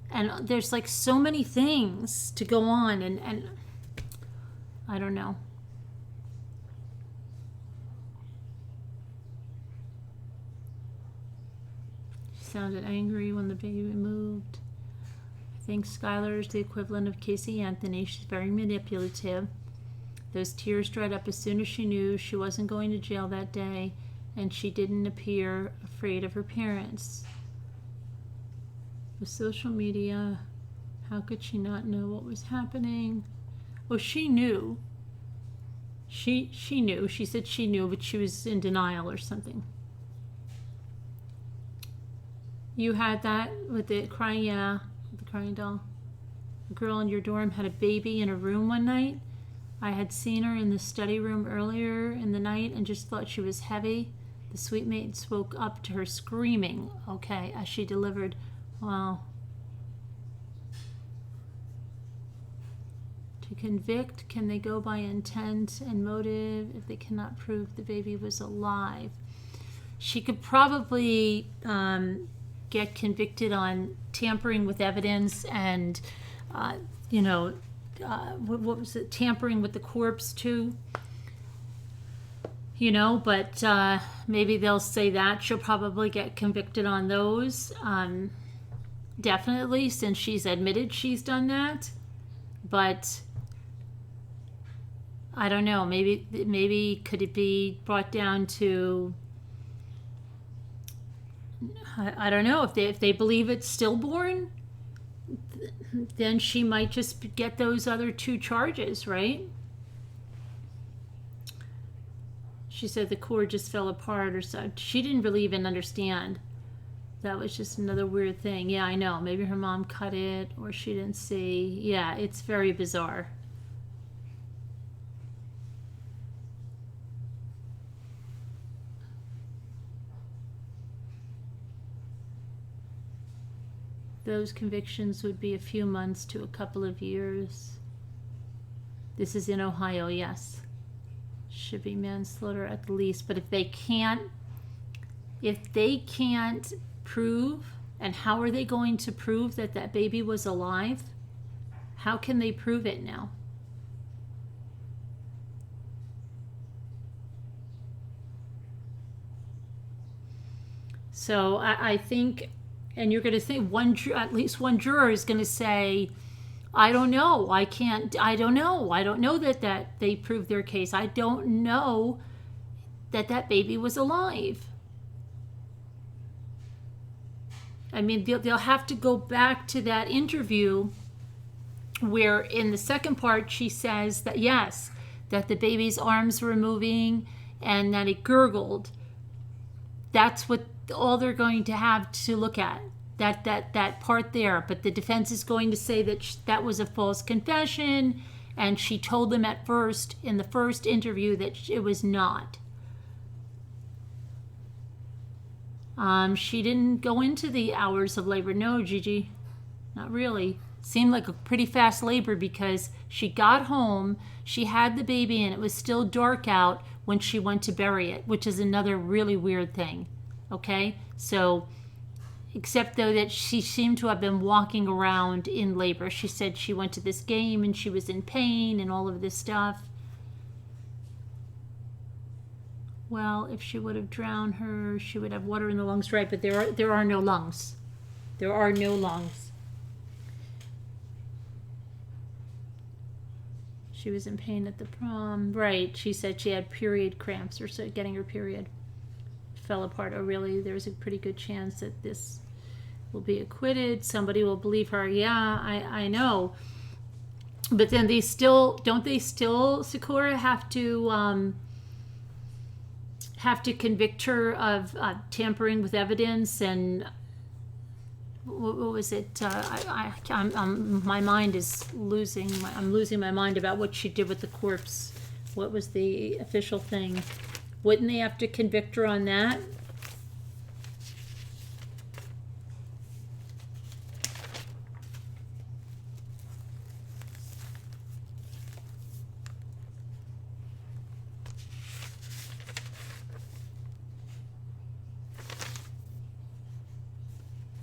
And there's like so many things to go on, and I don't know. She sounded angry when the baby moved. I think Skylar is the equivalent of Casey Anthony. She's very manipulative. Those tears dried up as soon as she knew she wasn't going to jail that day, and she didn't appear afraid of her parents. With social media, how could she not know what was happening? Well, she knew. She knew. She said she knew, but she was in denial or something. You had that with the crying, yeah, with the crying doll. A girl in your dorm had a baby in a room one night. I had seen her in the study room earlier in the night and just thought she was heavy. The suite mates woke up to her screaming, okay, as she delivered. Wow. To convict, can they go by intent and motive if they cannot prove the baby was alive? She could probably get convicted on tampering with evidence and, what was it? Tampering with the corpse too. But maybe they'll say that. She'll probably get convicted on those. Definitely, since she's admitted she's done that. But I don't know. Maybe could it be brought down to, I don't know, if they believe it's stillborn, then she might just get those other 2 charges, right? She said the cord just fell apart or so. She didn't really even understand. That was just another weird thing. Yeah, I know. Maybe her mom cut it or she didn't see. Yeah, it's very bizarre. Those convictions would be a few months to a couple of years. This is in Ohio, yes. Should be manslaughter at the least. But if they can't prove, and how are they going to prove that that baby was alive? How can they prove it now? So I think, and you're going to think at least one juror is going to say, I don't know. I don't know that they proved their case. I don't know that baby was alive. I mean, they'll have to go back to that interview where in the second part she says that yes, that the baby's arms were moving and that it gurgled. That's what all they're going to have to look at. That part there, but the defense is going to say that that was a false confession, and she told them at first in the first interview that it was not. She didn't go into the hours of labor. No, Gigi, not really. Seemed like a pretty fast labor because she got home, she had the baby, and it was still dark out when she went to bury it, which is another really weird thing. Okay, so. Except though that she seemed to have been walking around in labor. She said she went to this game and she was in pain and all of this stuff. Well, if she would have drowned her, she would have water in the lungs, right? But there are no lungs. There are no lungs. She was in pain at the prom. Right. She said she had period cramps or so, getting her period. Fell apart. Oh, really? There's a pretty good chance that this will be acquitted. Somebody will believe her. Yeah, I know. But then don't they still, Sakura, have to convict her of tampering with evidence and what was it? My mind is losing. I'm losing my mind about what she did with the corpse. What was the official thing? Wouldn't they have to convict her on that?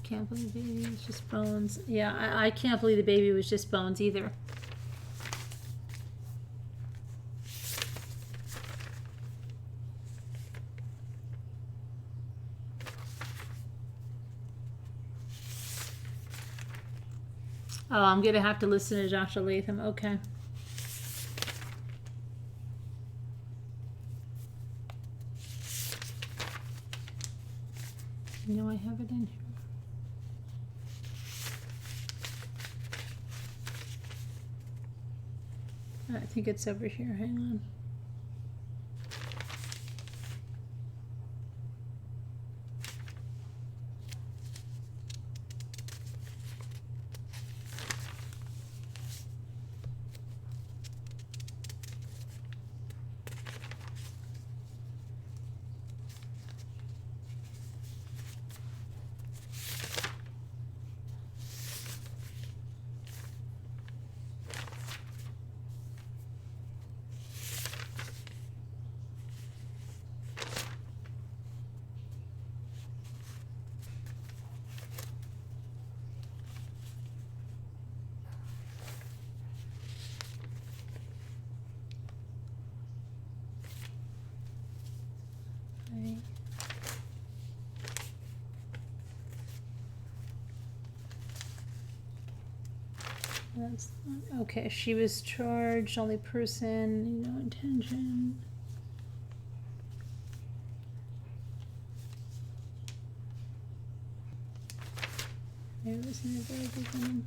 Can't believe the baby was just bones. Yeah, I can't believe the baby was just bones either. Oh, I'm going to have to listen to Dr. Latham. Okay. No, I have it in here. I think it's over here. Hang on. That's not, okay, she was charged, only person, no intention. Maybe it was in the very beginning.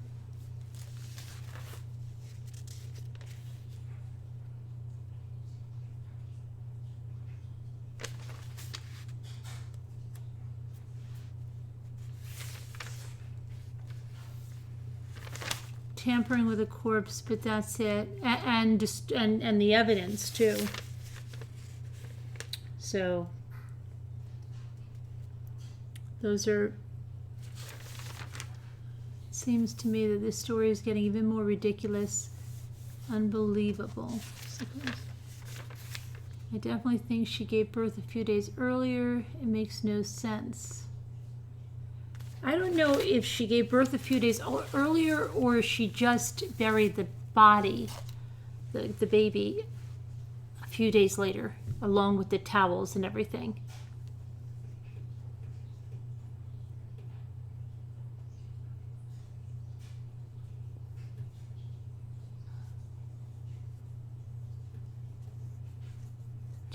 Tampering with a corpse, but that's it, and the evidence too. So those are. It seems to me that this story is getting even more ridiculous, unbelievable. I definitely think she gave birth a few days earlier. It makes no sense. I don't know if she gave birth a few days earlier or she just buried the body, the baby, a few days later, along with the towels and everything.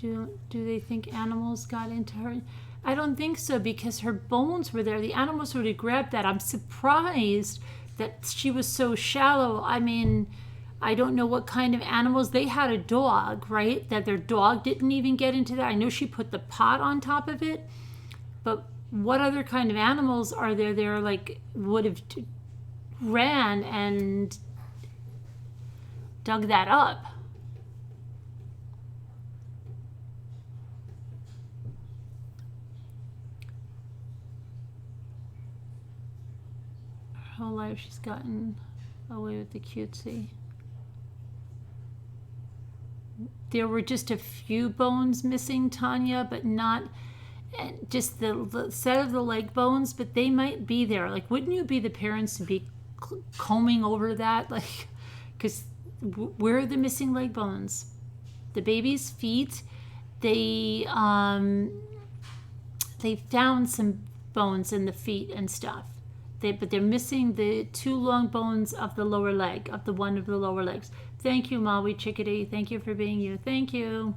Do they think animals got into her? I don't think so, because her bones were there. The animals would have grabbed that. I'm surprised that she was so shallow. I mean, I don't know what kind of animals. They had a dog, right? That their dog didn't even get into that. I know she put the pot on top of it, but what other kind of animals are there like would have ran and dug that up? Whole life she's gotten away with the cutesy. There were just a few bones missing, Tanya, but not just the set of the leg bones, but they might be there. Like, wouldn't you be the parents to be combing over that? Like, because where are the missing leg bones? The baby's feet, they found some bones in the feet and stuff. But they're missing the two long bones of the lower leg, of the one of the lower legs. Thank you, Maui Chickadee. Thank you for being you. Thank you.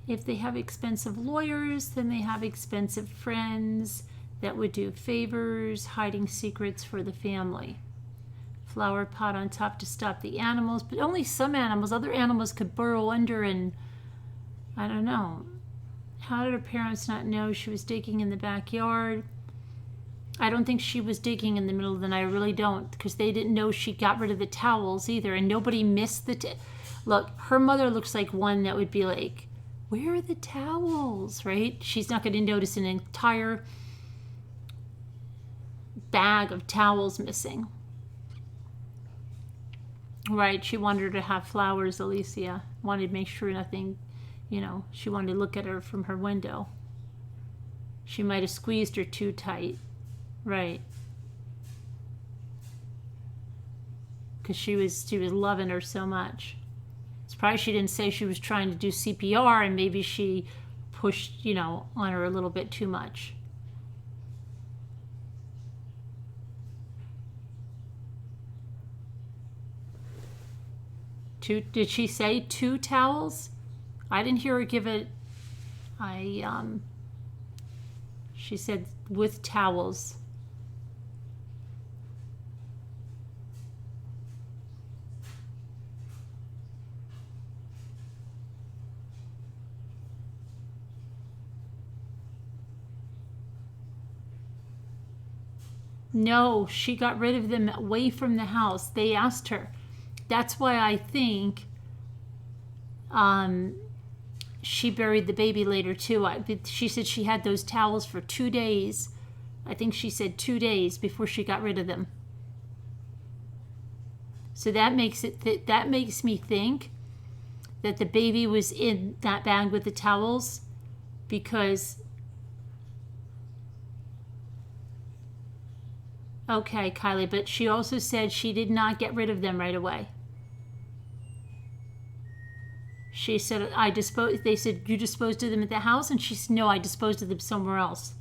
If they have expensive lawyers, then they have expensive friends that would do favors, hiding secrets for the family. Flower pot on top to stop the animals, but only some animals. Other animals could burrow under and, I don't know. How did her parents not know she was digging in the backyard? I don't think she was digging in the middle of the night. I really don't, because they didn't know she got rid of the towels either, and nobody missed the... Look, her mother looks like one that would be like, where are the towels, right? She's not going to notice an entire bag of towels missing. Right, she wanted her to have flowers, Alicia. Wanted to make sure nothing, she wanted to look at her from her window. She might have squeezed her too tight. Right. Because she was loving her so much. Surprised she didn't say she was trying to do CPR and maybe she pushed, on her a little bit too much. Did she say 2 towels? I didn't hear her give it. She said with towels. No, she got rid of them away from the house. They asked her. That's why I think she buried the baby later too. She said she had those towels for 2 days. I think she said 2 days before she got rid of them. So that makes me think that the baby was in that bag with the towels because... Okay, Kylie, but she also said she did not get rid of them right away. She said, they said, you disposed of them at the house? And she said, no, I disposed of them somewhere else.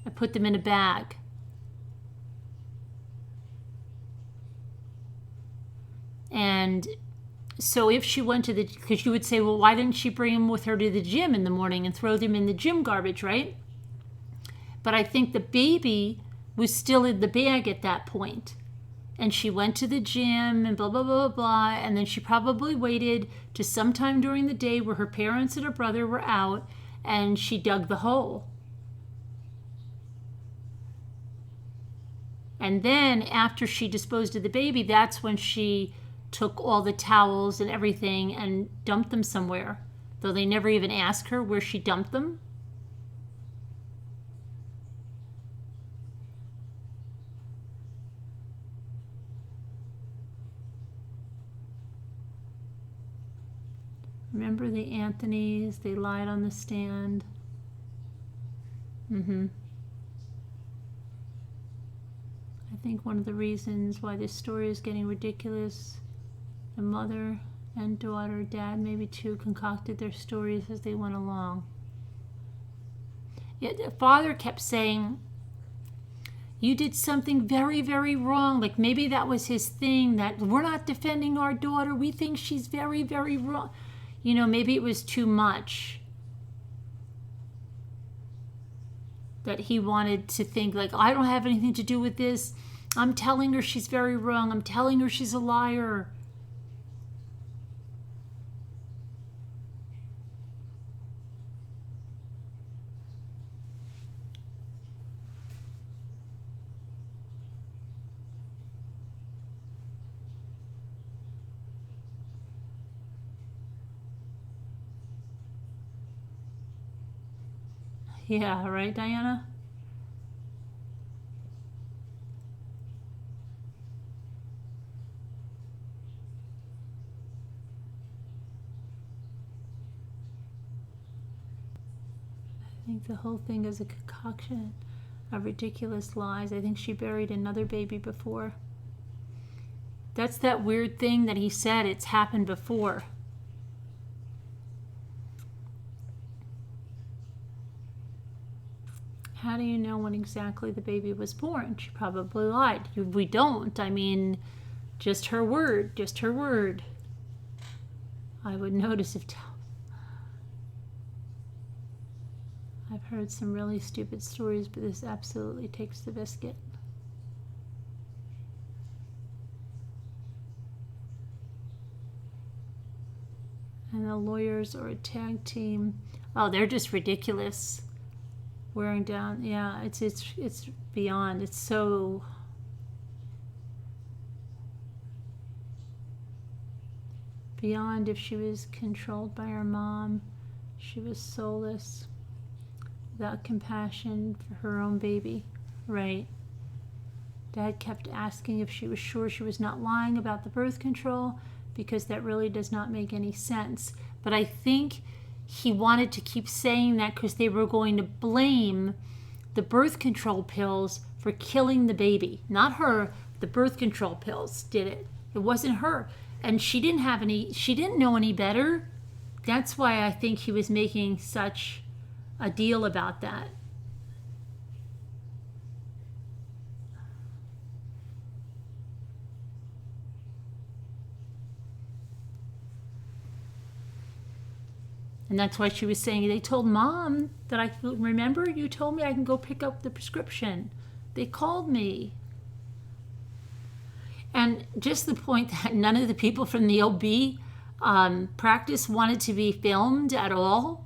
I put them in a bag. And so if she went to because you would say, well, why didn't she bring them with her to the gym in the morning and throw them in the gym garbage, right? But I think the baby was still in the bag at that point. And she went to the gym and blah, blah, blah, blah, blah. And then she probably waited to sometime during the day where her parents and her brother were out and she dug the hole. And then after she disposed of the baby, that's when she took all the towels and everything and dumped them somewhere. Though they never even asked her where she dumped them. Remember the Anthonys? They lied on the stand. I think one of the reasons why this story is getting ridiculous, the mother and daughter, dad maybe too, concocted their stories as they went along. Yet the father kept saying, you did something very, very wrong. Like maybe that was his thing, that we're not defending our daughter. We think she's very, very wrong. Maybe it was too much. That he wanted to think like, I don't have anything to do with this. I'm telling her she's very wrong. I'm telling her she's a liar. Yeah, right, Diana? I think the whole thing is a concoction of ridiculous lies. I think she buried another baby before. That's that weird thing that he said, it's happened before. How do you know when exactly the baby was born? She probably lied. We don't. I mean, Just her word. Just her word. I would notice if... I've heard some really stupid stories, but this absolutely takes the biscuit. And the lawyers or a tag team. Oh, they're just ridiculous. Wearing down. Yeah, it's beyond. It's so... beyond. If she was controlled by her mom, she was soulless, without compassion for her own baby. Right. Dad kept asking if she was sure she was not lying about the birth control, because that really does not make any sense. But I think he wanted to keep saying that because they were going to blame the birth control pills for killing the baby. Not her. The birth control pills did it. It wasn't her. And she didn't know any better. That's why I think he was making such a deal about that. And that's why she was saying, they told Mom that I could, remember, you told me I can go pick up the prescription. They called me. And just the point that none of the people from the OB practice wanted to be filmed at all,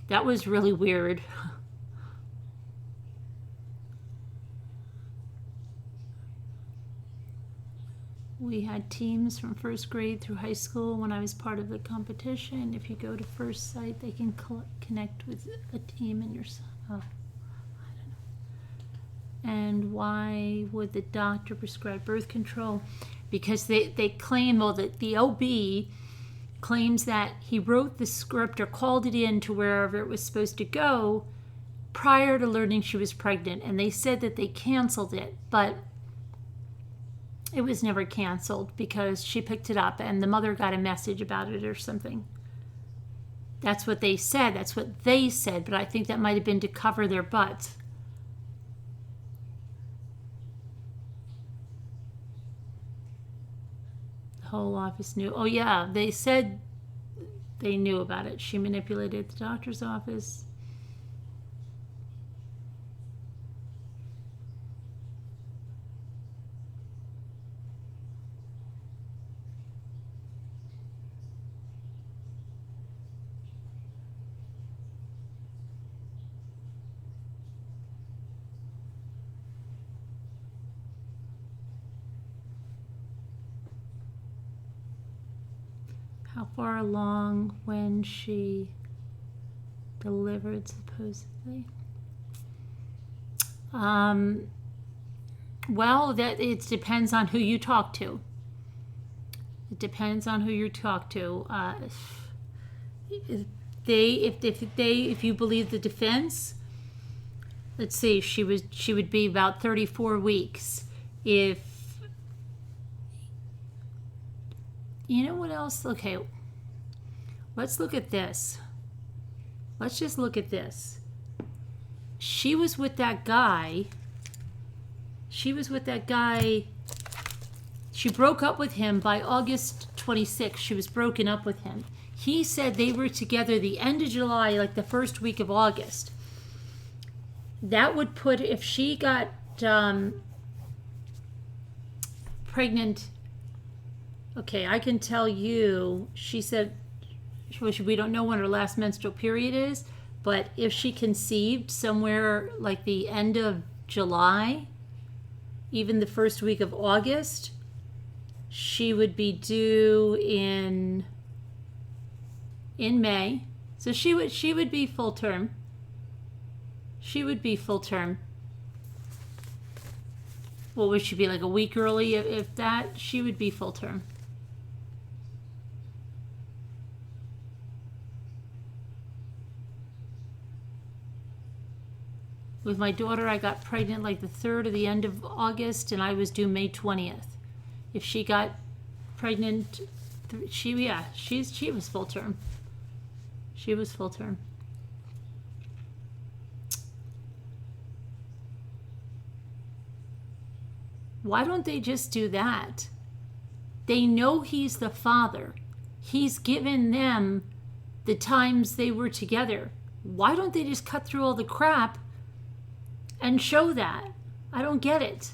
that was really weird. We had teams from first grade through high school when I was part of the competition. If you go to First Sight, they can connect with a team in your... Oh, I don't know. And why would the doctor prescribe birth control? Because they claim, well, that the OB claims that he wrote the script or called it in to wherever it was supposed to go prior to learning she was pregnant. And they said that they canceled it, but it was never canceled because she picked it up and the mother got a message about it or something. That's what they said. That's what they said, but I think that might have been to cover their butts. The whole office knew. Oh yeah, they said they knew about it. She manipulated the doctor's office. How far along when she delivered, supposedly? Well, that it depends on who you talk to. It depends on who you talk to. If you believe the defense, let's see, she would be about 34 weeks. If you know what else? Okay, let's look at this. Let's just look at this. She was with that guy. She broke up with him by August 26th. She was broken up with him. He said they were together the end of July, like the first week of August. That would put, if she got pregnant... Okay, I can tell you, she said, we don't know when her last menstrual period is, but if she conceived somewhere like the end of July, even the first week of August, she would be due in May. So she would be full term. She would be full term. What would she be, like a week early? If that, she would be full term. With my daughter, I got pregnant like the 3rd or the end of August, and I was due May 20th. If she got pregnant, she was full term. She was full term. Why don't they just do that? They know he's the father. He's given them the times they were together. Why don't they just cut through all the crap and show that? I don't get it.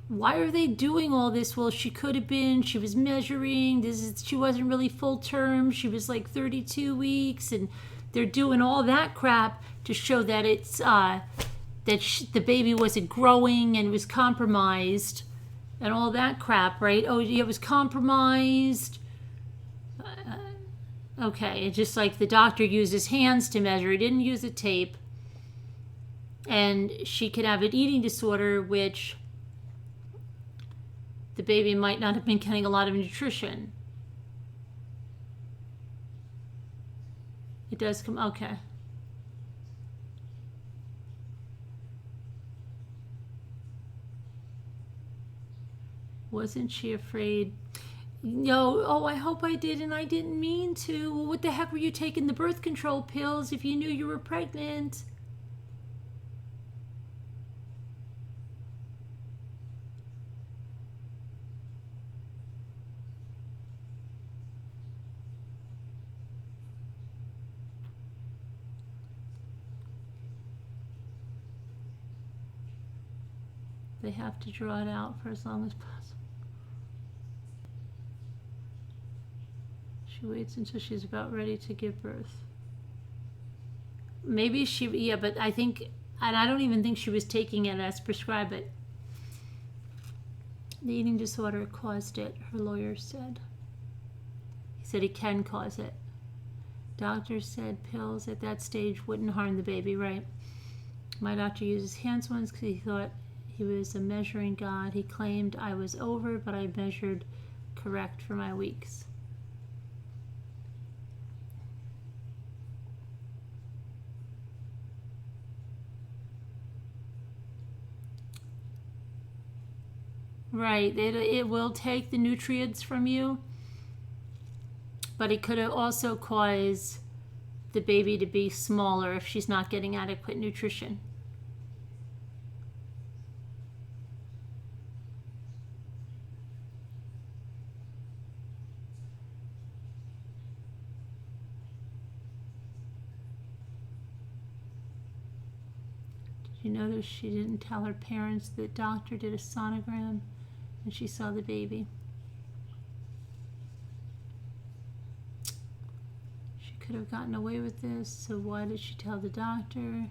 Why are they doing all this? Well, she could have been, she was measuring, she wasn't really full term, she was like 32 weeks, and they're doing all that crap to show that it's, the baby wasn't growing and was compromised and all that crap, right? Oh, it was compromised. Okay, it's just like the doctor used his hands to measure, he didn't use a tape. And she could have an eating disorder, which the baby might not have been getting a lot of nutrition. It does come, okay. Wasn't she afraid? No, oh, I hope I did, and I didn't mean to. Well, what the heck were you taking the birth control pills if you knew you were pregnant? They have to draw it out for as long as possible. She waits until she's about ready to give birth. Maybe she, yeah, but I think, and I don't even think she was taking it as prescribed it. The eating disorder caused it, her lawyer said. He said it can cause it. Doctor said pills at that stage wouldn't harm the baby, right? My doctor uses hands ones because he thought he was a measuring god. He claimed I was over, but I measured correct for my weeks. Right, it will take the nutrients from you, but it could also cause the baby to be smaller if she's not getting adequate nutrition. Did you notice she didn't tell her parents the doctor did a sonogram and she saw the baby? She could have gotten away with this, so why did she tell the doctor?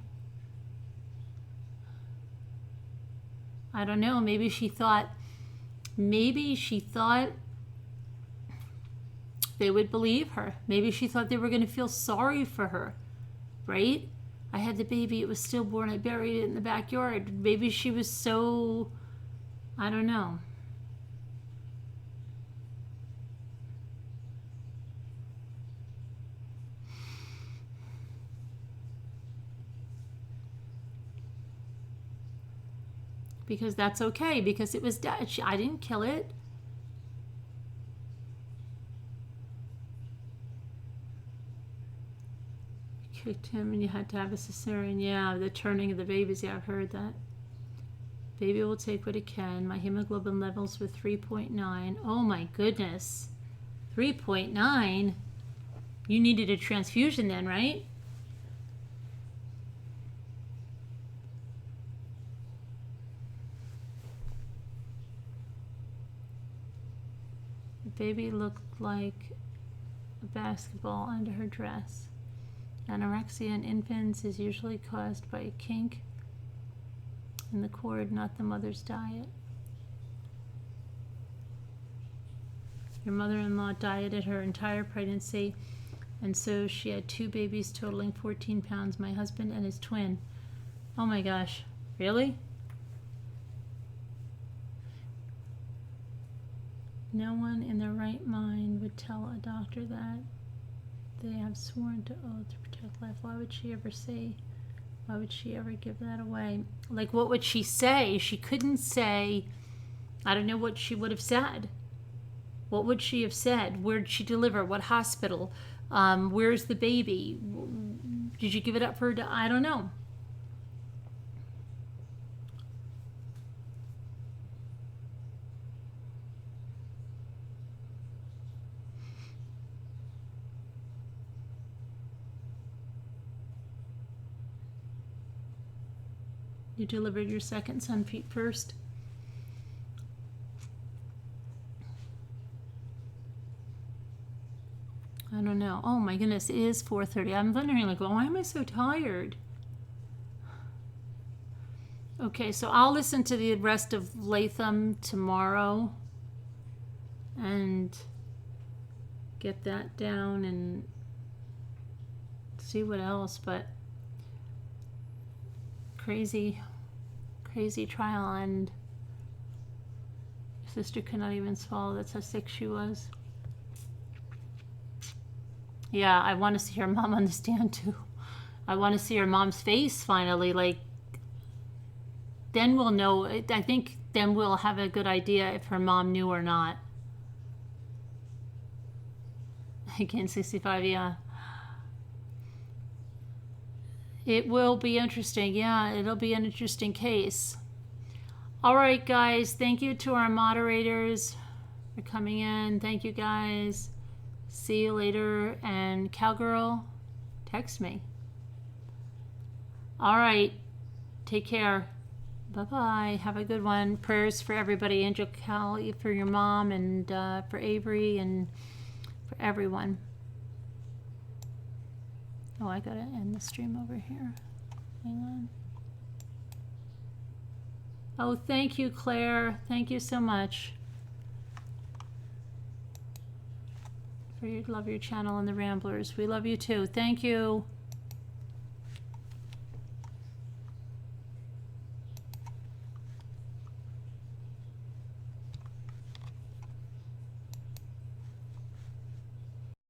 I don't know, maybe she thought they would believe her. Maybe she thought they were going to feel sorry for her, right? I had the baby, it was stillborn, I buried it in the backyard. Maybe she was so, I don't know. Because that's okay, because it was dead. I didn't kill it. You kicked him and you had to have a cesarean. Yeah, the turning of the babies. Yeah, I've heard that. Baby will take what it can. My hemoglobin levels were 3.9. Oh my goodness. 3.9? You needed a transfusion then, right? Baby looked like a basketball under her dress. Anorexia in infants is usually caused by a kink in the cord, not the mother's diet. Your mother-in-law dieted her entire pregnancy, and so she had 2 babies totaling 14 pounds, my husband and his twin. Oh my gosh, really? No one in their right mind would tell a doctor that. They have sworn to oath to protect life. Why would she ever say, why would she ever give that away? Like, what would she say? She couldn't say, I don't know what she would have said. What would she have said? Where did she deliver? What hospital? Where's the baby? Did you give it up for her? I don't know. You delivered your second son feet first. I don't know. Oh my goodness, it is 4:30. I'm wondering, like, well, why am I so tired? Okay, so I'll listen to the rest of Latham tomorrow and get that down and see what else, but crazy trial, and sister could not even swallow. That's how sick she was. Yeah, I want to see her mom understand too. I want to see her mom's face finally. Like, then we'll know. I think then we'll have a good idea if her mom knew or not. Again, 65, yeah. It will be interesting. Yeah, it'll be an interesting case. All right, guys. Thank you to our moderators for coming in. Thank you, guys. See you later. And Cowgirl, text me. All right. Take care. Bye-bye. Have a good one. Prayers for everybody. Angel Callie for your mom, and for Avery, and for everyone. Oh, I gotta end the stream over here. Hang on. Oh, thank you, Claire. Thank you so much. For your love your channel and the Ramblers. We love you too. Thank you.